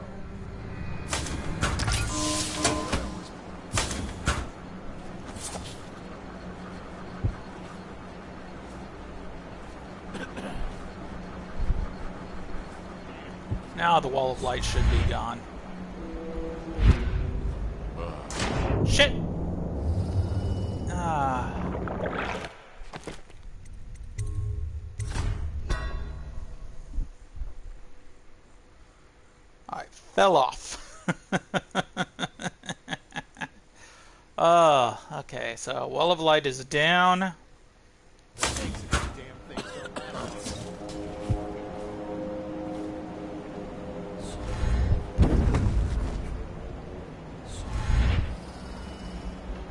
S1: Now the wall of light should be gone. Shit! Ah. I fell off. Okay, so wall of light is down.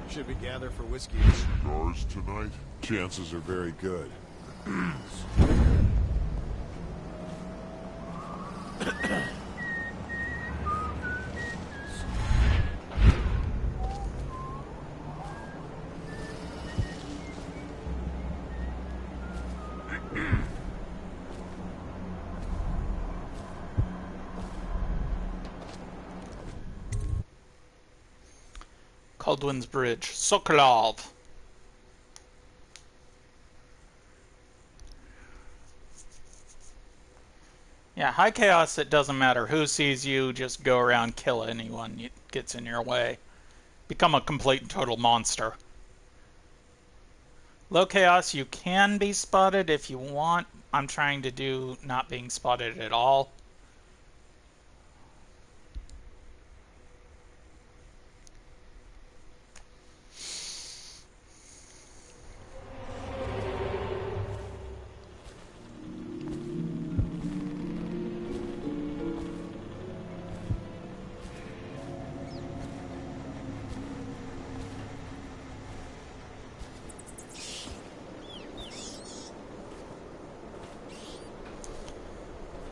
S18: Should we gather for whiskey?
S21: Cigars tonight?
S18: Chances are very good.
S1: Kaldwin's Bridge. Sokolov. Yeah, high chaos, it doesn't matter who sees you, just go around, kill anyone that gets in your way. Become a complete and total monster. Low chaos, you can be spotted if you want. I'm trying to do not being spotted at all.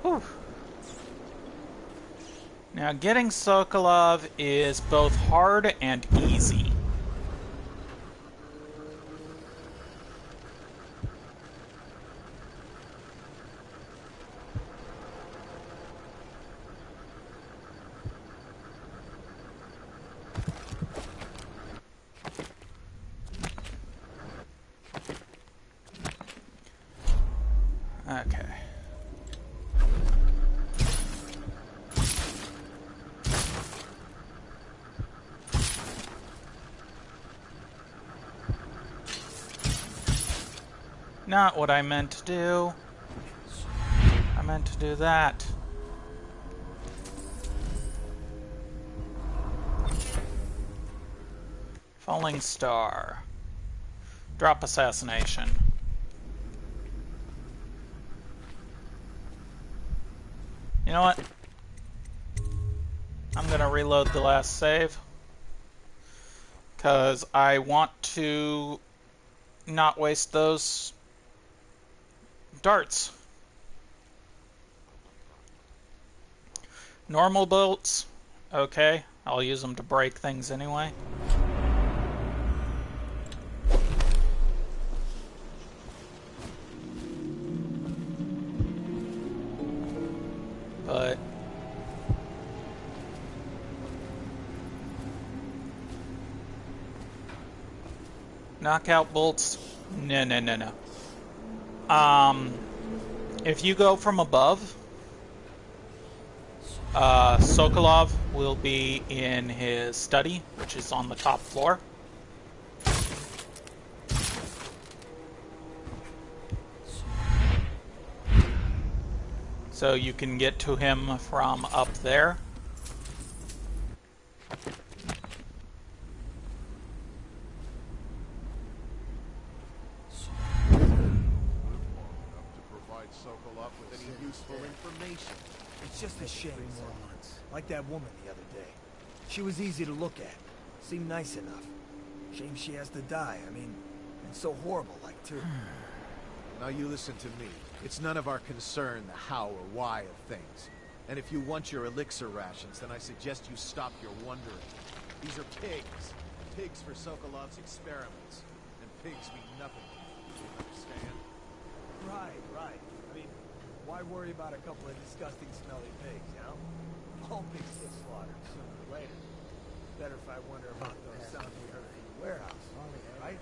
S1: Whew. Now, getting Sokolov is both hard and easy. Okay. Not what I meant to do. I meant to do that. Falling star. Drop assassination. You know what? I'm gonna reload the last save. 'Cause I want to not waste those darts. Normal bolts, okay. I'll use them to break things anyway. But knockout bolts, no. If you go from above, Sokolov will be in his study, which is on the top floor. So you can get to him from up there.
S18: Sokolov with any useful information.
S12: It's just a shame, like that woman the other day. She was easy to look at. Seemed nice enough. Shame she has to die. I mean, and so horrible, like, too.
S18: Now you listen to me. It's none of our concern the how or why of things. And if you want your elixir rations, then I suggest you stop your wondering. These are pigs. Pigs for Sokolov's experiments. And pigs mean nothing. You understand?
S12: Right. I mean, why worry about a couple of disgusting, smelly pigs, you know? All pigs get slaughtered sooner or later. Better if I wonder about those sounds we heard from the warehouse, right?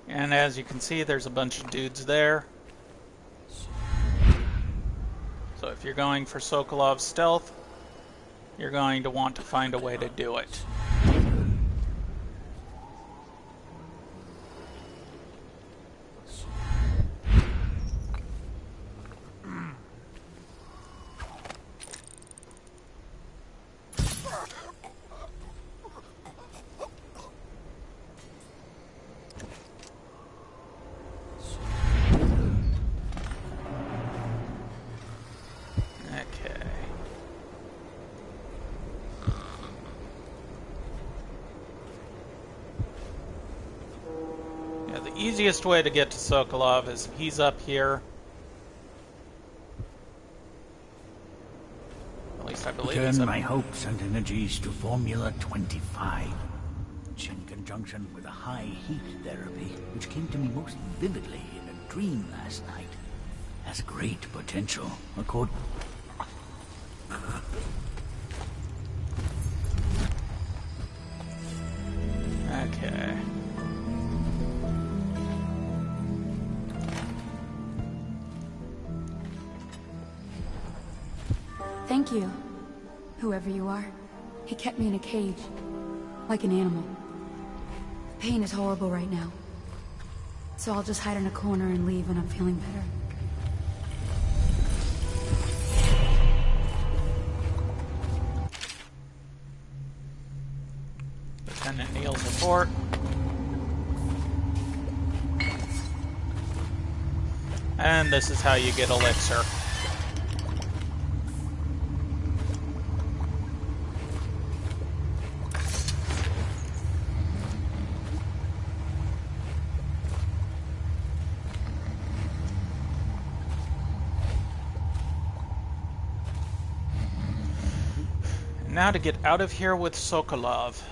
S1: And as you can see, there's a bunch of dudes there. So if you're going for Sokolov's stealth, you're going to want to find a way to do it. Easiest way to get to Sokolov is he's up here. At least I believe he's
S4: Turn
S1: up
S4: my
S1: here.
S4: hopes and energies to Formula 25, which in conjunction with a high heat therapy, which came to me most vividly in a dream last night, has great potential, according...
S1: Okay.
S6: Thank you, whoever you are. He kept me in a cage, like an animal. The pain is horrible right now. So I'll just hide in a corner and leave when I'm feeling better.
S1: Lieutenant Neal's report. And this is how you get elixir. Now to get out of here with Sokolov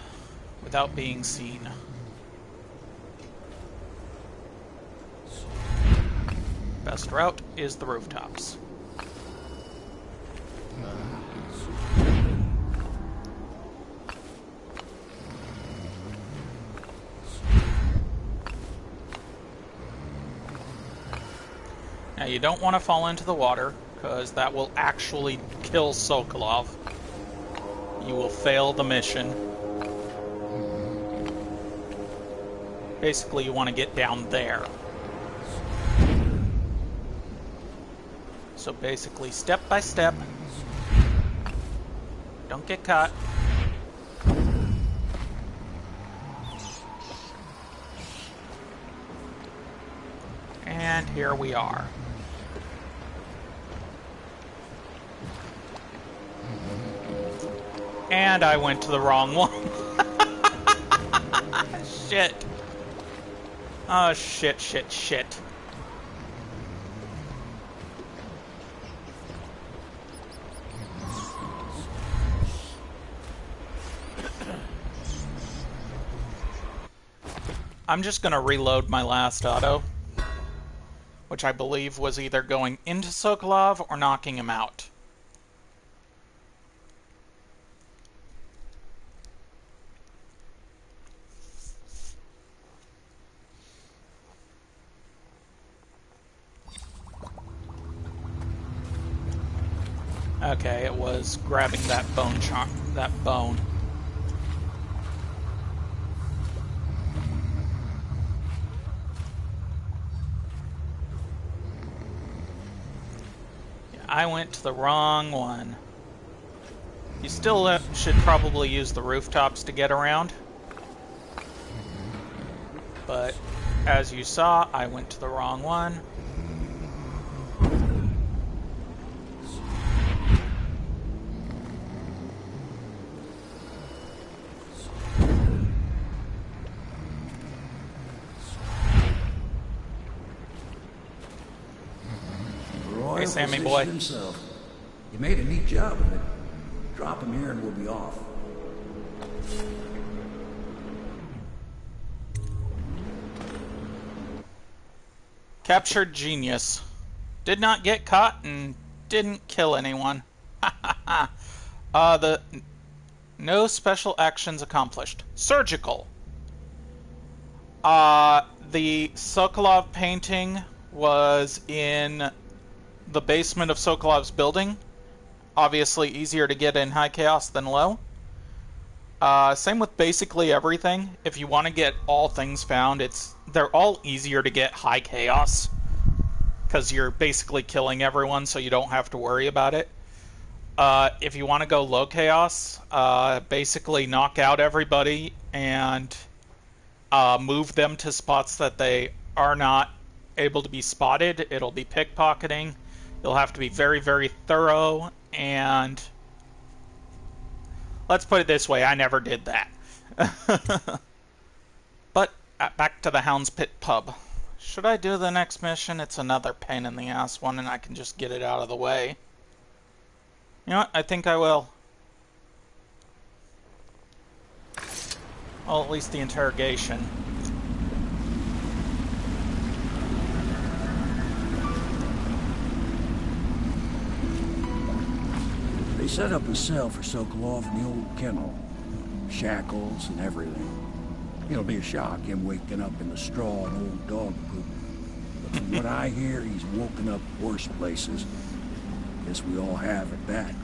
S1: without being seen. Best route is the rooftops. Now you don't want to fall into the water, because that will actually kill Sokolov. You will fail the mission. Basically, you want to get down there. So basically, step by step. Don't get caught. And here we are. And I went to the wrong one. Shit. Oh, shit, shit, shit. I'm just gonna reload my last auto, which I believe was either going into Sokolov or knocking him out. Okay, it was grabbing that bone charm, that bone. Yeah, I went to the wrong one. You still should probably use the rooftops to get around. But as you saw, I went to the wrong one. Hey, Sammy boy.
S11: Himself. You made a neat job of it. Drop him here and we'll be off.
S1: Captured genius. Did not get caught and didn't kill anyone. No special actions accomplished. Surgical. The Sokolov painting was in the basement of Sokolov's building. Obviously easier to get in high chaos than low. Same with basically everything. If you want to get all things found, they're all easier to get high chaos, because you're basically killing everyone, so you don't have to worry about it. If you want to go low chaos, basically knock out everybody and move them to spots that they are not able to be spotted. It'll be pickpocketing. You'll have to be very, very thorough, and let's put it this way, I never did that. But back to the Hound's Pit pub. Should I do the next mission? It's another pain in the ass one, and I can just get it out of the way. You know what? I think I will. Well, at least the interrogation.
S11: They set up a cell for Sokolov in the old kennel. Shackles and everything. It'll be a shock, him waking up in the straw and old dog poop. But from what I hear, he's woken up worse places. Guess we all have at that.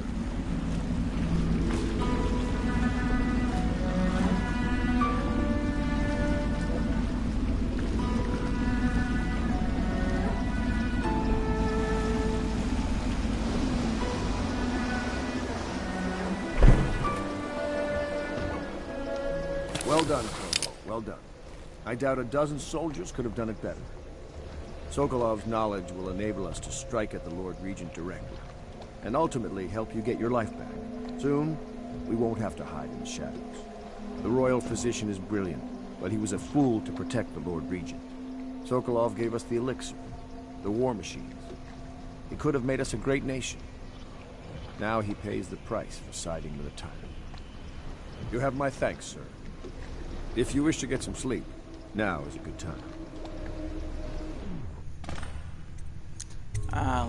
S13: Well done, Corvo. Well done. I doubt a dozen soldiers could have done it better. Sokolov's knowledge will enable us to strike at the Lord Regent directly, and ultimately help you get your life back. Soon, we won't have to hide in the shadows. The royal physician is brilliant, but he was a fool to protect the Lord Regent. Sokolov gave us the elixir, the war machines. He could have made us a great nation. Now he pays the price for siding with a tyrant. You have my thanks, sir. If you wish to get some sleep, now is a good time.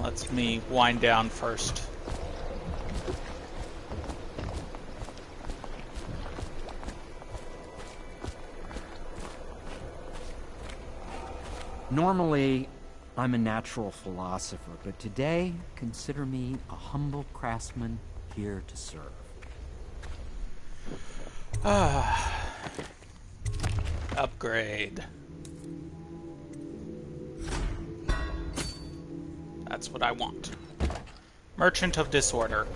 S1: Let's me wind down first.
S8: Normally, I'm a natural philosopher, but today, consider me a humble craftsman here to serve.
S1: Upgrade. That's what I want. Merchant of Disorder.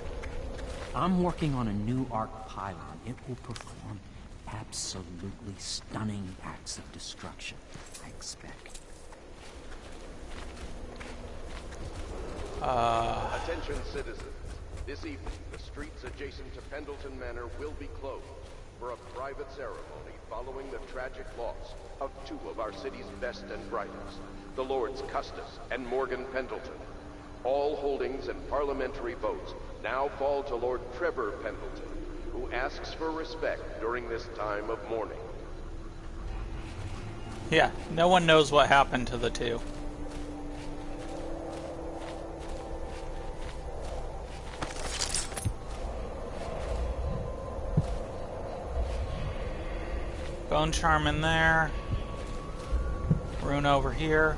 S8: I'm working on a new arc pylon. It will perform absolutely stunning acts of destruction, I expect.
S3: Attention, citizens. This evening, the streets adjacent to Pendleton Manor will be closed for a private ceremony following the tragic loss of two of our city's best and brightest, the Lords Custis and Morgan Pendleton. All holdings and parliamentary votes now fall to Lord Trevor Pendleton, who asks for respect during this time of mourning.
S1: Yeah, no one knows what happened to the two. Bone charm in there. Rune over here.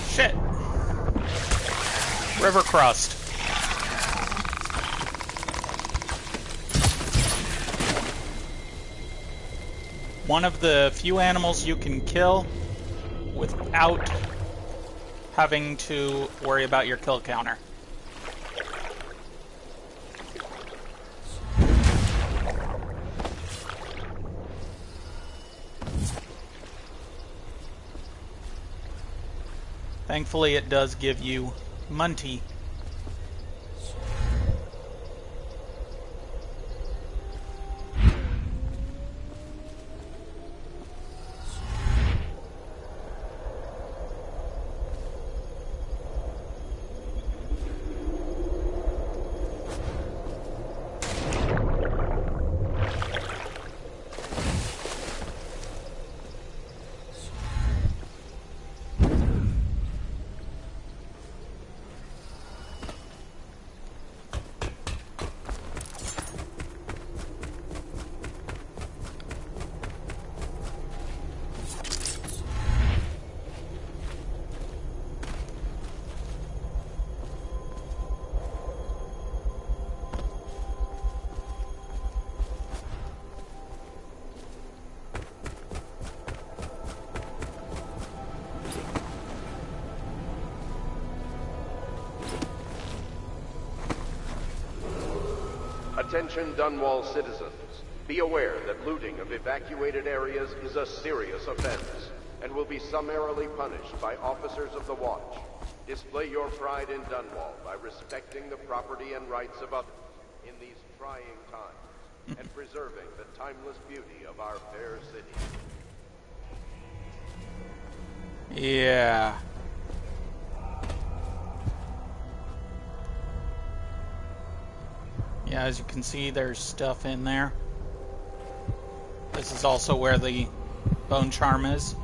S1: Shit. River crust. One of the few animals you can kill without having to worry about your kill counter. Thankfully, it does give you Munty.
S3: Attention Dunwall citizens. Be aware that looting of evacuated areas is a serious offense and will be summarily punished by officers of the Watch. Display your pride in Dunwall by respecting the property and rights of others in these trying times and preserving the timeless beauty of our fair city.
S1: Yeah. Yeah, as you can see, there's stuff in there. This is also where the bone charm is.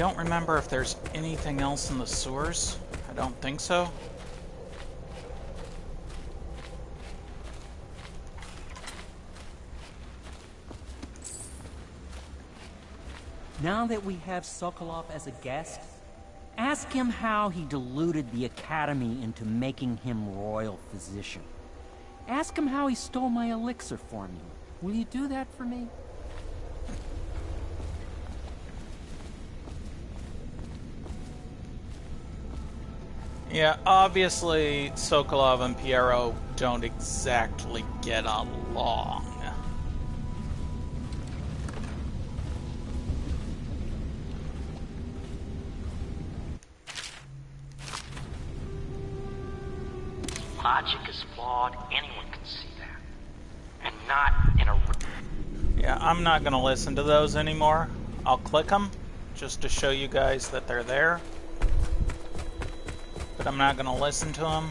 S1: don't remember if there's anything else in the sewers. I don't think so.
S8: Now that we have Sokolov as a guest, ask him how he deluded the Academy into making him royal physician. Ask him how he stole my elixir formula. Will you do that for me?
S1: Yeah, obviously Sokolov and Piero don't exactly get along.
S10: Logic is flawed, anyone can see that. And not in a...
S1: Yeah, I'm not gonna listen to those anymore. I'll click them, just to show you guys that they're there. But I'm not gonna listen to them.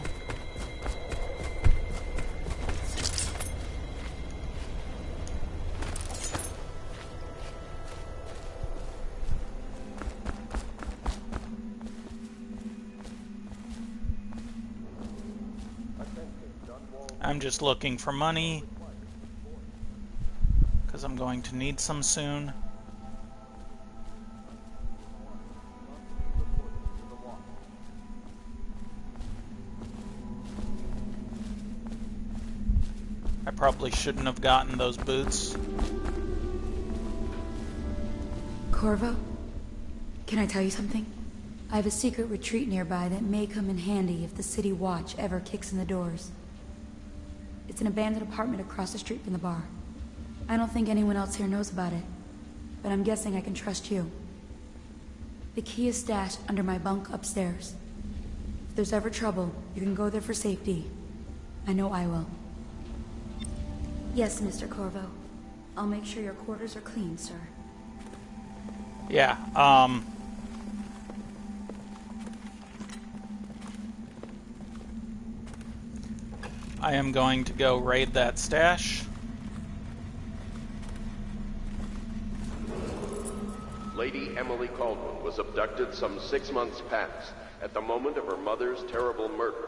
S1: I'm just looking for money, because I'm going to need some soon. I probably shouldn't have gotten those boots.
S6: Corvo, can I tell you something? I have a secret retreat nearby that may come in handy if the city watch ever kicks in the doors. It's an abandoned apartment across the street from the bar. I don't think anyone else here knows about it, but I'm guessing I can trust you. The key is stashed under my bunk upstairs. If there's ever trouble, you can go there for safety. I know I will. Yes, Mr. Corvo. I'll make sure your quarters are clean, sir.
S1: Yeah, I am going to go raid that stash.
S3: Lady Emily Caldwell was abducted some 6 months past, at the moment of her mother's terrible murder.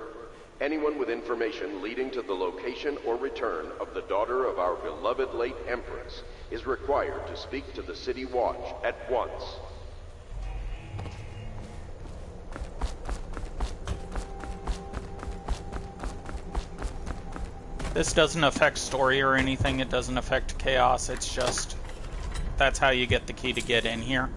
S3: Anyone with information leading to the location or return of the daughter of our beloved late Empress is required to speak to the City Watch at once.
S1: This doesn't affect story or anything, it doesn't affect chaos, it's just... that's how you get the key to get in here.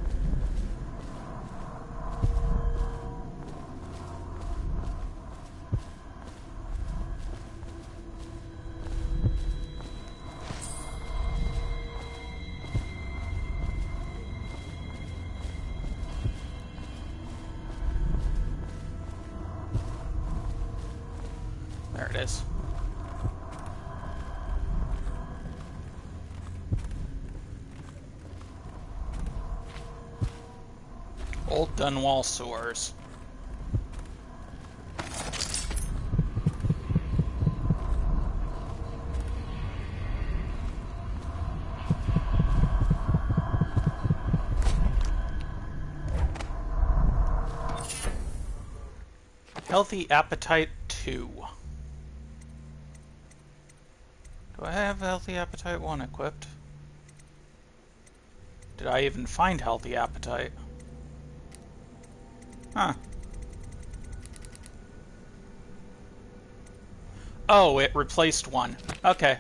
S1: There it is. Old Dunwall sewers. Healthy Appetite 2. Do I have Healthy Appetite 1 equipped? Did I even find Healthy Appetite? Huh. Oh, it replaced one. Okay.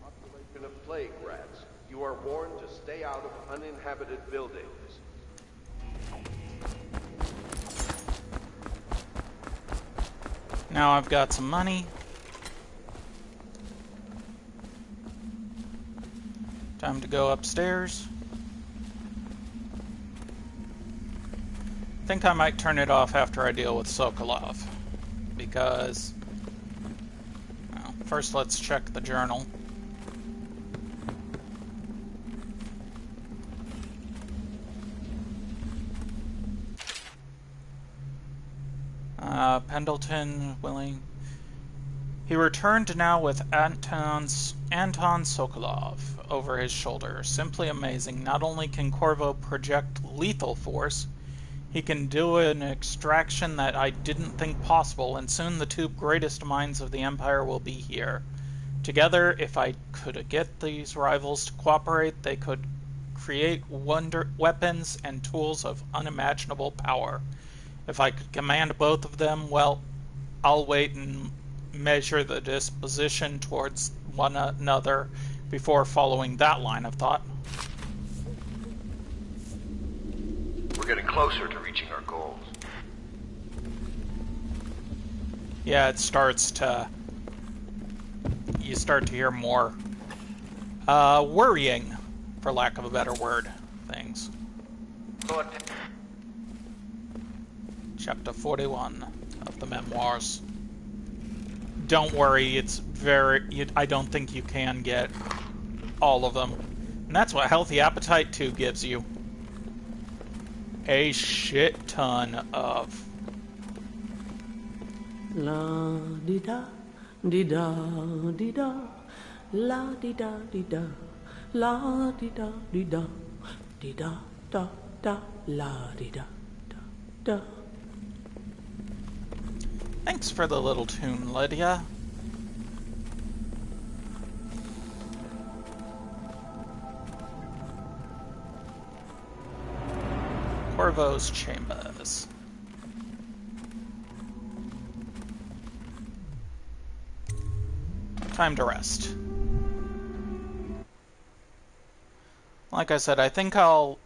S3: Population of plague rats. You are warned to stay out of uninhabited buildings.
S1: Now I've got some money. Time to go upstairs. I think I might turn it off after I deal with Sokolov, because, well, first let's check the journal. Pendleton, willing. He returned now with Anton Sokolov over his shoulder. Simply amazing. Not only can Corvo project lethal force, he can do an extraction that I didn't think possible, and soon the two greatest minds of the Empire will be here. Together, if I could get these rivals to cooperate, they could create weapons and tools of unimaginable power. If I could command both of them, well, I'll wait and measure the disposition towards one another before following that line of thought.
S3: We're getting closer to reaching our goals.
S1: Yeah, it starts to... You start to hear more worrying, for lack of a better word, things. Chapter 41 of the memoirs. Don't worry, it's very... I don't think you can get all of them. And that's what Healthy Appetite 2 gives you. A shit ton of...
S5: La di da di da di da, la di da di da, la di da da da, la di da da.
S1: Thanks for the little tune, Lydia. Corvo's chambers. Time to rest. Like I said, I think I'll...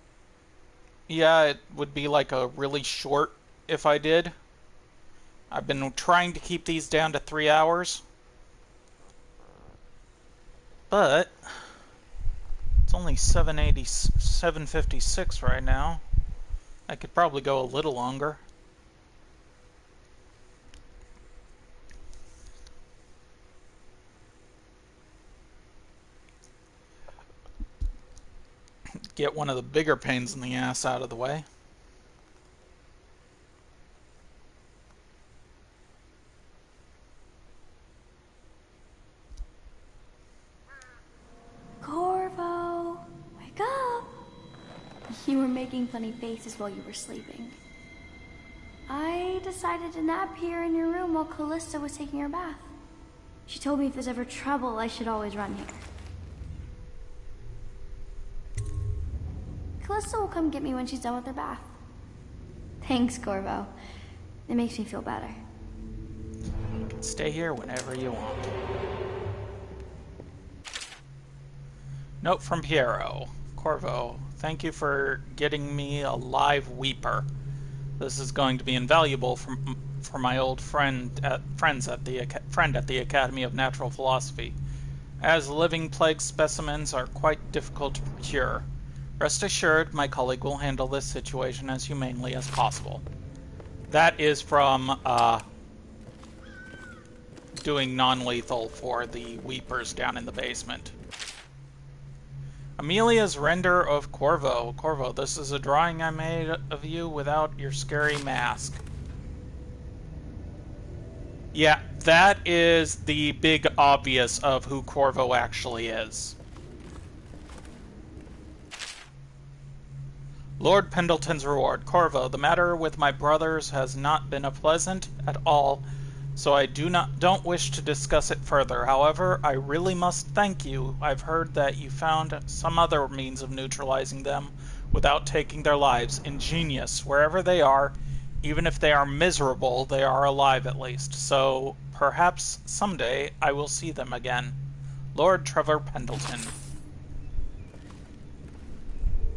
S1: Yeah, it would be like a really short if I did. I've been trying to keep these down to 3 hours. But... It's only 7:56 right now. I could probably go a little longer. Get one of the bigger pains in the ass out of the way.
S22: Corvo, wake up! You were making funny faces while you were sleeping. I decided to nap here in your room while Callista was taking her bath. She told me if there's ever trouble, I should always run here. Callista will come get me when she's done with her bath. Thanks, Corvo. It makes me feel better.
S1: You can stay here whenever you want. Note from Piero. Corvo, thank you for getting me a live weeper. This is going to be invaluable for my old friend at the Academy of Natural Philosophy, as living plague specimens are quite difficult to procure. Rest assured, my colleague will handle this situation as humanely as possible. That is from doing non-lethal for the Weepers down in the basement. Amelia's render of Corvo. Corvo, this is a drawing I made of you without your scary mask. Yeah, that is the big obvious of who Corvo actually is. Lord Pendleton's reward. Corvo, the matter with my brothers has not been pleasant at all, so I don't wish to discuss it further. However, I really must thank you. I've heard that you found some other means of neutralizing them without taking their lives. Ingenious. Wherever they are, even if they are miserable, they are alive at least. So, perhaps someday I will see them again. Lord Trevor Pendleton.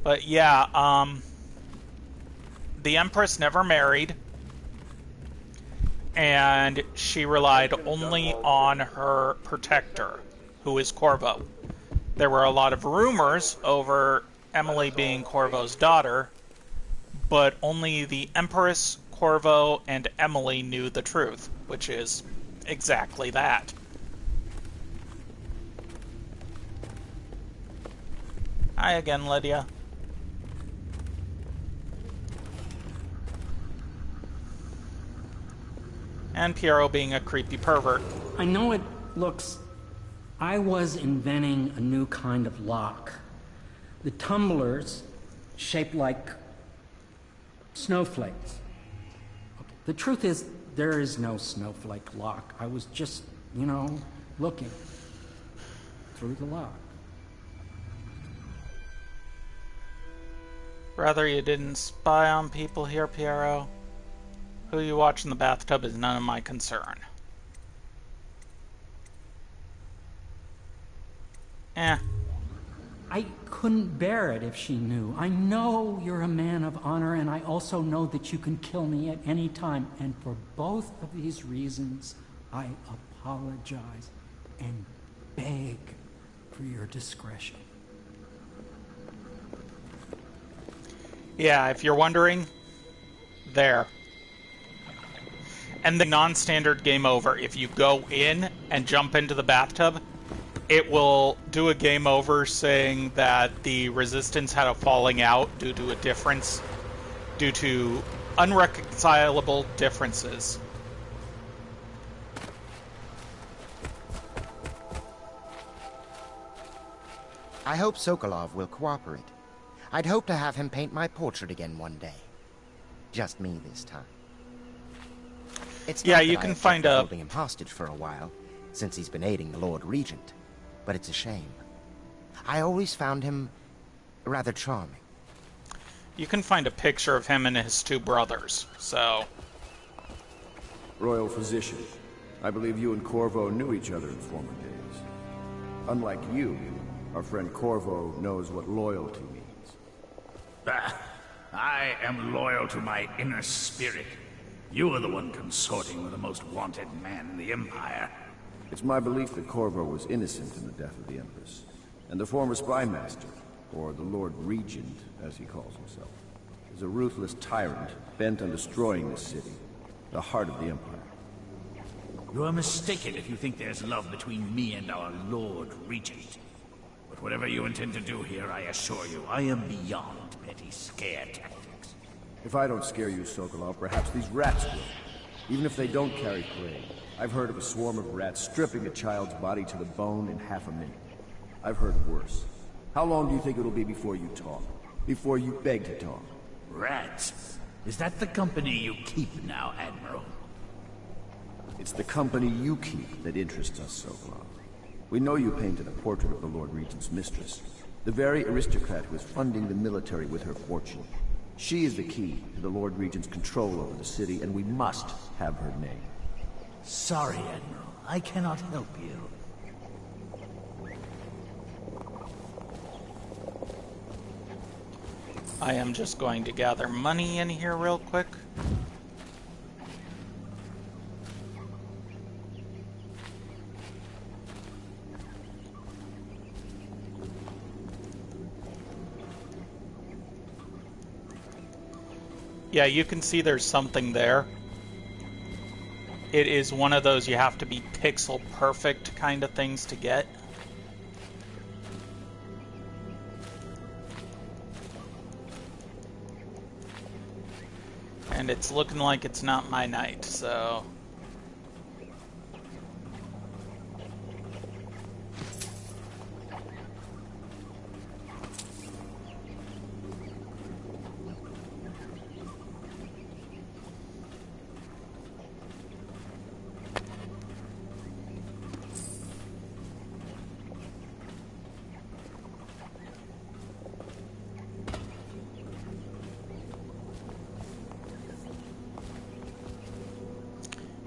S1: But yeah, the Empress never married, and she relied only on her protector, who is Corvo. There were a lot of rumors over Emily being Corvo's daughter, but only the Empress, Corvo, and Emily knew the truth, which is exactly that. Hi again, Lydia. And Piero being a creepy pervert.
S8: I know it looks... I was inventing a new kind of lock. The tumblers shaped like snowflakes. Okay. The truth is, there is no snowflake lock. I was just, you know, looking through the lock.
S1: Rather you didn't spy on people here, Piero. Who you watch in the bathtub is none of my concern.
S8: I couldn't bear it if she knew. I know you're a man of honor, and I also know that you can kill me at any time. And for both of these reasons, I apologize and beg for your discretion.
S1: Yeah, if you're wondering, there. And the non-standard game over. If you go in and jump into the bathtub, it will do a game over saying that the resistance had a falling out due to a difference, due to unreconcilable differences.
S7: I hope Sokolov will cooperate. I'd hope to have him paint my portrait again one day. Just me this time. It's
S1: yeah,
S7: not
S1: you
S7: that
S1: can
S7: I
S1: find a
S7: holding him hostage for a while, since he's been aiding the Lord Regent. But it's a shame. I always found him rather charming.
S1: You can find a picture of him and his two brothers, so...
S13: Royal Physician, I believe you and Corvo knew each other in former days. Unlike you, our friend Corvo knows what loyalty means.
S4: I am loyal to my inner spirit. You are the one consorting with the most wanted man in the Empire.
S13: It's my belief that Corvo was innocent in the death of the Empress, and the former spy master, or the Lord Regent, as he calls himself, is a ruthless tyrant bent on destroying this city, the heart of the Empire.
S4: You are mistaken if you think there's love between me and our Lord Regent. But whatever you intend to do here, I assure you, I am beyond petty scare tactics.
S13: If I don't scare you, Sokolov, perhaps these rats will. Even if they don't carry plague. I've heard of a swarm of rats stripping a child's body to the bone in half a minute. I've heard worse. How long do you think it'll be before you talk? Before you beg to talk?
S4: Rats? Is that the company you keep now, Admiral?
S13: It's the company you keep that interests us, Sokolov. We know you painted a portrait of the Lord Regent's mistress, the very aristocrat who is funding the military with her fortune. She is the key to the Lord Regent's control over the city, and we must have her name.
S4: Sorry, Admiral. I cannot help you.
S1: I am just going to gather money in here real quick. Yeah, you can see there's something there. It is one of those you have to be pixel perfect kind of things to get. And it's looking like it's not my night, so...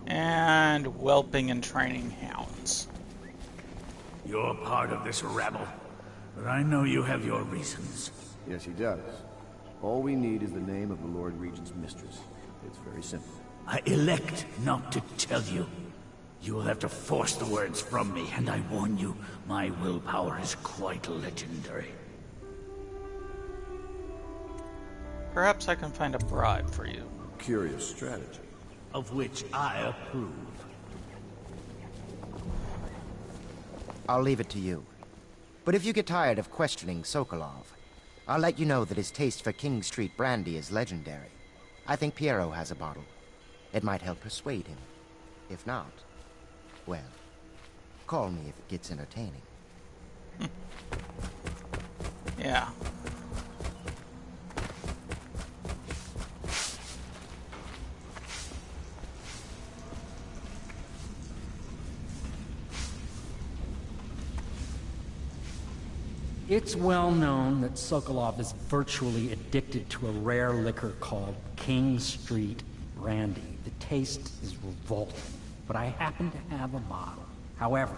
S1: And whelping and training hounds.
S4: You're part of this rabble, but I know you have your reasons.
S13: Yes, he does. All we need is the name of the Lord Regent's mistress. It's very simple.
S4: I elect not to tell you. You will have to force the words from me, and I warn you, my willpower is quite legendary.
S1: Perhaps I can find a bribe for you.
S13: Curious strategy.
S4: Of which I approve.
S7: I'll leave it to you. But if you get tired of questioning Sokolov, I'll let you know that his taste for King Street brandy is legendary. I think Piero has a bottle. It might help persuade him. If not, well, call me if it gets entertaining.
S1: Yeah.
S8: It's well known that Sokolov is virtually addicted to a rare liquor called King Street Brandy. The taste is revolting, but I happen to have a bottle. However,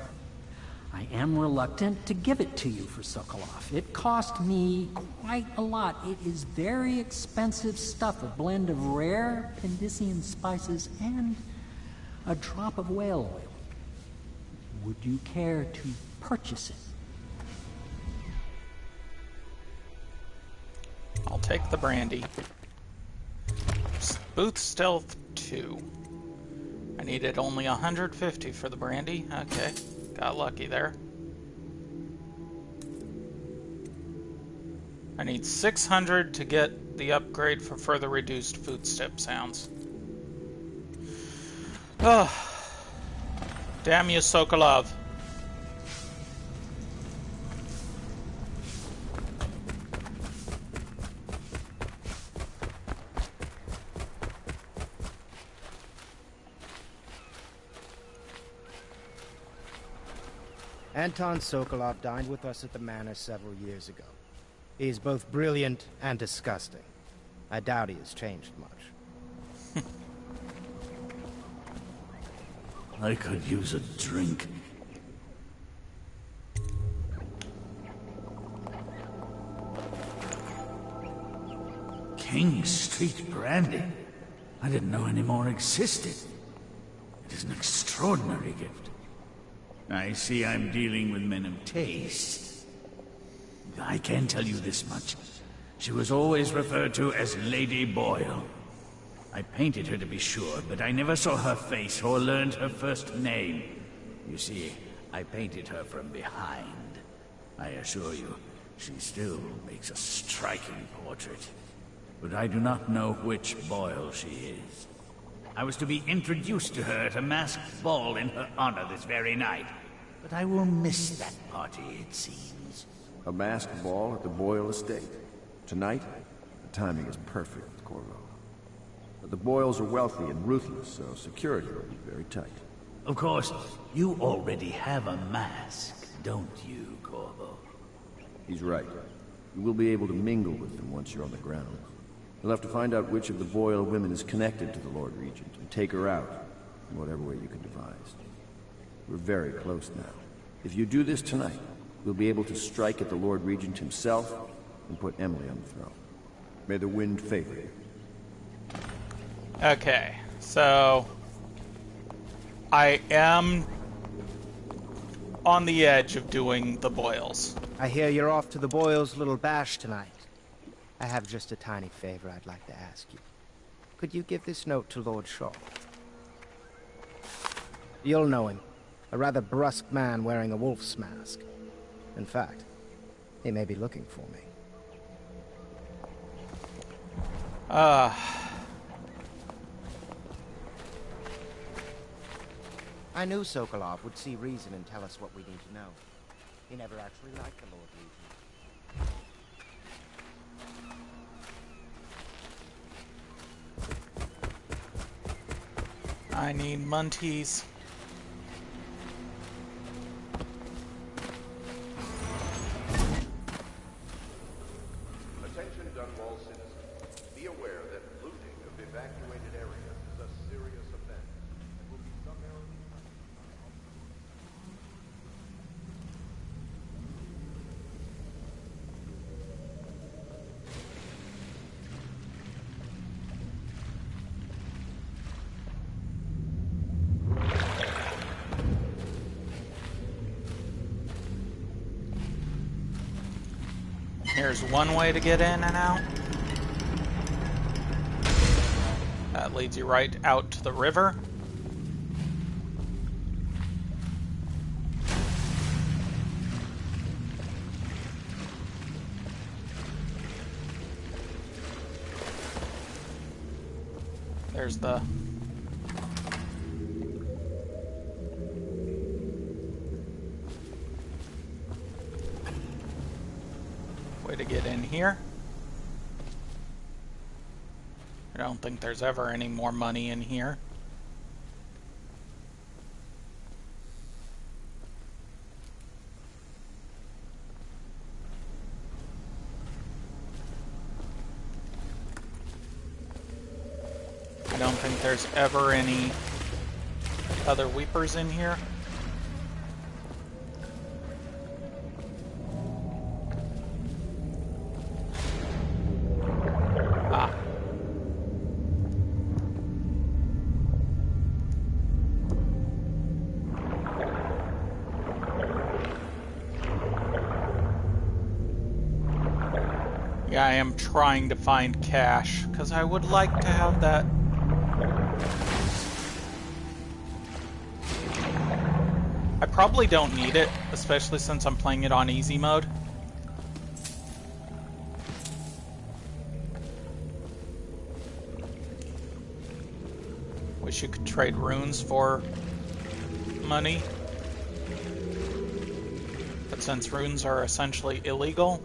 S8: I am reluctant to give it to you for Sokolov. It cost me quite a lot. It is very expensive stuff, a blend of rare Pendician spices and a drop of whale oil. Would you care to purchase it?
S1: I'll take the brandy. Booth Stealth 2. I needed only 150 for the brandy. Okay, got lucky there. I need 600 to get the upgrade for further reduced footstep sounds. Oh, damn you, Sokolov.
S9: Anton Sokolov dined with us at the manor several years ago. He is both brilliant and disgusting. I doubt he has changed much.
S4: I could use a drink. King Street Brandy? I didn't know any more existed. It is an extraordinary gift. I see I'm dealing with men of taste. I can tell you this much. She was always referred to as Lady Boyle. I painted her to be sure, but I never saw her face or learned her first name. You see, I painted her from behind. I assure you, she still makes a striking portrait. But I do not know which Boyle she is. I was to be introduced to her at a masked ball in her honor this very night. But I will miss that party, it seems.
S13: A masked ball at the Boyle estate. Tonight? The timing is perfect, Corvo. But the Boyles are wealthy and ruthless, so security will be very tight.
S4: Of course, you already have a mask, don't you, Corvo?
S13: He's right. You will be able to mingle with them once you're on the ground. You'll have to find out which of the Boyle women is connected to the Lord Regent, and take her out, in whatever way you can devise. We're very close now. If you do this tonight, we'll be able to strike at the Lord Regent himself, and put Emily on the throne. May the wind favor you.
S1: Okay, so I am on the edge of doing the Boyles.
S9: I hear you're off to the Boyles' little bash tonight. I have just a tiny favor I'd like to ask you. Could you give this note to Lord Shaw? You'll know him. A rather brusque man wearing a wolf's mask. In fact, he may be looking for me. I knew Sokolov would see reason and tell us what we need to know. He never actually liked the Lord Regent.
S1: I need Munties.
S3: Attention Dunwall citizens. Be aware that looting of evacuated areas is a serious offense and will be summarily
S1: Here's one way to get in and out. That leads you right out to the river. There's the get in here. I don't think there's ever any more money in here. I don't think there's ever any other weepers in here. Ah. Yeah, I am trying to find cash, because I would like to have that. I probably don't need it, especially since I'm playing it on easy mode. Wish you could trade runes for money. But since runes are essentially illegal,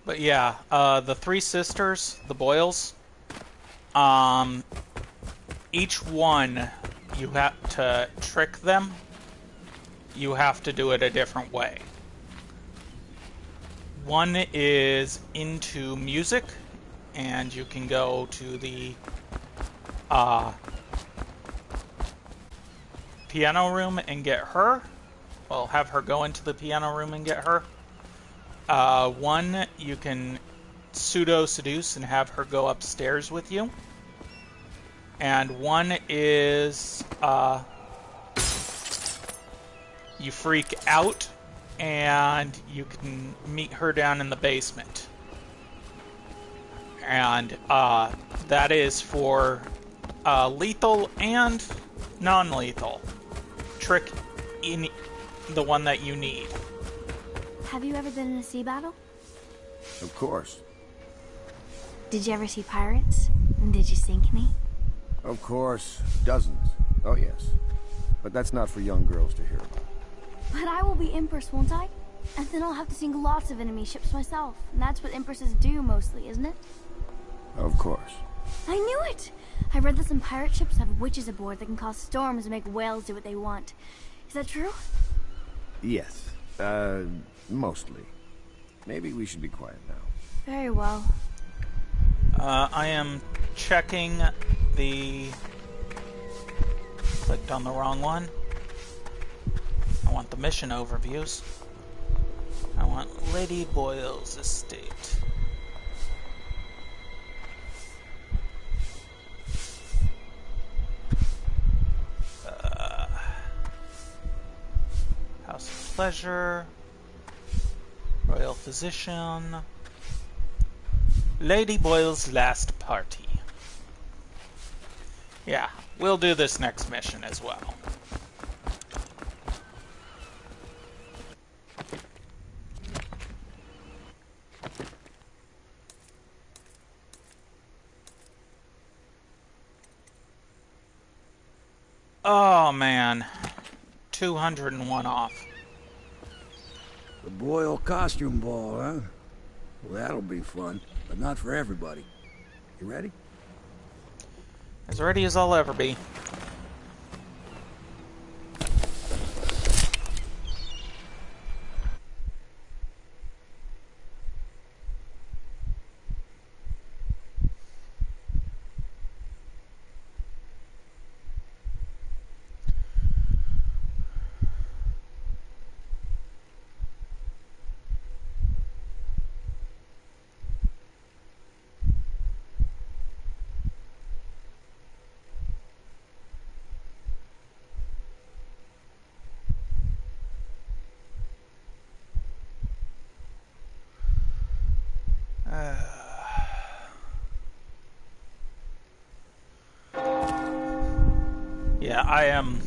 S1: but yeah, the three sisters, the Boyles, each one, you have to trick them. You have to do it a different way. One is into music, and you can go to the piano room and get her. Well, have her go into the piano room and get her. One, you can pseudo-seduce and have her go upstairs with you. And one is, you freak out, and you can meet her down in the basement. And, that is for, lethal and non-lethal. Trick in the one that you need.
S22: Have you ever been in a sea battle?
S13: Of course.
S22: Did you ever see pirates? And did you sink any?
S13: Of course. Dozens. Oh, yes. But that's not for young girls to hear about.
S22: But I will be Empress, won't I? And then I'll have to sink lots of enemy ships myself. And that's what Empresses do mostly, isn't it?
S13: Of course.
S22: I knew it! I read that some pirate ships have witches aboard that can cause storms and make whales do what they want. Is that true?
S13: Yes. Mostly. Maybe we should be quiet now.
S22: Very well.
S1: I am checking the... Clicked on the wrong one. I want the mission overviews. I want Lady Boyle's estate. House of Pleasure. Royal Physician. Lady Boyle's last party. Yeah, we'll do this next mission as well. Oh man, 201 off.
S11: The Boyle costume ball, huh? Well, that'll be fun, but not for everybody. You ready?
S1: As ready as I'll ever be. Yeah, I am...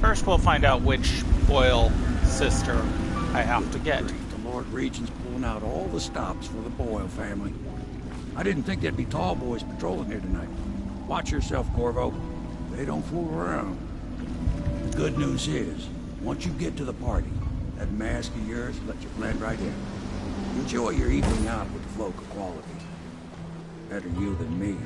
S1: First we'll find out which Boyle sister I have to get.
S11: The Lord Regent's pulling out all the stops for the Boyle family. I didn't think there'd be tall boys patrolling here tonight. Watch yourself, Corvo. They don't fool around. The good news is, once you get to the party, that mask of yours will let you blend right in. Enjoy your evening out with the folk of quality. Better you than me.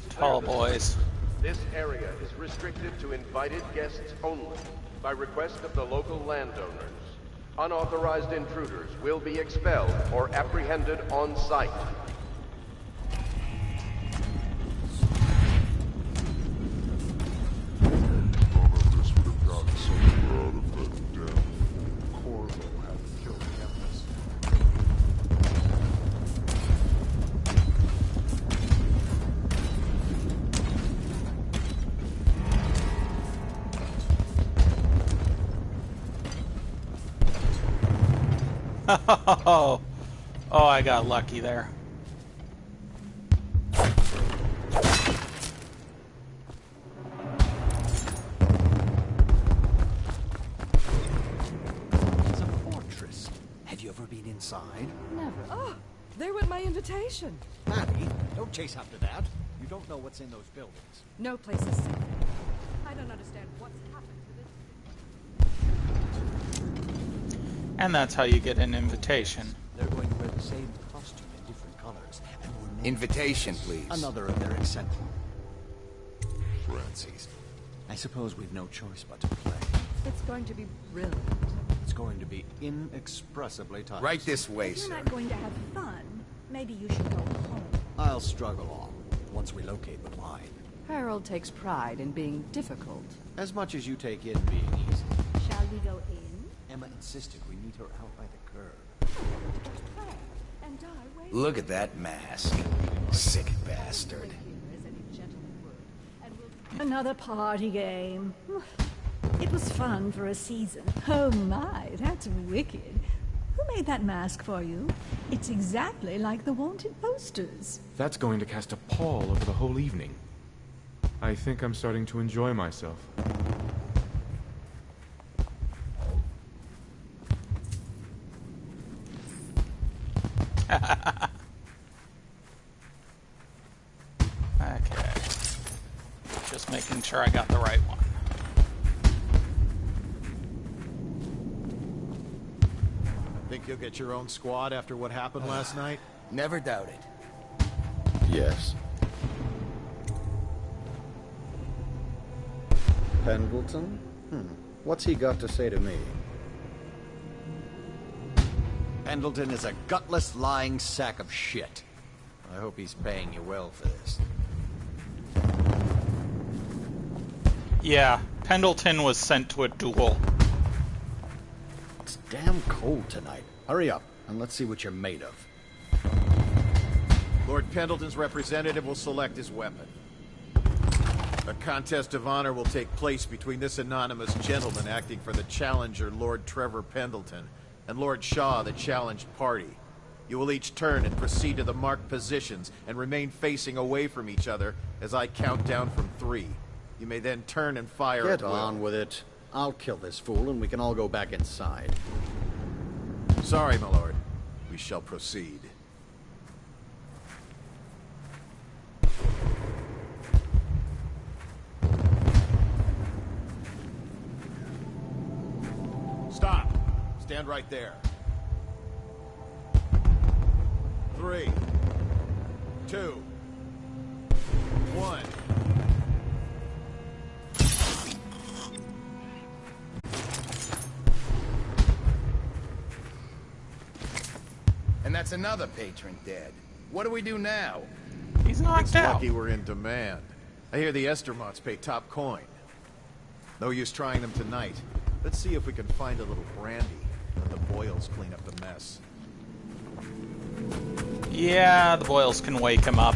S1: Tall boys.
S3: This area is restricted to invited guests only, by request of the local landowners. Unauthorized intruders will be expelled or apprehended on sight.
S1: Oh, I got lucky there.
S15: It's a fortress. Have you ever been inside?
S16: Never. Oh, there went my invitation.
S15: Maddie, don't chase after that. You don't know what's in those buildings.
S16: No place is safe. I don't understand what's happened to this.
S1: And that's how you get an invitation.
S15: They're going to wear the same costume in different colors. And we're
S19: Invitation, please.
S15: another of their eccentric frenzies. I suppose we've no choice but to play.
S16: It's going to be brilliant.
S15: It's going to be inexpressibly tiresome.
S19: Right this way,
S16: If you're
S19: sir.
S16: not going to have fun, maybe you should go home.
S15: I'll struggle on once we locate the line.
S16: Harold takes pride in being difficult.
S15: As much as you take in being easy.
S16: Shall we go in?
S15: Emma insisted we meet her out by the curb.
S16: And die waiting.
S19: Look at that mask. Sick bastard.
S24: Another party game. It was fun for a season. Oh my, that's wicked. Who made that mask for you? It's exactly like the wanted posters.
S25: That's going to cast a pall over the whole evening. I think I'm starting to enjoy myself.
S1: Okay. Just making sure I got the right one.
S18: Think you'll get your own squad after what happened last night?
S19: Never doubt it.
S26: Yes. Pendleton? What's he got to say to me?
S15: Pendleton is a gutless, lying sack of shit. I hope he's paying you well for this.
S1: Yeah, Pendleton was sent to a duel.
S15: It's damn cold tonight. Hurry up, and let's see what you're made of.
S18: Lord Pendleton's representative will select his weapon. A contest of honor will take place between this anonymous gentleman acting for the challenger, Lord Trevor Pendleton, and Lord Shaw, the challenged party. You will each turn and proceed to the marked positions and remain facing away from each other as I count down from 3. You may then turn and fire
S26: Get
S18: at will.
S26: on with it. I'll kill this fool and we can all go back inside.
S18: Sorry, my lord. We shall proceed. Stop! Stand right there. 3, 2, 1.
S19: And that's another patron dead. What do we do now?
S1: He's knocked
S18: It's
S1: out.
S18: lucky we're in demand. I hear the Estermonts pay top coin. No use trying them tonight. Let's see if we can find a little brandy. Let the Boyles clean up the mess.
S1: Yeah, the boils can wake him up.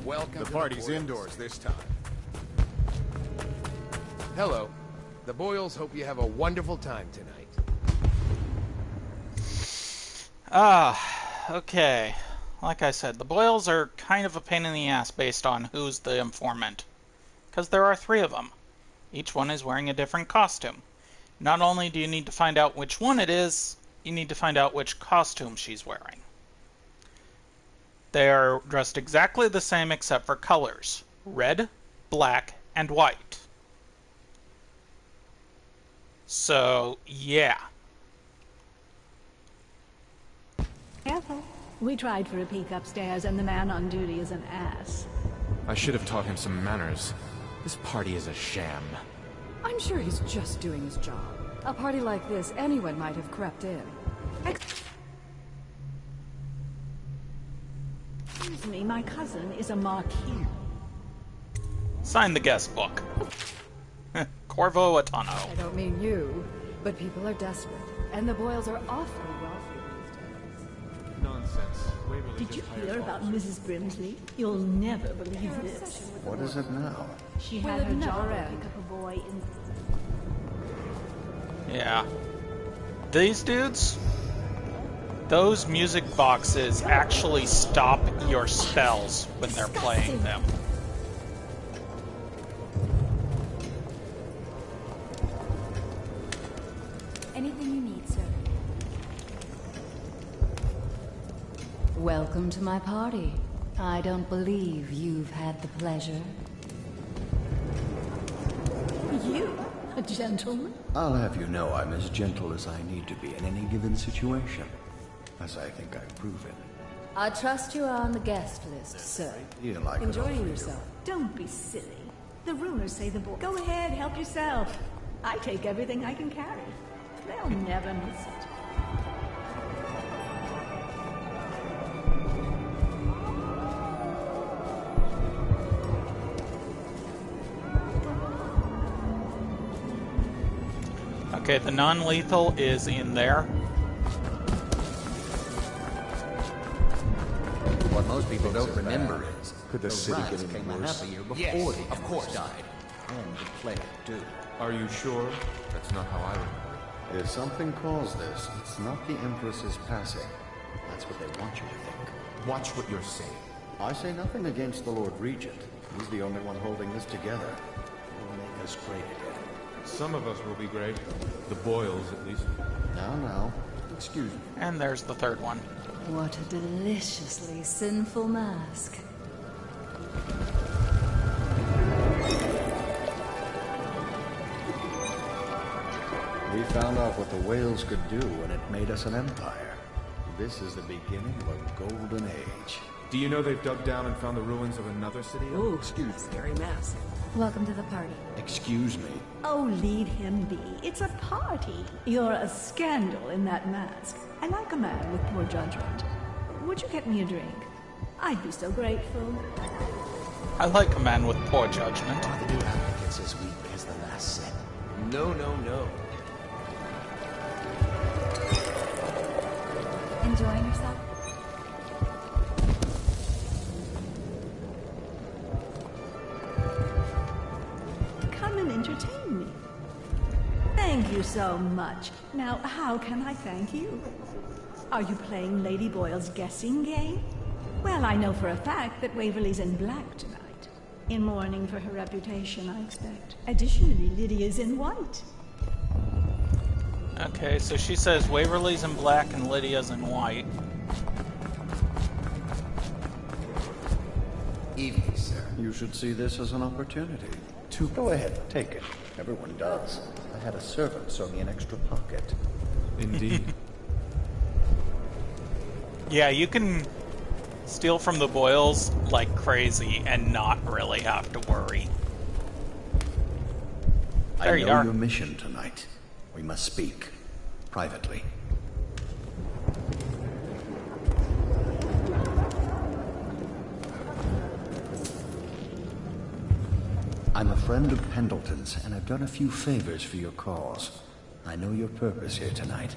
S19: Welcome
S18: The
S19: to
S18: party's
S19: the Boyles.
S18: indoors this time.
S19: Hello. The Boyles hope you have a wonderful time tonight.
S1: Okay. Like I said, the Boyles are kind of a pain in the ass based on who's the informant. Because there are 3 of them. Each one is wearing a different costume. Not only do you need to find out which one it is, you need to find out which costume she's wearing. They are dressed exactly the same except for colors. Red, black, and white. So, yeah.
S24: Careful. We tried for a peek upstairs, and the man on duty is an ass.
S25: I should have taught him some manners. This party is a sham.
S16: I'm sure he's just doing his job. A party like this, anyone might have crept in.
S24: Excuse me, my cousin is a marquis.
S1: Sign the guest book. Corvo Atano.
S16: I don't mean you, but people are desperate, and the Boyles are awfully wealthy these days.
S25: Nonsense. Waverly
S24: Did
S25: just
S24: you
S25: hired
S24: hear about Mrs. Brimsley? You'll never believe this.
S13: What is it now?
S24: She had her daughter pick up a boy in...
S1: Yeah. These dudes, those music boxes actually stop your spells when they're playing them.
S6: Anything you need, sir.
S2: Welcome to my party. I don't believe you've had the pleasure.
S24: You? A gentleman?
S13: I'll have you know I'm as gentle as I need to be in any given situation. As I think I've proven.
S2: I trust you are on the guest list, sir.
S13: You like it all for you.
S24: Don't be silly. The rumors say the boy... Go ahead, help yourself. I take everything I can carry. They'll never miss it.
S1: Okay, the non-lethal is in there.
S26: What most people don't remember is
S25: Could the city
S26: rats
S25: get any
S26: came a
S25: worse?
S26: half a year before
S15: Yes,
S26: the
S15: of
S26: Empress
S15: course.
S26: died. And the plague, too.
S25: Are you sure? That's not how I remember it.
S13: If something caused this, it's not the Empress's passing. That's what they want you to think.
S25: Watch what you're saying.
S13: I say nothing against the Lord Regent. He's the only one holding this together. He'll make us great again.
S25: Some of us will be great. The Boyles, at least.
S13: Now. Excuse me.
S1: And there's the third one.
S2: What a deliciously sinful mask.
S13: We found out what the whales could do, and it made us an empire. This is the beginning of a golden age.
S25: Do you know they've dug down and found the ruins of another city?
S5: Ooh, scary mask.
S6: Welcome to the party.
S13: Excuse me.
S24: Oh, leave him be. It's a party. You're a scandal in that mask. I like a man with poor judgment. Would you get me a drink? I'd be so grateful.
S1: I like a man with poor judgment.
S15: Are the new applicants as weak as the last set? No, no, no.
S6: Enjoying yourself?
S24: Come and entertain me. Thank you so much. Now, how can I thank you? Are you playing Lady Boyle's guessing game? Well, I know for a fact that Waverly's in black tonight. In mourning for her reputation, I expect. Additionally, Lydia's in white.
S1: Okay, so she says Waverly's in black and Lydia's in white.
S13: Evening, sir. You should see this as an opportunity. Go ahead, take it. Everyone does. I had a servant sew me an extra pocket.
S25: Indeed.
S1: Yeah, you can steal from the Boyles like crazy and not really have to worry. There
S13: I
S1: you
S13: know
S1: are.
S13: your mission tonight. We must speak. Privately. I'm a friend of Pendleton's, and I've done a few favors for your cause. I know your purpose here tonight,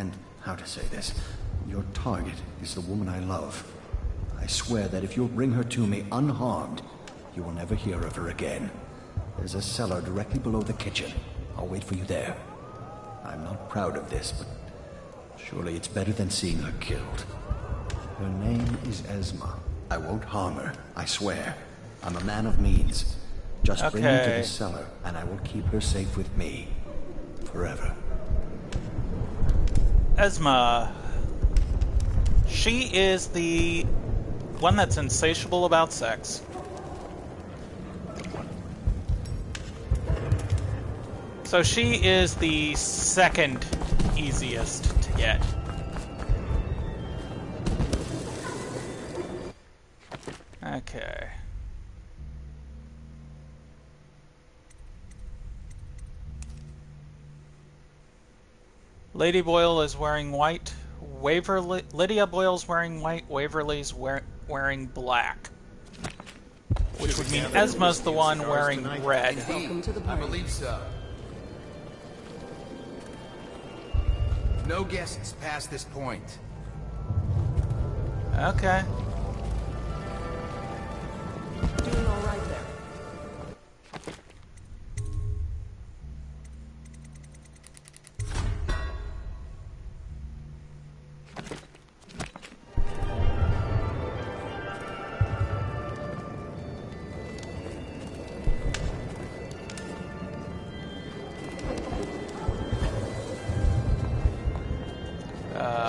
S13: And how to say this? Your target is the woman I love. I swear that if you'll bring her to me unharmed, you will never hear of her again. There's a cellar directly below the kitchen. I'll wait for you there. I'm not proud of this, but surely it's better than seeing her killed. Her name is Esma. I won't harm her, I swear. I'm a man of means. Just bring me to the cellar, and I will keep her safe with me. Forever.
S1: Esma. She is the one that's insatiable about sex. So she is the second easiest to get. Okay. Lady Boyle is wearing white. Lydia Boyle's wearing white. Waverly's wearing black. Which would mean Esma's the one wearing red.
S19: I believe so. No guests past this point.
S1: Okay.
S5: Doing all right there.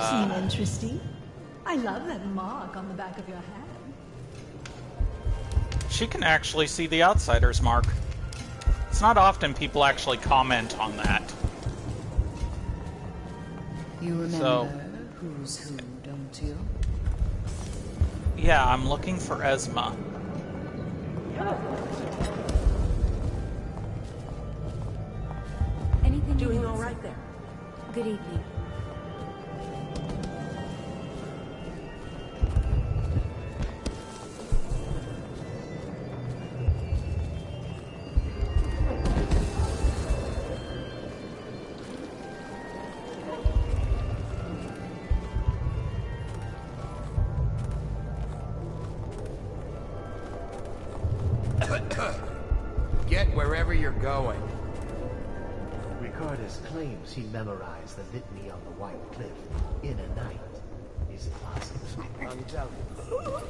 S24: Seem interesting? I love that mark on the back of your hand.
S1: She can actually see the outsider's mark. It's not often people actually comment on that.
S2: You remember who's who, don't you?
S1: Yeah, I'm looking for Esma.
S6: Anything you
S5: Doing
S6: need,
S5: all
S6: sir?
S5: right there.
S6: Good evening.
S19: Get wherever you're going.
S12: Ricardus claims he memorized the litany on the White Cliff in a night. Is it possible? Undoubtedly.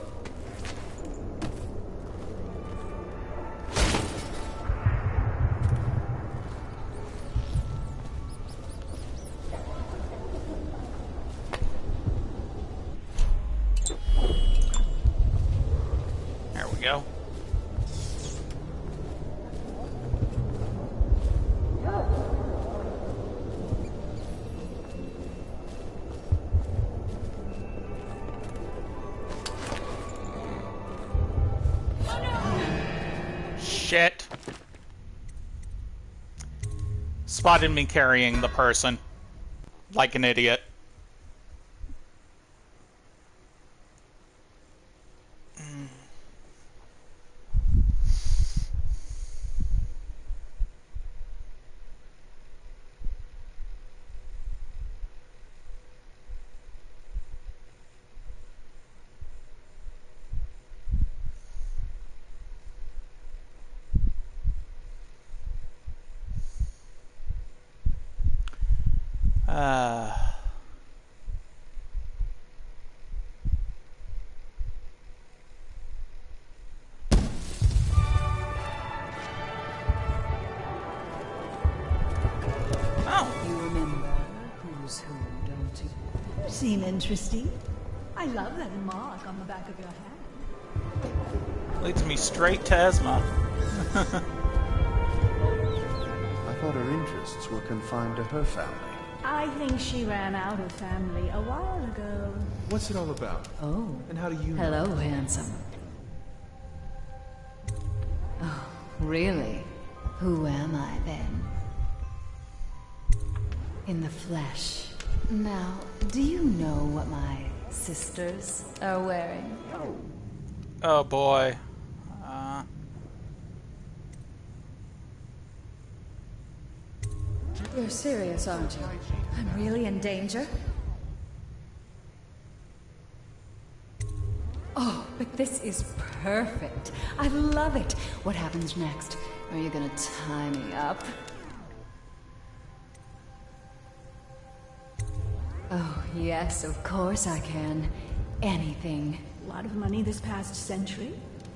S1: There we go. Shit. Spotted me carrying the person. Like an idiot.
S2: You remember who's who, don't you?
S24: Seem interesting? I love that mark on the back of your hand.
S1: Leads me straight to Esma.
S13: I thought her interests were confined to her family.
S24: I think she ran out of family a while ago.
S25: What's it all about?
S2: Oh.
S25: And how do you know?
S2: Hello, handsome. Oh, really? Who am I, then? In the flesh. Now, do you know what my sisters are wearing?
S1: Oh boy.
S2: You're serious, aren't you? I'm really in danger? Oh, but this is perfect. I love it. What happens next? Are you gonna tie me up? Oh, yes, of course I can. Anything.
S24: A lot of money this past century.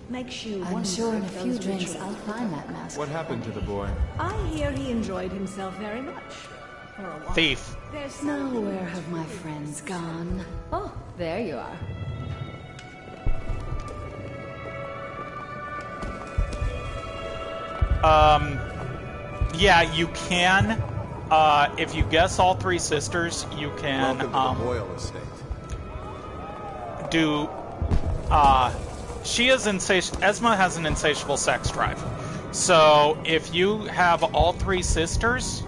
S24: Makes you
S2: I'm
S24: wonder
S2: sure in a
S24: if
S2: few
S24: those
S2: drinks
S24: rituals-
S2: I'll find that mask.
S25: What happened to the boy?
S24: I hear he enjoyed himself very much. For a while.
S1: Thief.
S24: There's
S2: Nowhere have my friends gone. Oh, there you are.
S1: Yeah, you can. If you guess all three sisters, you can,
S18: Welcome to the Boyle estate.
S1: do, she is Esma has an insatiable sex drive. So, if you have all three sisters,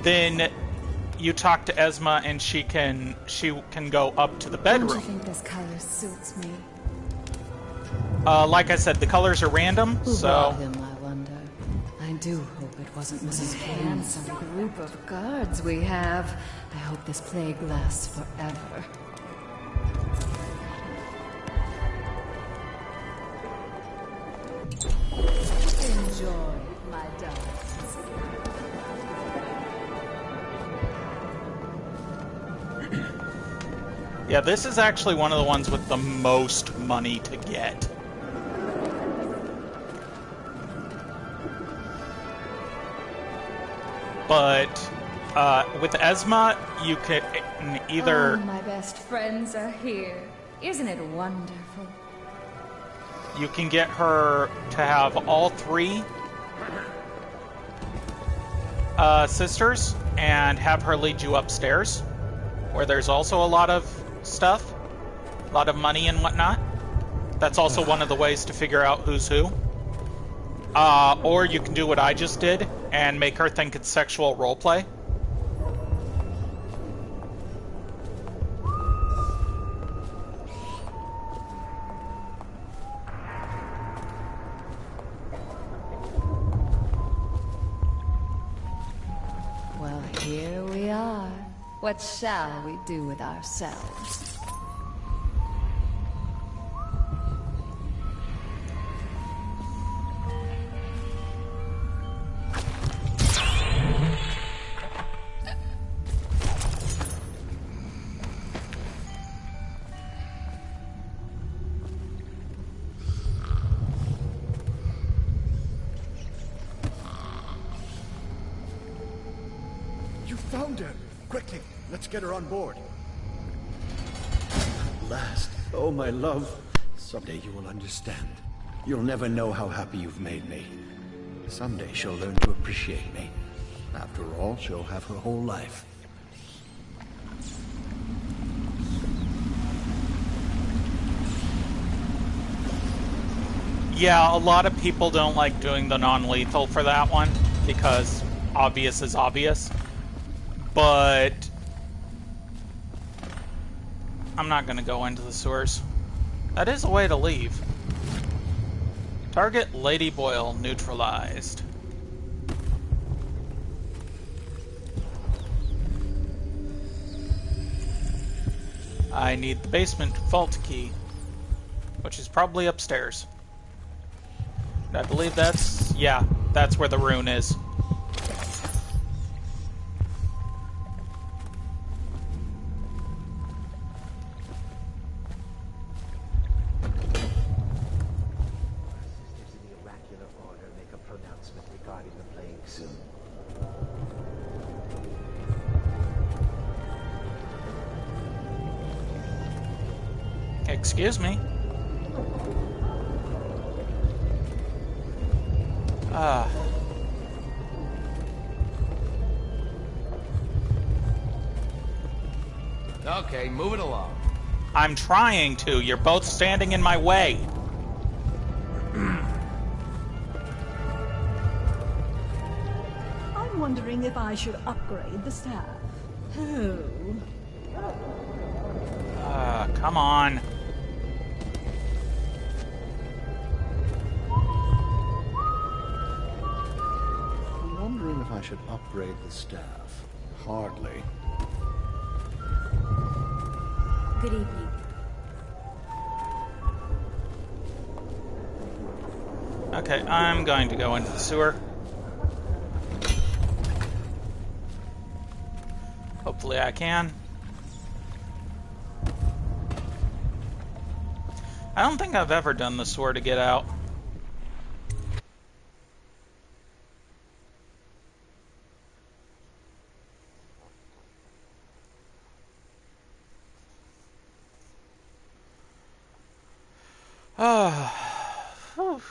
S1: then you talk to Esma and she can go up to the bedroom.
S2: Don't you think this color suits me?
S1: Like I said, the colors are random,
S2: Who
S1: so...
S2: brought him, I wonder? I do hope it wasn't Mrs. Handsome group of guards we have. I hope this plague lasts forever. Enjoy, my darlings.
S1: Yeah, this is actually one of the ones with the most money to get. But with Esma, you can either...
S2: Oh, my best friends are here. Isn't it wonderful?
S1: You can get her to have all three sisters and have her lead you upstairs, where there's also a lot of stuff, a lot of money and whatnot. That's also one of the ways to figure out who's who. Or you can do what I just did and make her think it's sexual roleplay.
S2: Well, here we are. What shall we do with ourselves?
S18: You found her! Quickly, let's get her on board.
S13: At last. Oh, my love. Someday you will understand. You'll never know how happy you've made me. Someday she'll learn to appreciate me. After all, she'll have her whole life.
S1: Yeah, a lot of people don't like doing the non-lethal for that one, because obvious is obvious. But I'm not going to go into the sewers. That is a way to leave. Target Lady Boyle neutralized. I need the basement vault key, which is probably upstairs. I believe that's... yeah, that's where the rune is. Excuse me.
S19: Okay, move it along.
S1: I'm trying to. You're both standing in my way.
S24: I'm wondering if I should upgrade the staff. Oh.
S1: Come on.
S13: I'm wondering if I
S12: should upgrade the staff.
S26: Hardly.
S6: Good evening.
S1: Okay, I'm going to go into the sewer. Hopefully I can. I don't think I've ever done the sewer to get out. Whew.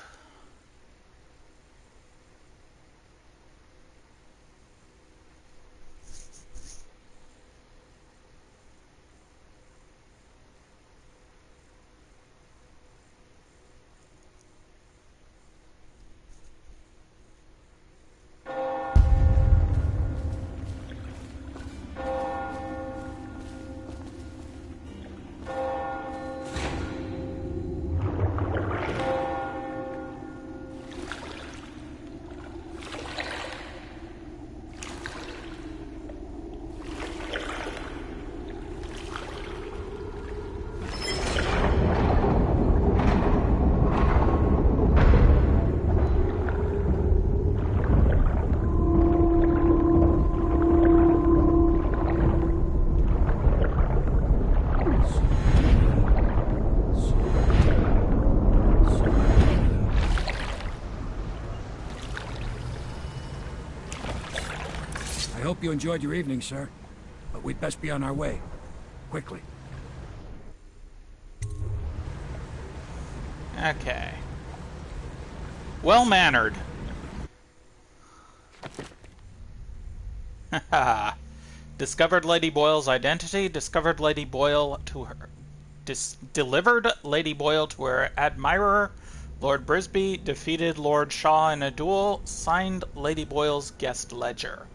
S11: I hope you enjoyed your evening, sir. But we'd best be on our way. Quickly.
S1: Okay. Well-mannered. Discovered Lady Boyle's identity. Discovered Lady Boyle to her... delivered Lady Boyle to her admirer, Lord Brisby. Defeated Lord Shaw in a duel. Signed Lady Boyle's guest ledger.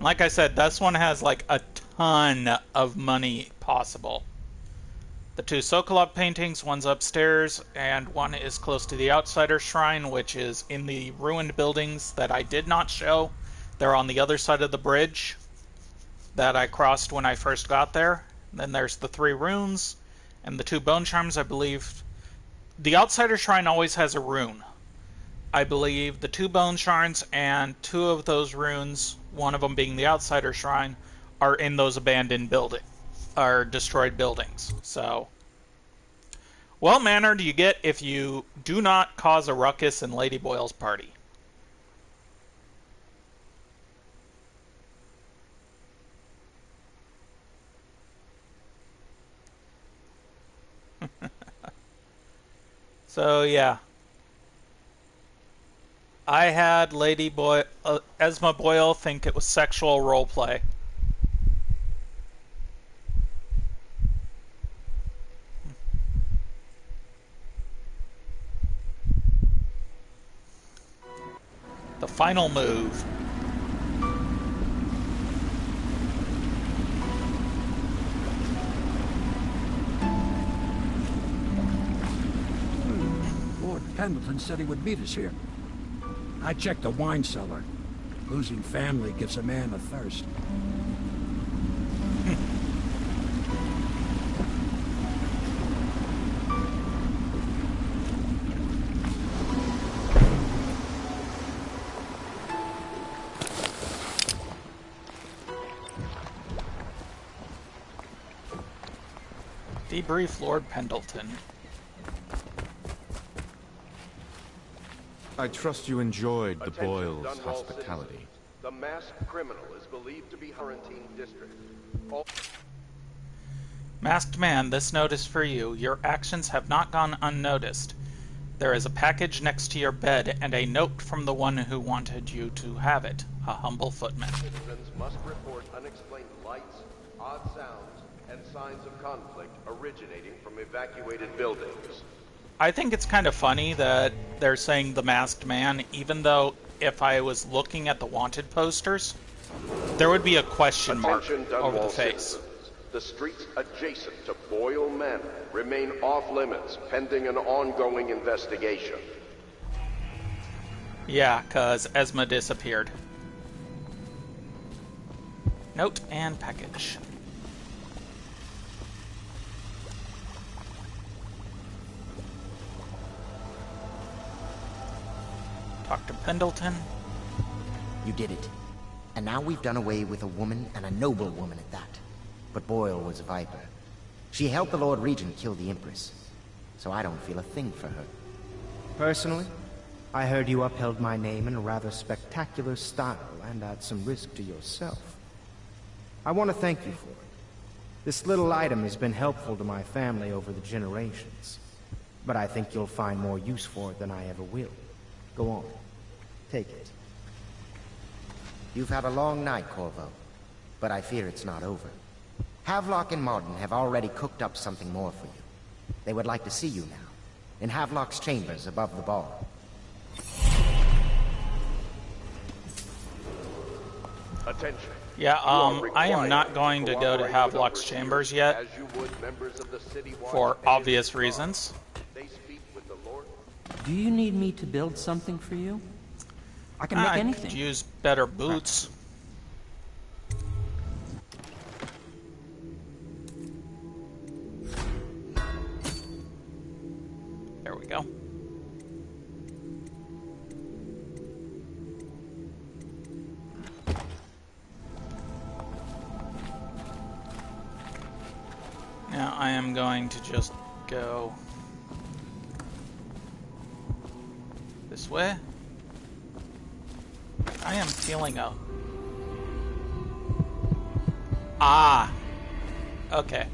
S1: Like I said, this one has like a ton of money possible. The two Sokolov paintings, one's upstairs, and one is close to the Outsider Shrine, which is in the ruined buildings that I did not show. They're on the other side of the bridge that I crossed when I first got there. Then there's the 3 runes, and the 2 bone charms, I believe. The Outsider Shrine always has a rune. I believe the 2 bone shards and 2 of those runes, one of them being the Outsider Shrine, are in those abandoned destroyed buildings. So, well-mannered you get if you do not cause a ruckus in Lady Boyle's party. So, yeah. I had Lady Esma Boyle think it was sexual roleplay. The final move.
S11: Lord Pendleton said he would meet us here. I checked the wine cellar. Losing family gives a man a thirst.
S1: Debrief Lord Pendleton.
S25: I trust you enjoyed the
S3: Attention,
S25: Boyles'
S3: Dunwall
S25: hospitality.
S3: citizens. The masked criminal is believed to be Quarantine District.
S1: Masked man, this note is for you. Your actions have not gone unnoticed. There is a package next to your bed and a note from the one who wanted you to have it. A humble footman.
S3: Citizens must report unexplained lights, odd sounds, and signs of conflict originating from evacuated buildings.
S1: I think it's kind of funny that they're saying the masked man, even though if I was looking at the wanted posters, there would be a question mark over the face.
S3: Citizens. The streets adjacent to Boyle Manor remain off limits pending an ongoing investigation.
S1: Yeah, because Esma disappeared. Note and package. Dr. Pendleton.
S7: You did it. And now we've done away with a woman, and a noble woman at that. But Boyle was a viper. She helped the Lord Regent kill the Empress. So I don't feel a thing for her.
S9: Personally, I heard you upheld my name in a rather spectacular style and at some risk to yourself. I want to thank you for it. This little item has been helpful to my family over the generations. But I think you'll find more use for it than I ever will. Go on. Take it.
S7: You've had a long night, Corvo. But I fear it's not over. Havelock and Martin have already cooked up something more for you. They would like to see you now, in Havelock's chambers above the bar.
S3: Attention.
S1: Yeah, I am not going to go to Havelock's chambers yet, for obvious reasons.
S8: Do you need me to build something for you? I can make anything.
S1: I could use better boots. There we go. Now I am going to just go this way. I am feeling a... Ah! Okay.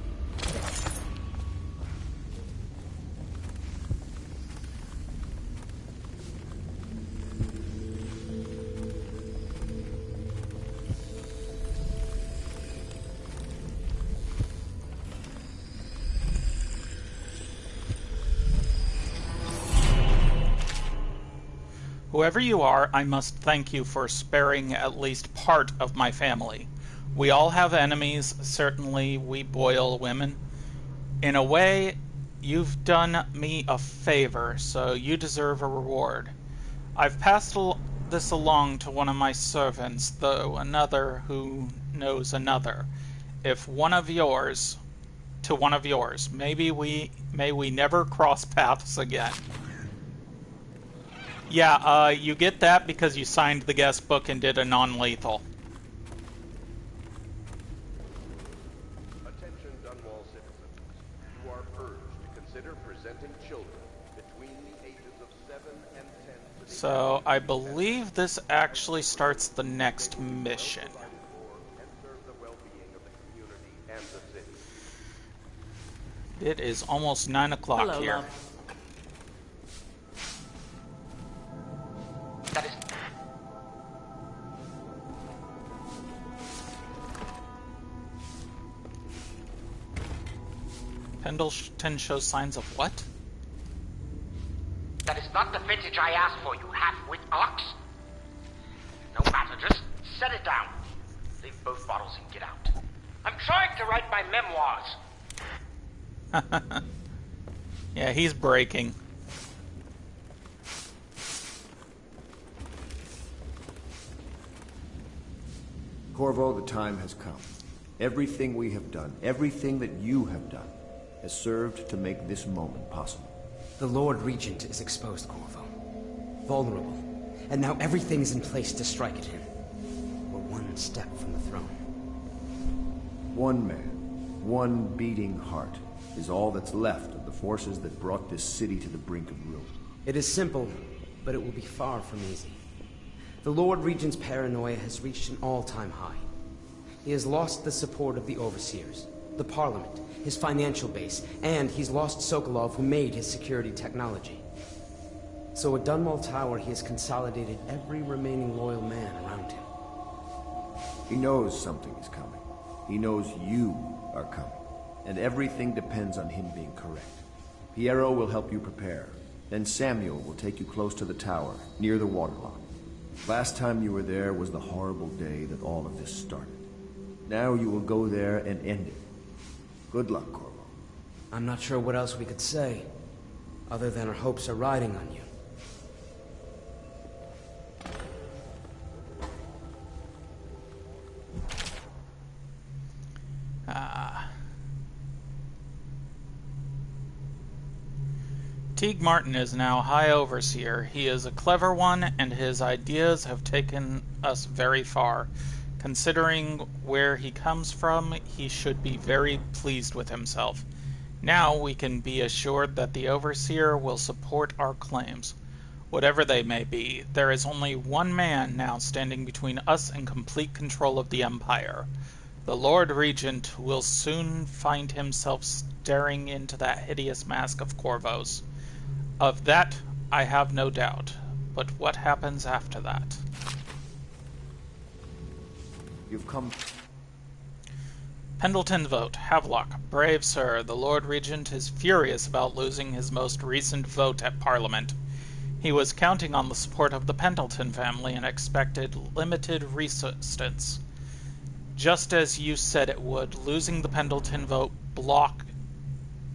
S1: Whoever you are, I must thank you for sparing at least part of my family. We all have enemies, certainly we Boyle women. In a way, you've done me a favor, so you deserve a reward. I've passed this along to one of my servants, though another who knows another. If one of yours, to one of yours, may we never cross paths again. Yeah, you get that because you signed the guest book and did a non-lethal.
S3: Attention Dunwall citizens. You are urged to consider presenting children between the ages of 7 and 10 to the
S1: So, I believe this actually starts the next mission.
S3: and serve the well-being of the community and the city.
S1: It is almost 9 o'clock
S5: Hello,
S1: here.
S5: love.
S1: Pendleton shows signs of what?
S10: That is not the vintage I asked for, you half-wit ox. No matter, just set it down. Leave both bottles and get out. I'm trying to write my memoirs.
S1: Yeah, he's breaking.
S13: Corvo, the time has come. Everything we have done, everything that you have done, has served to make this moment possible.
S14: The Lord Regent is exposed, Corvo. Vulnerable. And now everything is in place to strike at him. We're one step from the throne.
S13: One man, one beating heart, is all that's left of the forces that brought this city to the brink of ruin.
S14: It is simple, but it will be far from easy. The Lord Regent's paranoia has reached an all-time high. He has lost the support of the Overseers, the Parliament, his financial base, and he's lost Sokolov, who made his security technology. So at Dunwall Tower, he has consolidated every remaining loyal man around him.
S13: He knows something is coming. He knows you are coming. And everything depends on him being correct. Piero will help you prepare. Then Samuel will take you close to the tower, near the waterlock. Last time you were there was the horrible day that all of this started. Now you will go there and end it. Good luck, Corvo.
S14: I'm not sure what else we could say, other than our hopes are riding on you.
S1: Teague Martin is now High Overseer. He is a clever one, and his ideas have taken us very far. Considering where he comes from, he should be very pleased with himself. Now we can be assured that the Overseer will support our claims. Whatever they may be, there is only one man now standing between us and complete control of the Empire. The Lord Regent will soon find himself staring into that hideous mask of Corvo's. Of that, I have no doubt. But what happens after that?
S13: You've come...
S1: Pendleton vote. Havelock. Brave sir, the Lord Regent is furious about losing his most recent vote at Parliament. He was counting on the support of the Pendleton family and expected limited resistance. Just as you said it would, losing the Pendleton vote block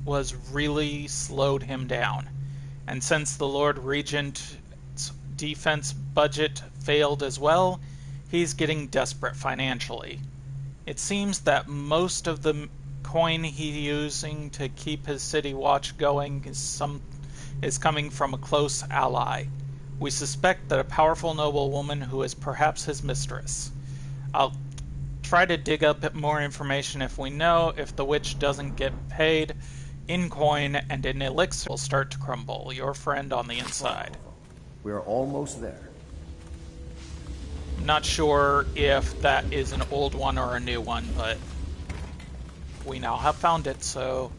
S1: was really slowed him down. And since the Lord Regent's defense budget failed as well, he's getting desperate financially. It seems that most of the coin he's using to keep his city watch going is coming from a close ally. We suspect that a powerful noblewoman who is perhaps his mistress. I'll try to dig up more information if we know. If the witch doesn't get paid in coin and in elixir will start to crumble. Your friend on the inside.
S13: We're almost there.
S1: Not sure if that is an old one or a new one, but we now have found it, so...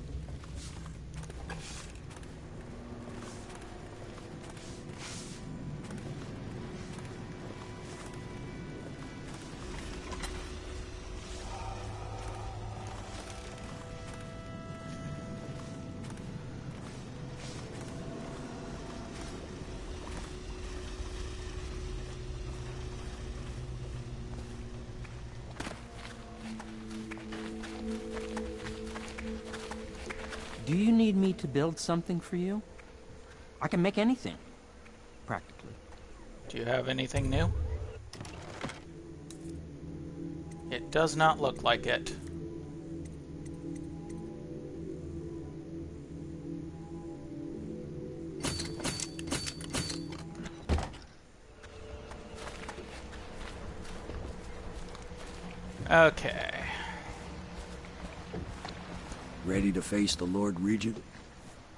S8: Do you need me to build something for you? I can make anything, practically.
S1: Do you have anything new? It does not look like it. Okay.
S11: Ready to face the Lord Regent?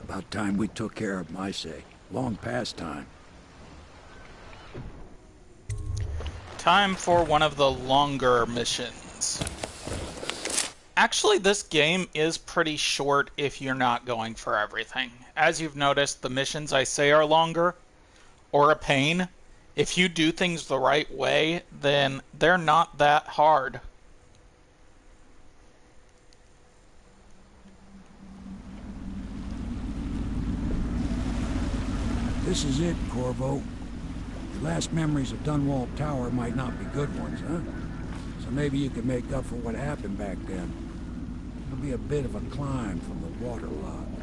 S11: About time we took care of my say. Long past time.
S1: Time for one of the longer missions. Actually, this game is pretty short if you're not going for everything. As you've noticed, the missions I say are longer, or a pain. If you do things the right way, then they're not that hard.
S11: This is it, Corvo. Your last memories of Dunwall Tower might not be good ones, huh? So maybe you can make up for what happened back then. It'll be a bit of a climb from the waterlogged.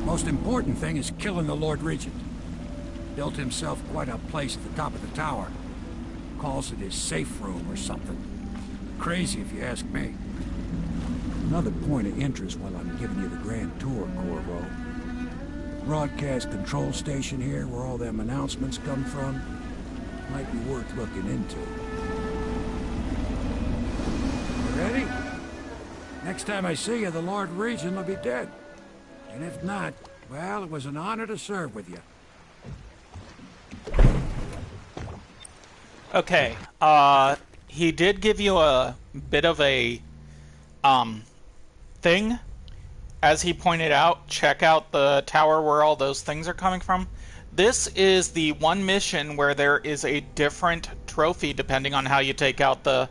S11: Most important thing is killing the Lord Regent. Built himself quite a place at the top of the tower. Calls it his safe room or something. Crazy if you ask me. Another point of interest while I'm giving you the grand tour, Corvo. Broadcast control station here, where all them announcements come from, might be worth looking into. You ready? Next time I see you, the Lord Regent will be dead. And if not, well, it was an honor to serve with you.
S1: Okay, he did give you a bit of a, thing. As he pointed out, check out the tower where all those things are coming from. This is the one mission where there is a different trophy depending on how you take out the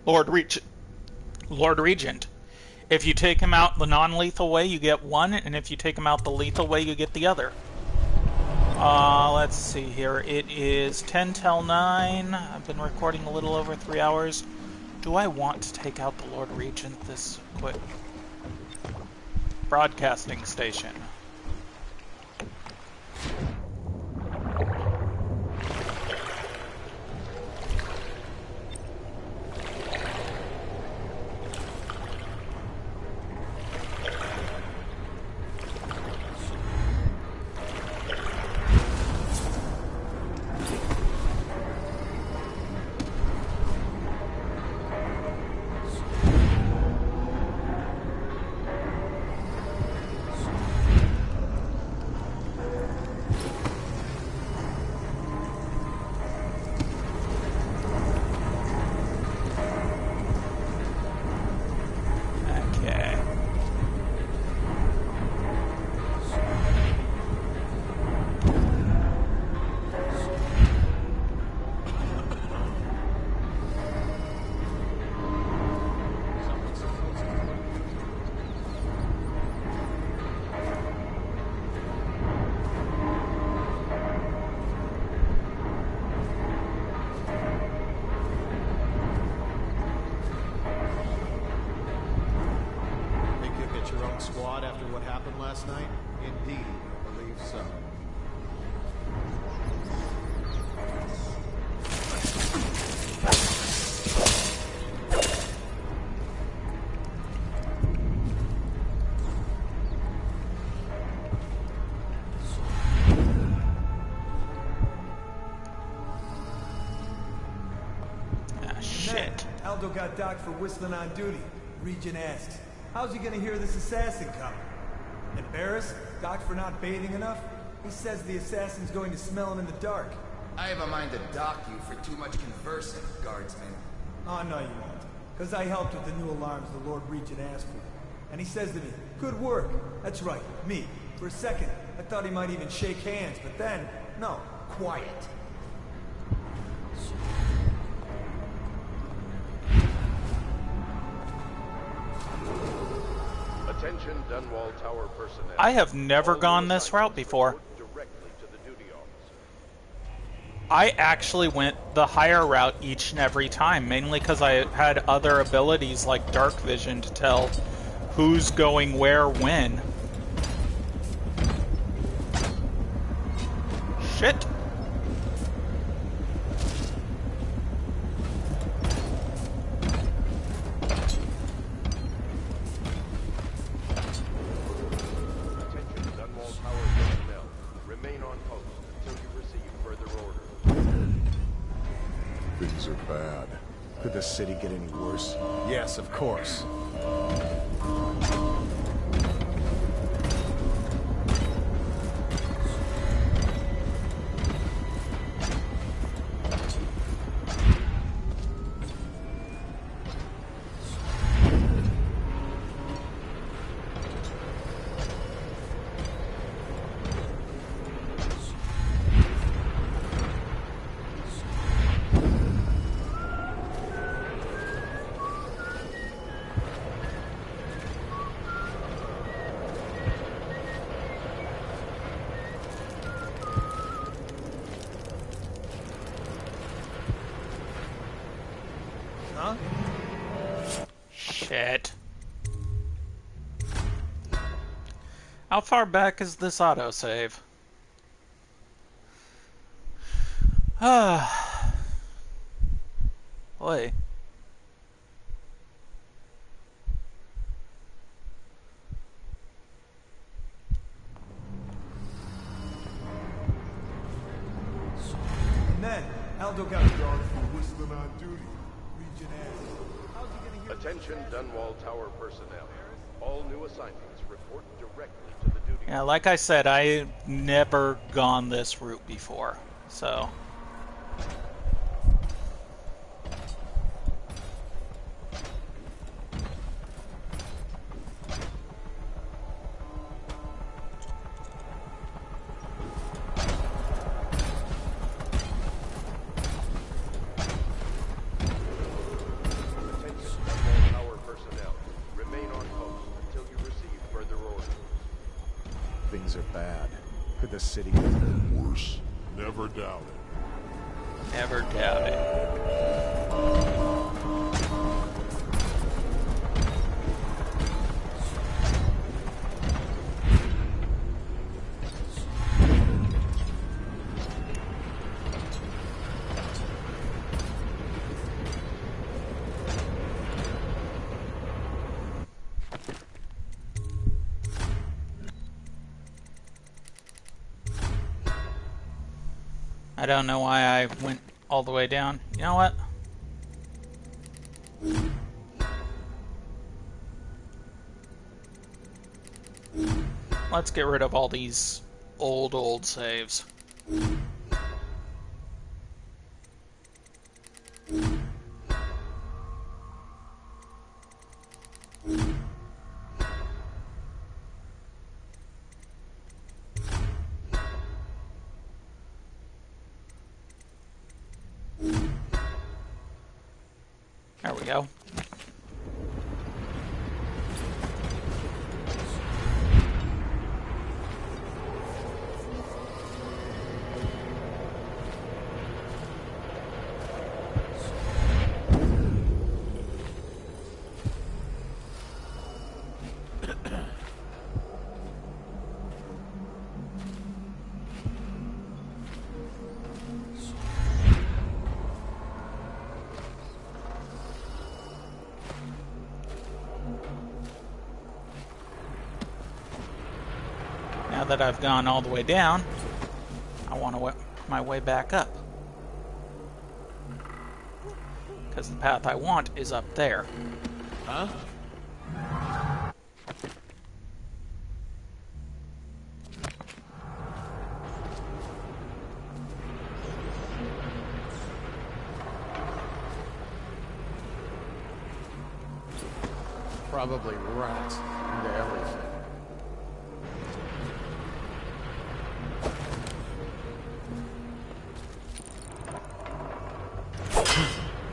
S1: Lord Regent. If you take him out the non-lethal way, you get one, and if you take him out the lethal way, you get the other. Let's see here. It is 10 till 9. I've been recording a little over 3 hours. Do I want to take out the Lord Regent this quick? Broadcasting station.
S18: squad after what happened last night? Indeed, I believe so.
S1: Shit.
S4: Aldo got docked for whistling on duty. Regent asks, how's he gonna hear this assassin coming? Embarrassed? Docked for not bathing enough? He says the assassin's going to smell him in the dark.
S19: I have a mind to dock you for too much conversing, guardsman.
S4: Oh, no you won't. Because I helped with the new alarms the Lord Regent asked for. And he says to me, good work. That's right, me. For a second, I thought he might even shake hands, but then, no, quiet.
S3: Attention Dunwall Tower personnel.
S1: I have never gone this route before. I actually went the higher route each and every time, mainly because I had other abilities like dark vision to tell who's going where when. Shit.
S18: Things are bad. Could the city get any worse? Yes, of course.
S4: Huh?
S1: Shit. How far back is this autosave? Ah. Boy.
S4: And then, Aldo got drawn for whistling on duty. Regent asked, how's he gonna hear
S3: Attention Dunwall Tower personnel. All new assignments report directly to the duty.
S1: Yeah, like I said, I've never gone this route before, so...
S18: Things are bad. Could the city get any worse? Never doubt it.
S1: Never doubt it. I don't know why I went all the way down. You know what? Let's get rid of all these old saves. There we go. Now that I've gone all the way down, I want to my way back up. Because the path I want is up there.
S18: Huh? Probably rats into everything.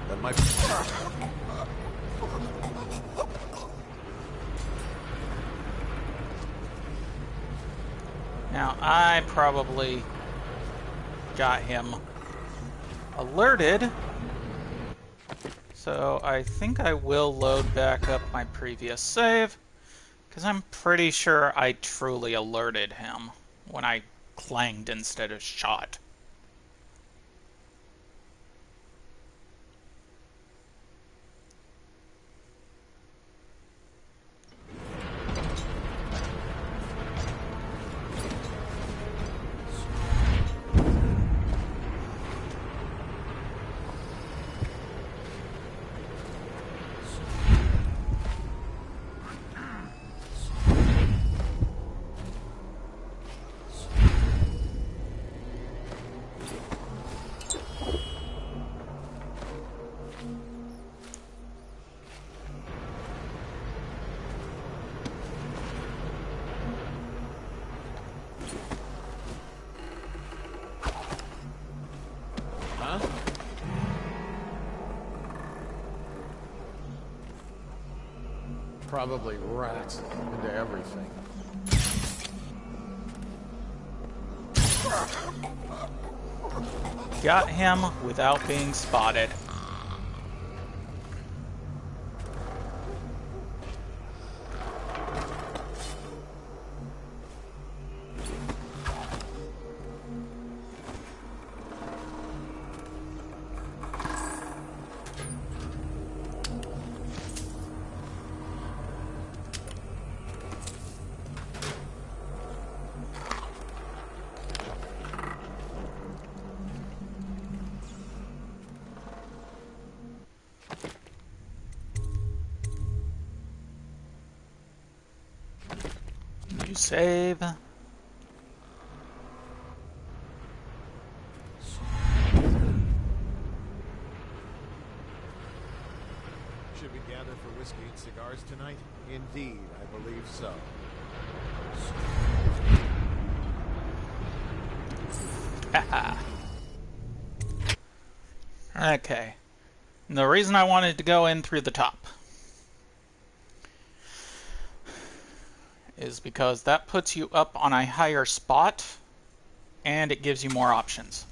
S18: That might be...
S1: Now, I probably got him alerted, so I think I will load back up my previous save, because I'm pretty sure I truly alerted him when I clanged instead of shot.
S18: Probably rats into everything.
S1: Got him without being spotted. You save.
S18: Should we gather for whiskey and cigars tonight? Indeed, I believe so.
S1: Haha. Okay. And the reason I wanted to go in through the top is because that puts you up on a higher spot and it gives you more options.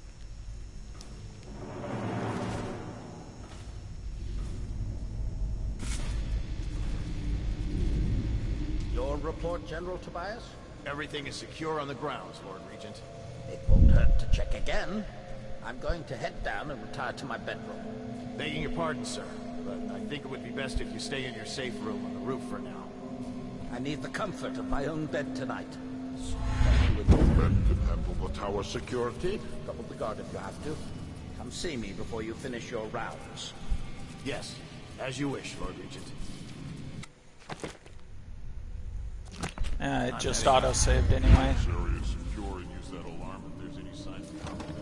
S16: Your report, General Tobias?
S18: Everything is secure on the grounds, Lord Regent.
S16: It won't hurt to check again. I'm going to head down and retire to my bedroom.
S18: Begging your pardon, sir, but I think it would be best if you stay in your safe room on the roof for now.
S16: I need the comfort of my own bed tonight.
S17: Your bed can handle the tower security.
S16: Double the guard if you have to. Come see me before you finish your rounds.
S18: Yes, as you wish, Lord Regent.
S1: It just auto-saved anyway.
S17: This area is secure and use that alarm if there's any sign of combat.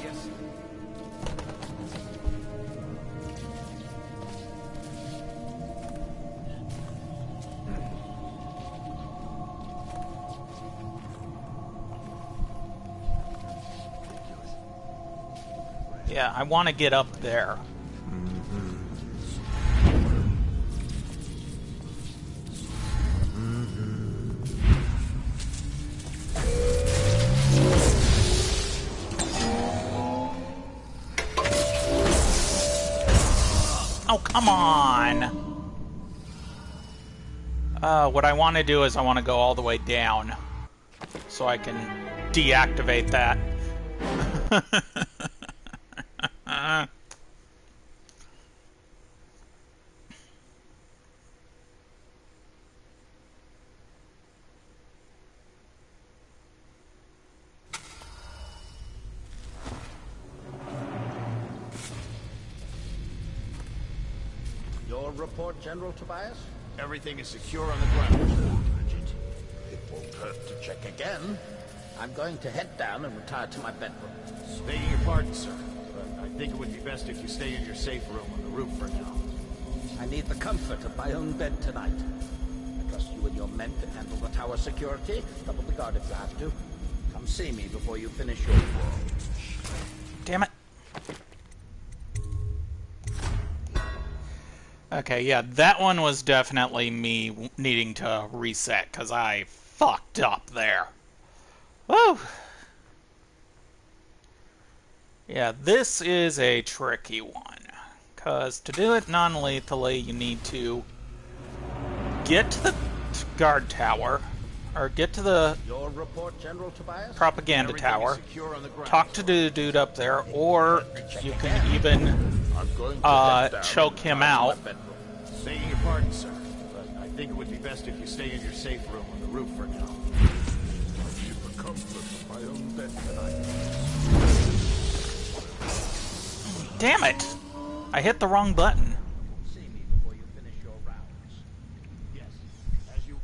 S18: Yes.
S1: Yeah, I want to get up there. Oh, come on! What I want to do is I want to go all the way down so I can deactivate that.
S16: report, General Tobias?
S18: Everything is secure on the ground.
S16: It won't hurt to check again. I'm going to head down and retire to my bedroom.
S18: Begging your pardon, sir, but I think it would be best if you stay in your safe room on the roof for now.
S16: I need the comfort of my own bed tonight. I trust you and your men can handle the tower security. Double the guard if you have to. Come see me before you finish your work.
S1: Damn it. Okay, yeah, that one was definitely me needing to reset, because I fucked up there. Woo! Yeah, this is a tricky one, because to do it non-lethally, you need to get to the guard tower, or get to the
S16: Your report, General Tobias?
S1: propaganda tower, talk to the dude up there, or you can even choke him out.
S18: Begging your pardon, sir, but I think it would be best if you stay in your safe room on the roof for now.
S17: I need the comfort of my own bed tonight.
S1: Damn it! I hit the wrong button.
S16: See me before you finish your rounds.
S18: Yes, as you...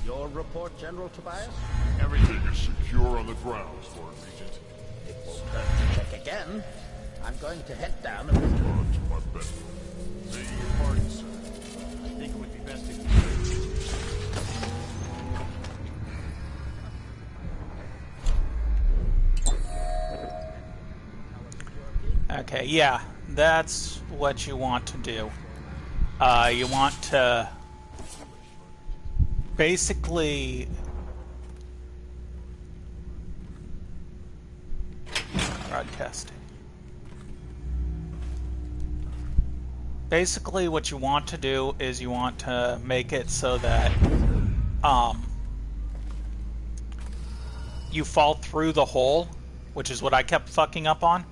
S16: Your report, General Tobias?
S17: Everything is secure on the grounds, Lord Regent.
S16: It won't hurt to check again. I'm going to head down and return
S17: to my bedroom.
S18: Begging your pardon, sir. I think it would be best if you stay.
S1: Okay, yeah, that's what you want to do. You want to basically broadcasting. Basically, what you want to do is you want to make it so that you fall through the hole, which is what I kept fucking up on,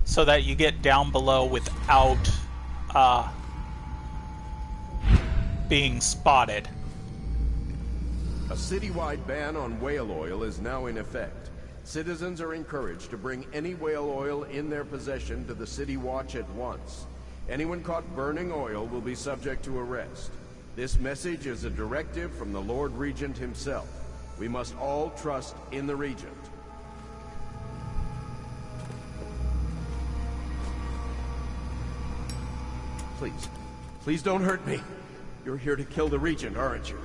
S1: so that you get down below without being spotted.
S3: A citywide ban on whale oil is now in effect. Citizens are encouraged to bring any whale oil in their possession to the City Watch at once. Anyone caught burning oil will be subject to arrest. This message is a directive from the Lord Regent himself. We must all trust in the Regent. Please, please don't hurt me. You're here to kill the Regent, aren't you?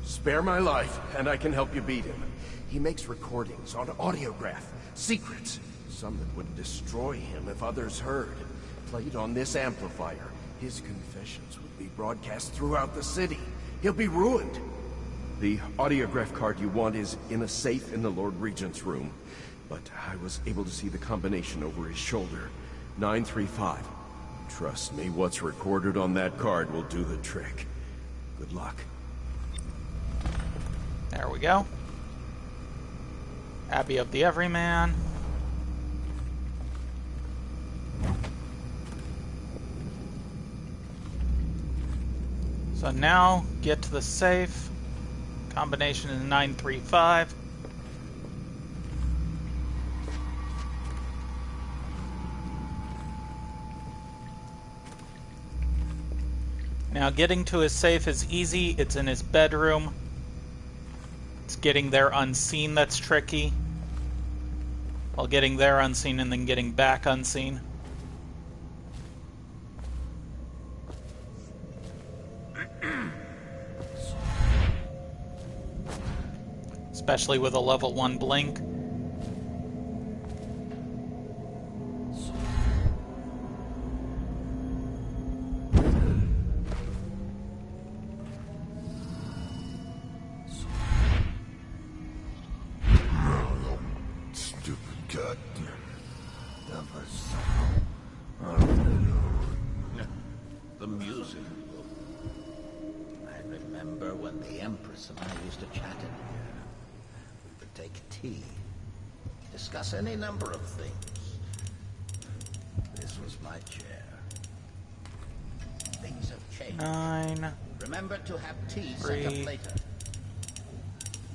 S3: Spare my life, and I can help you beat him. He makes recordings on audiograph, secrets, some that would destroy him if others heard. Played on this amplifier, his confessions would be broadcast throughout the city. He'll be ruined. The audiograph card you want is in a safe in the Lord Regent's room, but I was able to see the combination over his shoulder. 935. Trust me, what's recorded on that card will do the trick. Good luck.
S1: There we go. Abbey of the Everyman. So now, get to the safe. Combination is 935. Now, getting to his safe is easy. It's in his bedroom. It's getting there unseen that's tricky. While getting there unseen and then getting back unseen. Especially with a level 1 blink.
S16: The music. I remember when the Empress and I used to chat in here. We would take tea, discuss any number of things. This was my chair. Things have changed.
S1: 9.
S16: Remember to have tea
S1: 3,
S16: set up later.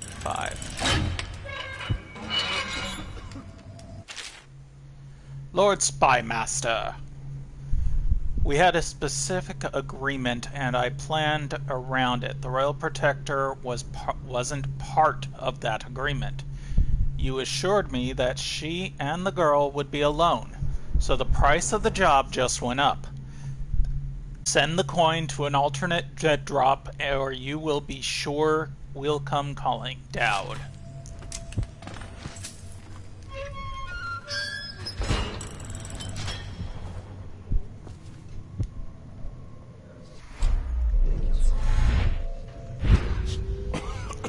S1: 5. Lord Spymaster. We had a specific agreement, and I planned around it. The Royal Protector wasn't part of that agreement. You assured me that she and the girl would be alone, so the price of the job just went up. Send the coin to an alternate jet drop, or you will be sure we'll come calling. Dowd.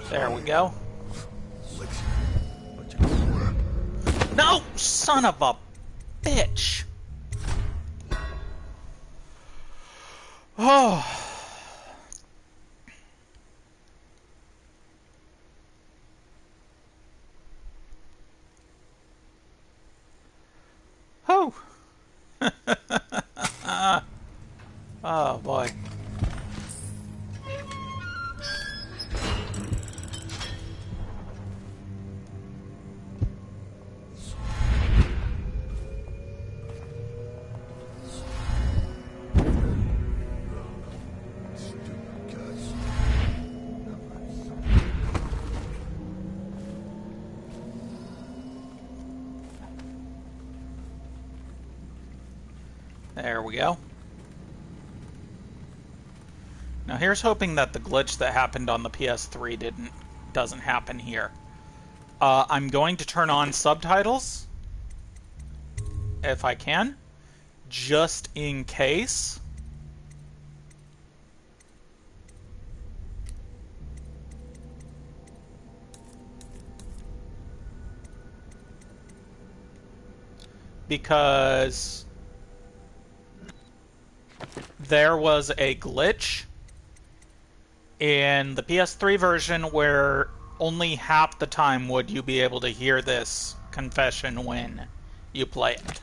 S1: There we go. No! Son of a bitch! Oh. Oh. Oh boy. There we go. Now here's hoping that the glitch that happened on the PS3 doesn't happen here. I'm going to turn on subtitles if I can, just in case. Because there was a glitch in the PS3 version where only half the time would you be able to hear this confession when you play it.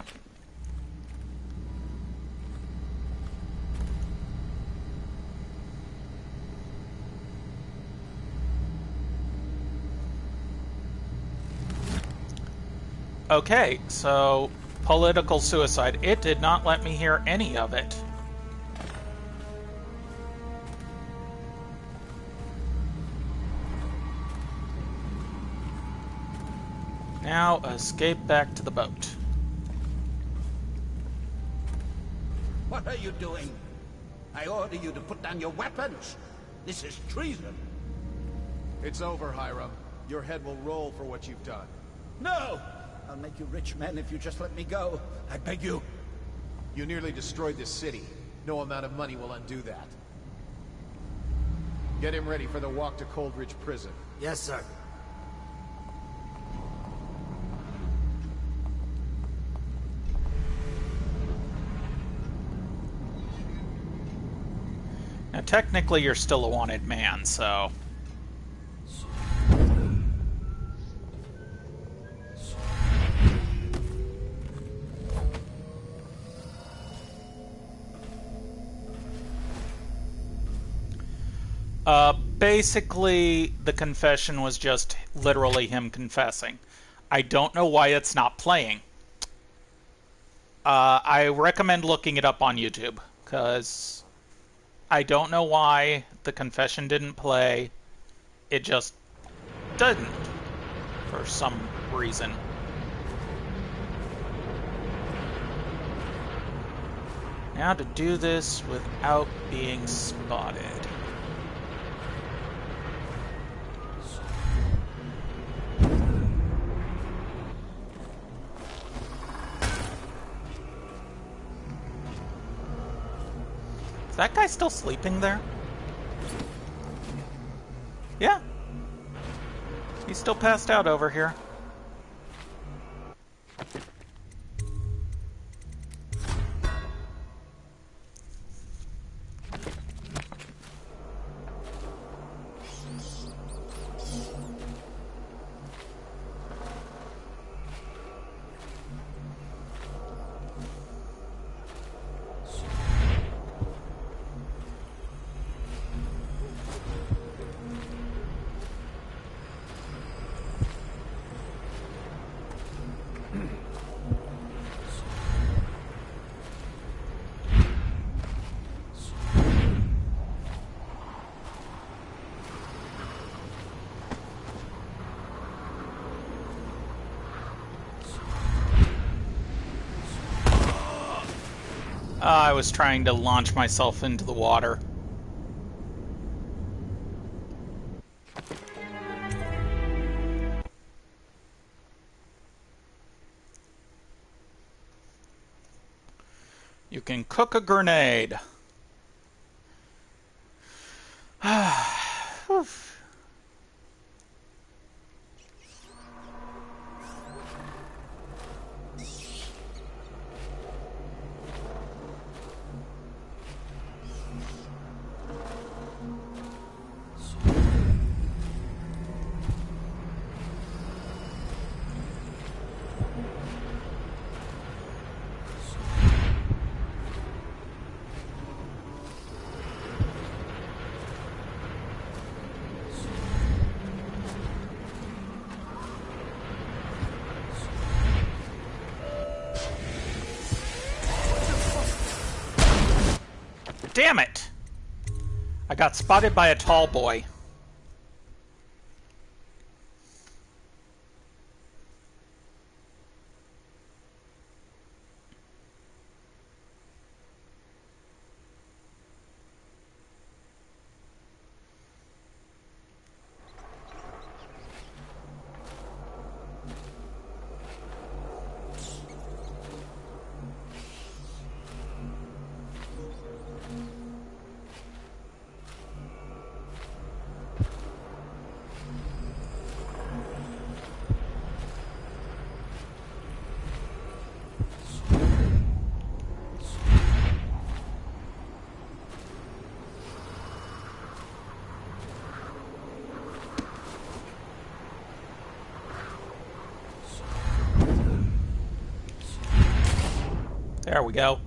S1: Okay, so political suicide. It did not let me hear any of it. Now escape back to the boat.
S16: What are you doing? I order you to put down your weapons. This is treason.
S18: It's over, Hiram. Your head will roll for what you've done.
S16: No! I'll make you rich men if you just let me go. I beg you.
S18: You nearly destroyed this city. No amount of money will undo that. Get him ready for the walk to Coldridge Prison.
S12: Yes, sir.
S1: Now, technically, you're still a wanted man, so... basically, the confession was just literally him confessing. I don't know why it's not playing. I recommend looking it up on YouTube, because I don't know why the confession didn't play. It just didn't, for some reason. Now to do this without being spotted. Is that guy still sleeping there? Yeah. He's still passed out over here. I was trying to launch myself into the water. You can cook a grenade. Damn it! I got spotted by a tall boy. There we go.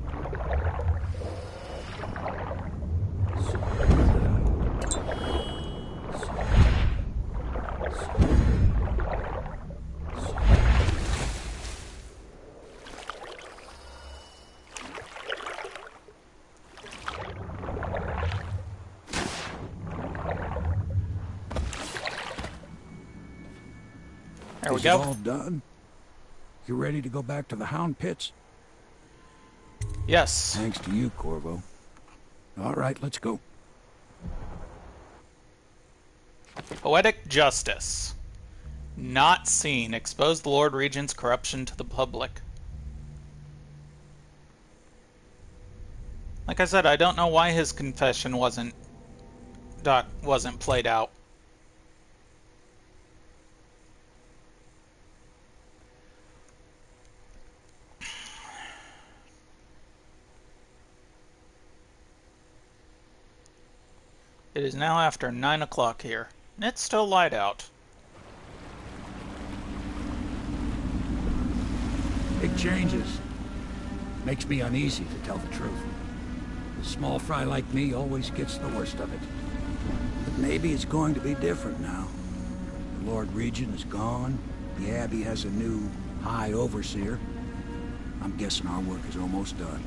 S1: There we go.
S11: Is it all done? You ready to go back to the Hound Pits?
S1: Yes.
S11: Thanks to you, Corvo. All right, let's go.
S1: Poetic justice. Not seen. Expose the Lord Regent's corruption to the public. Like I said, I don't know why his confession wasn't played out. It is now after 9 o'clock here, and it's still light out.
S11: Big changes. Makes me uneasy, to tell the truth. A small fry like me always gets the worst of it. But maybe it's going to be different now. The Lord Regent is gone. The Abbey has a new High Overseer. I'm guessing our work is almost done.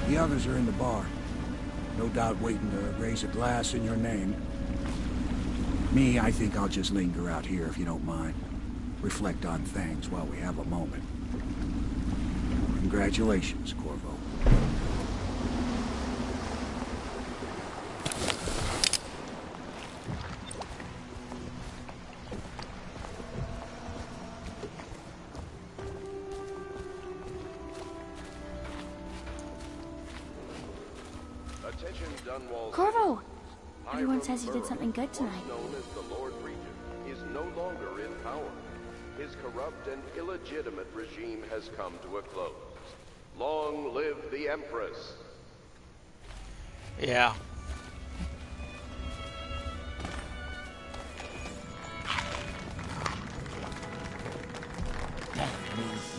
S11: The others are in the bar. No doubt waiting to raise a glass in your name. Me, I think I'll just linger out here if you don't mind. Reflect on things while we have a moment. Congratulations, Corvo.
S2: Corvo! Everyone says he did something good tonight.
S3: Known as the Lord Regent, is no longer in power. His corrupt and illegitimate regime has come to a close. Long live the Empress!
S1: Yeah.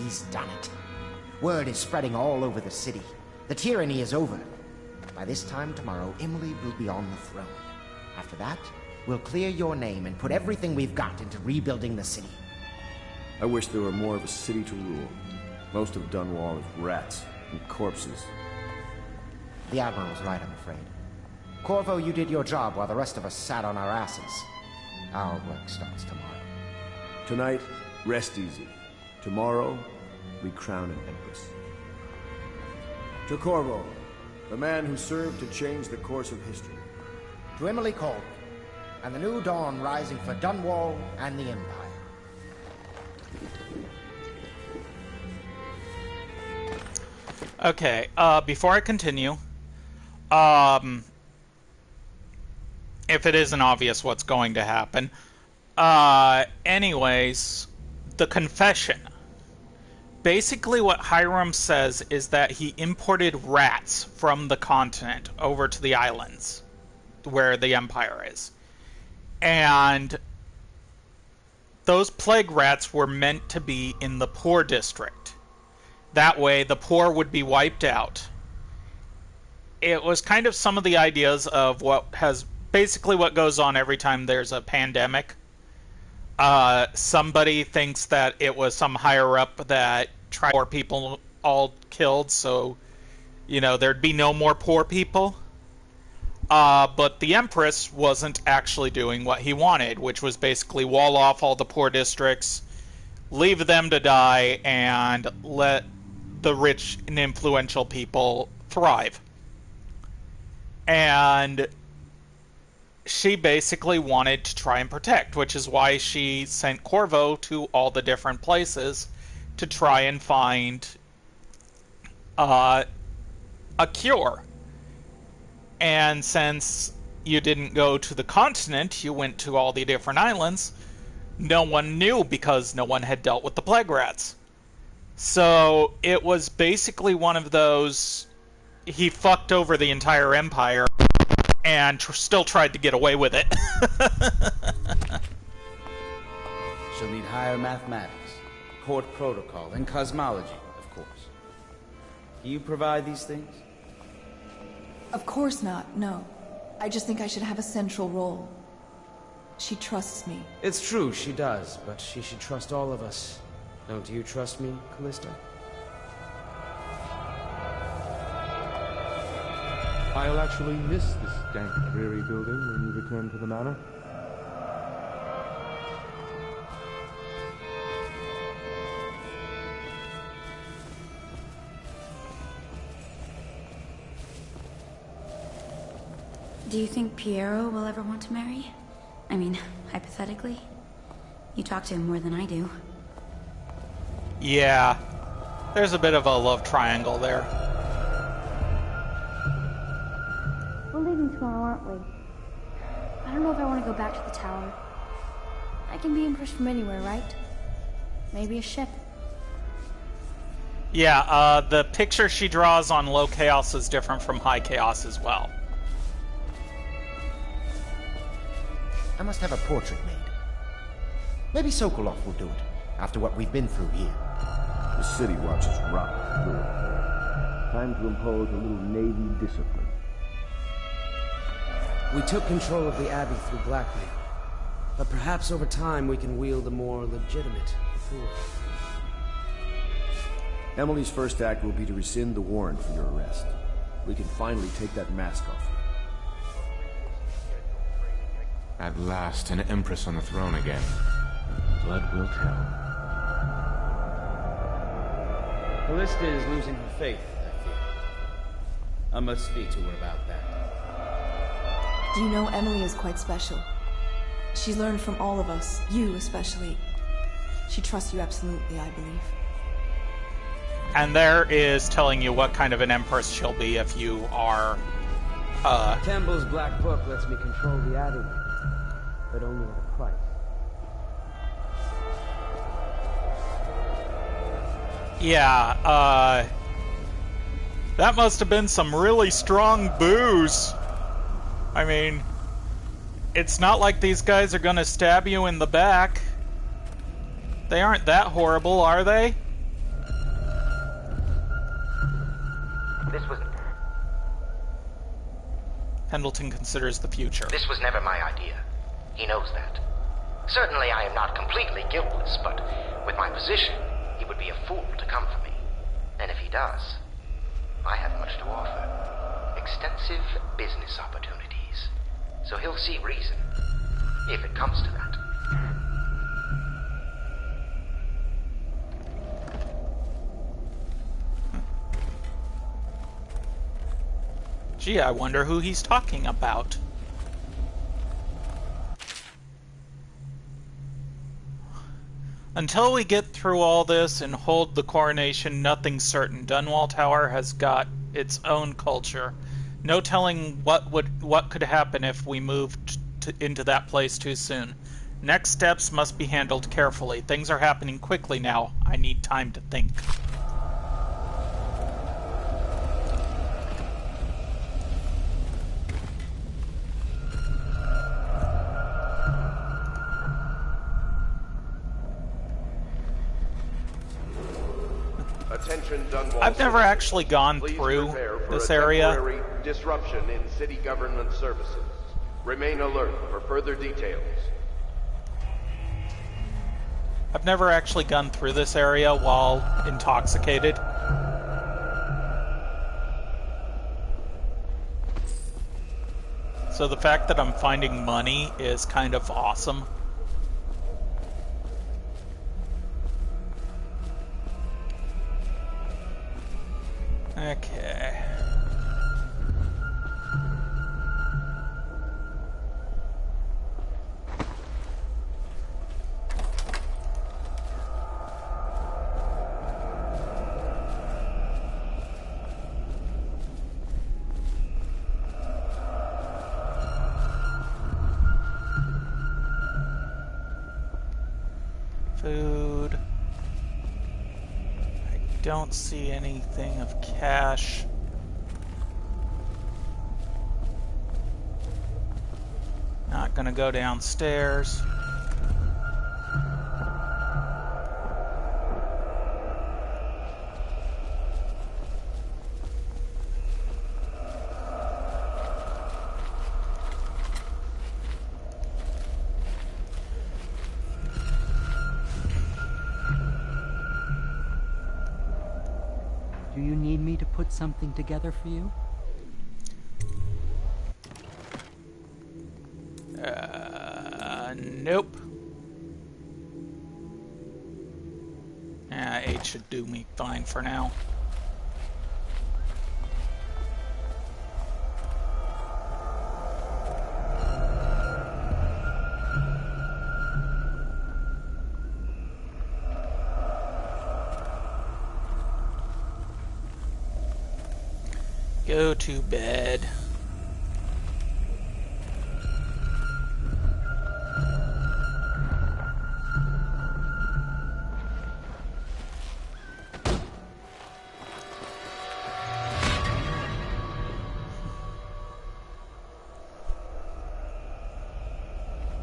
S7: He's done it. Word is spreading all over the city. The tyranny is over. By this time tomorrow, Emily will be on the throne. After that, we'll clear your name and put everything we've got into rebuilding the city.
S13: I wish there were more of a city to rule. Most of Dunwall is rats and corpses.
S7: The Admiral's right, I'm afraid. Corvo, you did your job while the rest of us sat on our asses. Our work starts tomorrow.
S13: Tonight, rest easy. Tomorrow, we crown an Empress. To Corvo, the man who served to change the course of history.
S7: To Emily Colby, and the new dawn rising for Dunwall and the Empire.
S1: Okay, before I continue, if it isn't obvious what's going to happen, anyways, the confession. Basically what Hiram says is that he imported rats from the continent over to the islands, where the Empire is. And those plague rats were meant to be in the poor district. That way, the poor would be wiped out. It was kind of some of the ideas of basically what goes on every time there's a pandemic. Somebody thinks that it was some higher up that tried poor people all killed, so, there'd be no more poor people. But the Empress wasn't actually doing what he wanted, which was basically wall off all the poor districts, leave them to die, and let the rich and influential people thrive. And she basically wanted to try and protect, which is why she sent Corvo to all the different places to try and find a cure. And since you didn't go to the continent, you went to all the different islands, no one knew because no one had dealt with the plague rats. So it was basically one of those, he fucked over the entire empire and still tried to get away with it.
S15: She'll need higher mathematics, court protocol, and cosmology, of course. Do you provide these things?
S20: Of course not, no. I just think I should have a central role. She trusts me.
S14: It's true, she does, but she should trust all of us. Don't you trust me, Callista?
S25: I'll actually miss this dank, dreary building when you return to the manor.
S6: Do you think Piero will ever want to marry? I mean, hypothetically. You talk to him more than I do.
S1: Yeah, there's a bit of a love triangle there.
S2: We're leaving tomorrow, aren't we? I don't know if I want to go back to the tower. I can be Empress from anywhere, right? Maybe a ship.
S1: Yeah, the picture she draws on low chaos is different from high chaos as well.
S7: I must have a portrait made. Maybe Sokolov will do it, after what we've been through here.
S13: The city watches rot. Time to impose a little Navy discipline.
S14: We took control of the Abbey through blackmail, but perhaps over time we can wield a more legitimate authority.
S13: Emily's first act will be to rescind the warrant for your arrest. We can finally take that mask off.
S25: At last, an empress on the throne again. Blood will tell.
S15: Callista is losing her faith, I fear. I must speak to her about that.
S20: Do you know Emily is quite special? She's learned from all of us, you especially. She trusts you absolutely, I believe.
S1: And there is telling you what kind of an empress she'll be if you are,
S14: Temple's Black Book lets me control the Abbey, but only at a price.
S1: Yeah, that must have been some really strong booze. I mean, it's not like these guys are gonna stab you in the back. They aren't that horrible, are they?
S10: This was...
S1: Pendleton considers the future.
S10: This was never my idea. He knows that. Certainly I am not completely guiltless, but with my position, he would be a fool to come for me. And if he does, I have much to offer. Extensive business opportunities. So he'll see reason, if it comes to that.
S1: Gee, I wonder who he's talking about. Until we get through all this and hold the coronation, nothing's certain. Dunwall Tower has got its own culture. No telling what could happen if we moved into that place too soon. Next steps must be handled carefully. Things are happening quickly now. I need time to think.
S3: Attention, Dunwall.
S1: I've never actually gone through this area.
S3: Temporary disruption in city government services. Remain alert for further details.
S1: I've never actually gone through this area while intoxicated. So the fact that I'm finding money is kind of awesome. Okay. Food. I don't see anything of cash. Not gonna go downstairs.
S8: Do you need me to put something together for you?
S1: Nope. 8 should do me fine for now. Go to bed.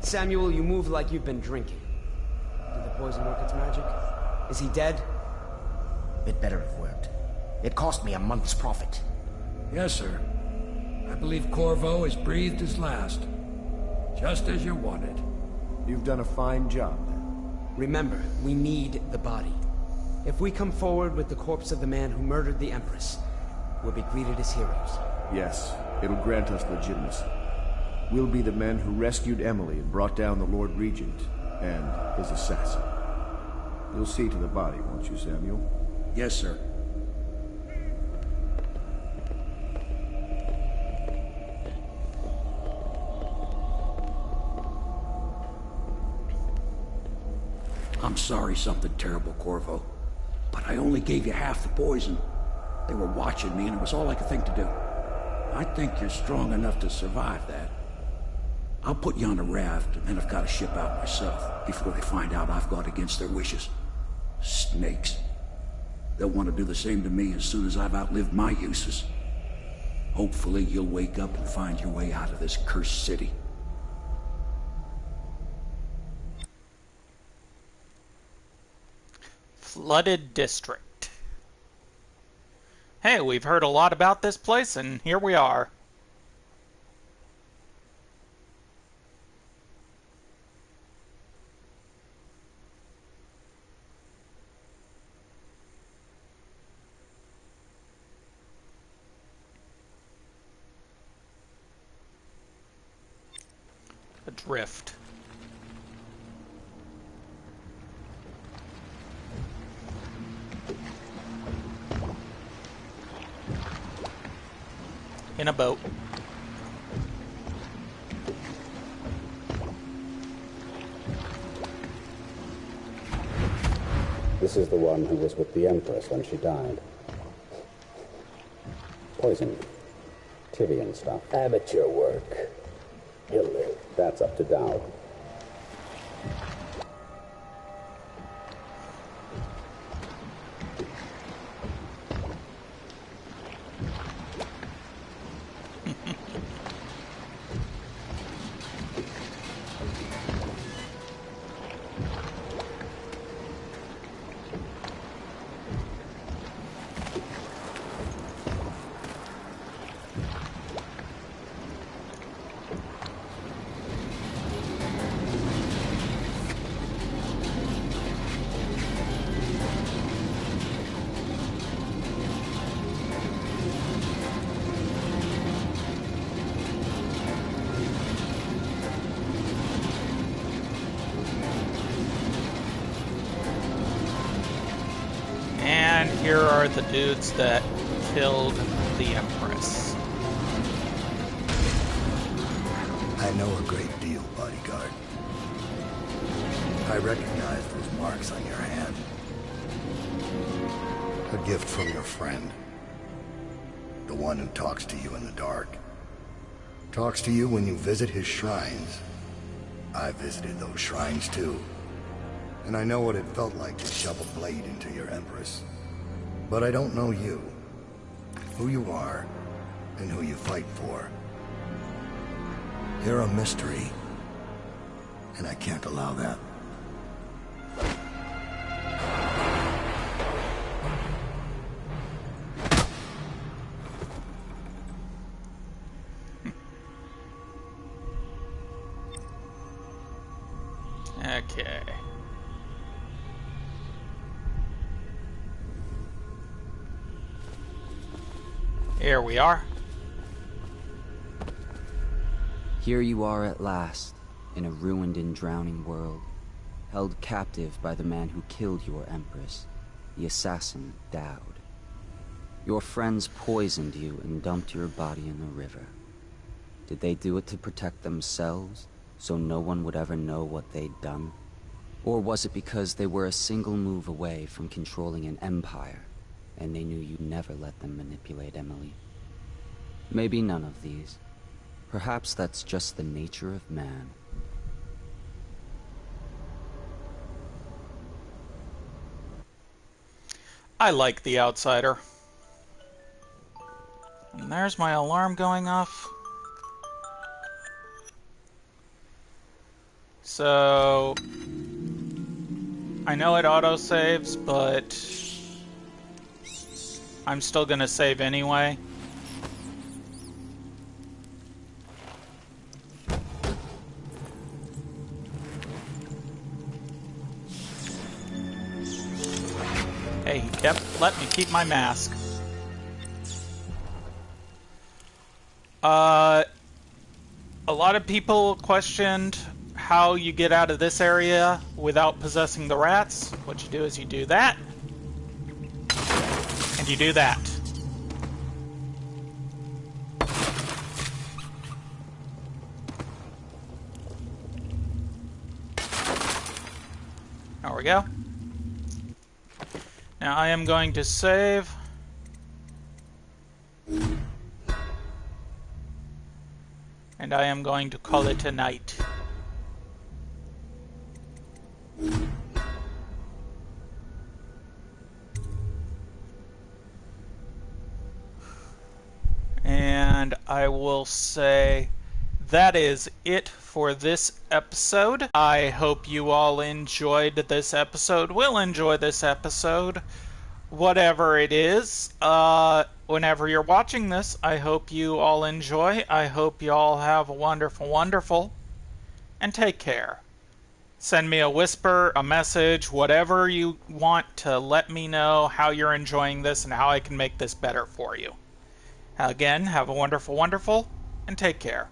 S14: Samuel, you move like you've been drinking. Did the poison work its magic? Is he dead?
S7: It better have worked. It cost me a month's profit.
S11: Yes, sir. I believe Corvo has breathed his last. Just as you wanted.
S13: You've done a fine job, then.
S14: Remember, we need the body. If we come forward with the corpse of the man who murdered the Empress, we'll be greeted as heroes.
S13: Yes, it'll grant us legitimacy. We'll be the men who rescued Emily and brought down the Lord Regent and his assassin. You'll see to the body, won't you, Samuel?
S11: Yes, sir. I'm sorry something terrible, Corvo. But I only gave you half the poison. They were watching me, and it was all I could think to do. I think you're strong enough to survive that. I'll put you on a raft, and then I've got to ship out myself before they find out I've gone against their wishes. Snakes. They'll want to do the same to me as soon as I've outlived my uses. Hopefully you'll wake up and find your way out of this cursed city.
S1: Flooded district. Hey, we've heard a lot about this place, and here we are. Adrift. in a boat.
S9: This is the one who was with the Empress when she died. Poison. Tivian stuff.
S12: Amateur work. He'll live.
S9: That's up to Dowd.
S1: And here are the dudes that killed the Empress.
S21: I know a great deal, bodyguard. I recognize those marks on your hand. A gift from your friend. The one who talks to you in the dark. Talks to you when you visit his shrines. I visited those shrines too. And I know what it felt like to shove a blade into your Empress. But I don't know you. Who you are, and who you fight for. You're a mystery. And I can't allow that.
S1: Okay. Here we are.
S22: Here you are at last, in a ruined and drowning world, held captive by the man who killed your Empress, the assassin Dowd. Your friends poisoned you and dumped your body in the river. Did they do it to protect themselves, so no one would ever know what they'd done? Or was it because they were a single move away from controlling an empire, and they knew you'd never let them manipulate Emily? Maybe none of these. Perhaps that's just the nature of man.
S1: I like The Outsider. And there's my alarm going off. So I know it auto-saves, but I'm still gonna save anyway. Hey, he kept letting me keep my mask. A lot of people questioned how you get out of this area without possessing the rats. What you do is you do that, and you do that. There we go. Now I am going to save. And I am going to call it a night. And I will say that is it for this episode. I hope you all enjoyed this episode. Will enjoy this episode, whatever it is. Whenever you're watching this, I hope you all enjoy. I hope you all have a wonderful, wonderful, and take care. Send me a whisper, a message, whatever you want to let me know how you're enjoying this and how I can make this better for you. Again, have a wonderful, wonderful, and take care.